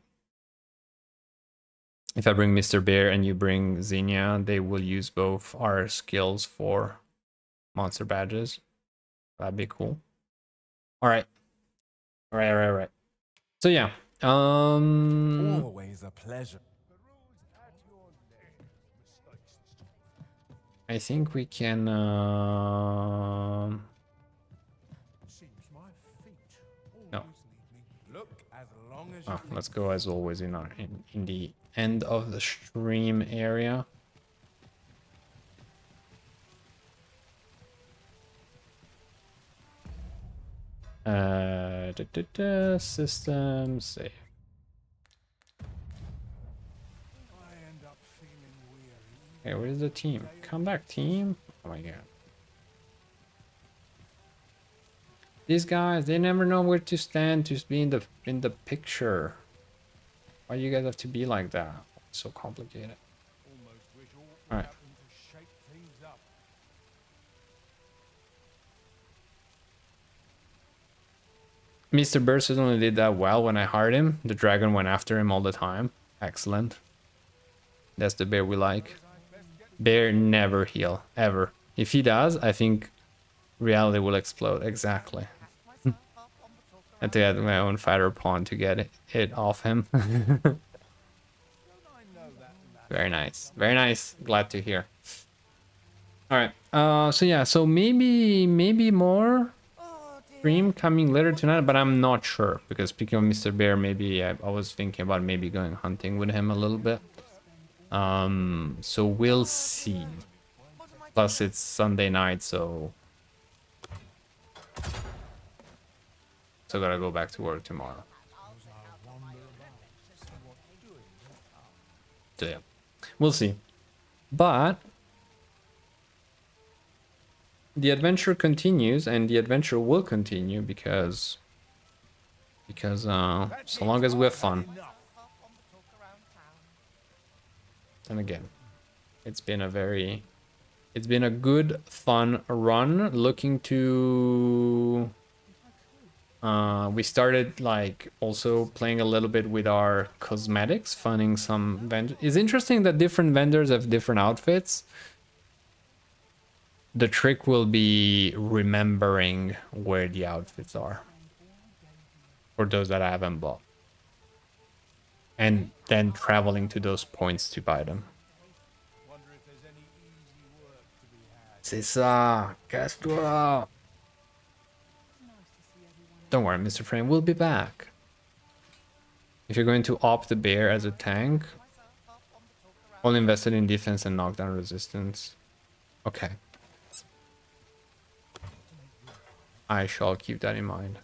[SPEAKER 1] If I bring Mr. Bear and you bring Xenia, they will use both our skills for monster badges. That'd be cool. All right. Right. So yeah.
[SPEAKER 20] Always a pleasure.
[SPEAKER 1] I think we can no. Oh, let's go as always in the end of the stream area. System save. Okay, where's the team? Come back, team. Oh my god. These guys, they never know where to stand to be in the picture. Why you guys have to be like that? It's so complicated. Alright. Mr. Burst only did that well when I hired him. The dragon went after him all the time. Excellent. That's the bear we like. Bear never heal, ever. If he does, I think reality will explode. Exactly. I had to add my own fighter pawn to get it off him. Very nice. Very nice. Glad to hear. Alright. So yeah, so maybe more stream coming later tonight, but I'm not sure. Because speaking of Mr. Bear, maybe I was thinking about maybe going hunting with him a little bit. So we'll see. Plus it's Sunday night, so gotta go back to work tomorrow. So yeah, we'll see. But the adventure continues, and the adventure will continue because so long as we have fun. And again, it's been a good, fun run. Looking to we started like also playing a little bit with our cosmetics, finding some vendors. It's interesting that different vendors have different outfits. The trick will be remembering where the outfits are for those that I haven't bought, and then traveling to those points to buy them. C'est ça, casse-toi. Don't worry, Mr. Frame, we'll be back. If you're going to opt the bear as a tank, only invested in defense and knockdown resistance. Okay. I shall keep that in mind.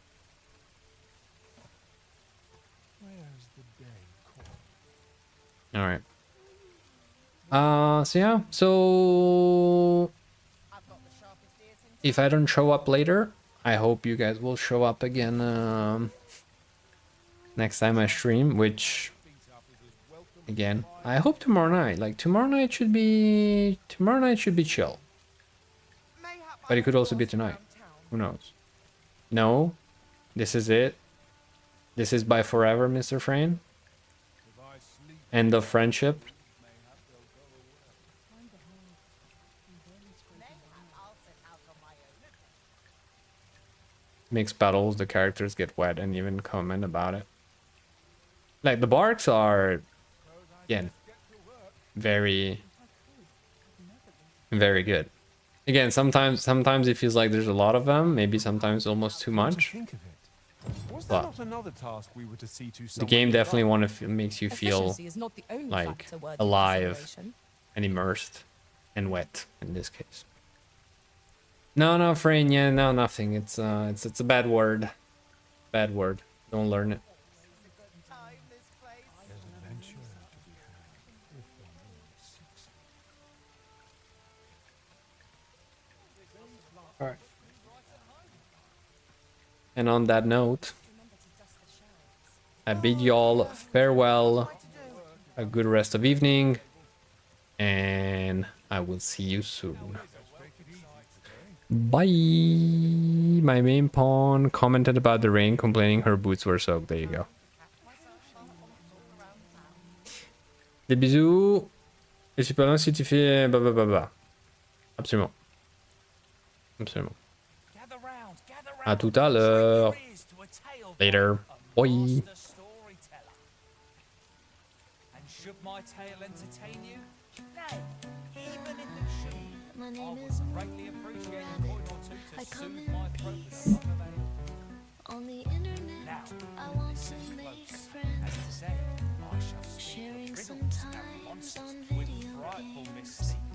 [SPEAKER 1] Alright. So yeah, so if I don't show up later, I hope you guys will show up again next time I stream, which again, I hope tomorrow night. Like tomorrow night should be chill. But it could also be tonight. Who knows? No. This is it. This is by forever, Mr. Frame. End of friendship. Mixed battles, the characters get wet and even comment about it. Like the barks are, again, very good. Again, sometimes it feels like there's a lot of them. Maybe sometimes almost too much. But the game definitely makes you feel like alive and immersed and wet in this case. No, Frane, yeah, no, nothing. It's a bad word. Bad word. Don't learn it. Alright. And on that note, I bid y'all farewell, a good rest of evening, and I will see you soon. Bye. My main pawn commented about the rain, complaining her boots were soaked. There you go. Des bisous. Et je sais pas si tu fais bah. Absolument. Absolument. À tout à l'heure. Later. Bye.
[SPEAKER 19] Should my tale entertain you? Nay, even if it should,
[SPEAKER 13] My
[SPEAKER 19] I
[SPEAKER 13] name
[SPEAKER 19] would
[SPEAKER 13] is
[SPEAKER 19] greatly appreciate a
[SPEAKER 13] Rabbit.
[SPEAKER 19] coin or two to
[SPEAKER 13] I come
[SPEAKER 19] soothe
[SPEAKER 13] in
[SPEAKER 19] my throat with
[SPEAKER 13] peace.
[SPEAKER 19] a mug of ale.
[SPEAKER 13] On the internet,
[SPEAKER 19] Now,
[SPEAKER 13] I want
[SPEAKER 19] listen
[SPEAKER 13] to make
[SPEAKER 19] close.
[SPEAKER 13] friends.
[SPEAKER 19] As today, I shall speak
[SPEAKER 13] Sharing
[SPEAKER 19] of riddles and
[SPEAKER 13] sometimes
[SPEAKER 19] monsters
[SPEAKER 13] on
[SPEAKER 19] with
[SPEAKER 13] video
[SPEAKER 19] frightful
[SPEAKER 13] games.
[SPEAKER 19] mystique.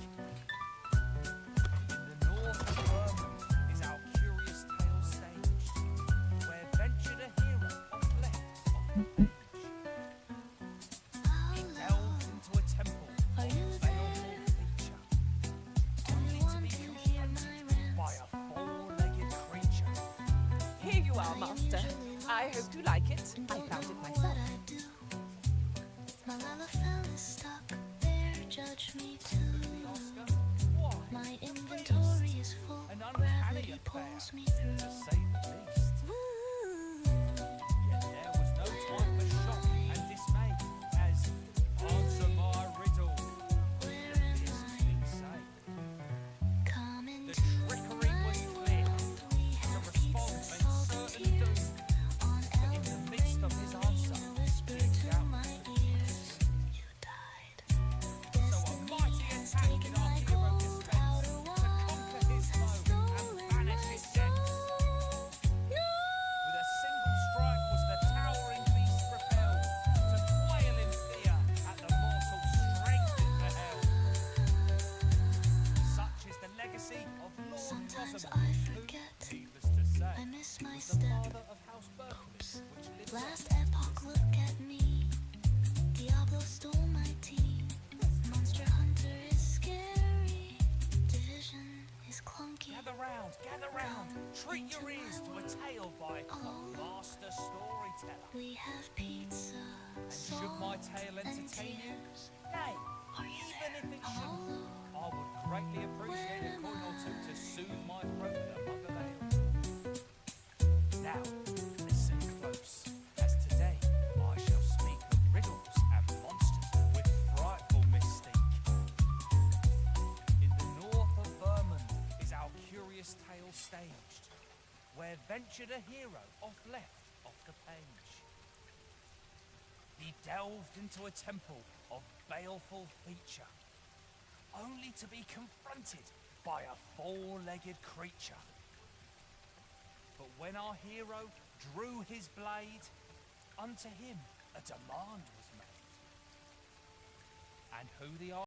[SPEAKER 19] In the north of Vermont is our curious tale staged, where ventured a hero off left off the page. He delved into a temple of baleful feature, only to be confronted by a four-legged creature.
[SPEAKER 9] Here you are, Master. I hope you like it. I found it myself.
[SPEAKER 13] My Lalafell is stuck there, judge me too. My inventory is full, gravity pulls me through.
[SPEAKER 19] To say the least. Yet there was no time for shock and dismay as answer my riddle. This thing say. The trickery was clear. The response meant certain doom. But in the midst of his answer, he doubted. So a mighty attack in our hero dispense to conquer his foe and banish his death. With a single strike was the towering beast repelled to quail in fear at the mortal strength it beheld. Such is the legacy of Lord
[SPEAKER 13] Sometimes
[SPEAKER 19] Rosamond,
[SPEAKER 13] I
[SPEAKER 19] who,
[SPEAKER 13] forget.
[SPEAKER 19] needless to say,
[SPEAKER 13] I miss my
[SPEAKER 19] was the
[SPEAKER 13] step.
[SPEAKER 19] father of House Berkeley, which lived
[SPEAKER 13] Last epoch, look at me. Diablo stole my tea. Monster Hunter is scary. Division is clunky.
[SPEAKER 19] Gather round, treat your ears to a tale by a master storyteller.
[SPEAKER 13] We have pizza.
[SPEAKER 19] And should my tale entertain you? Nay, even if it shouldn't, I would greatly appreciate a coin or two to soothe my throat with a mug of ale. Now, listen close, as today I shall speak of riddles and monsters with frightful mystique. In the north of Vermont is our curious tale staged, where ventured a hero off left off the page. He delved into a temple of baleful feature, only to be confronted by a four-legged creature. But when our hero drew his blade, unto him a demand was made. And who the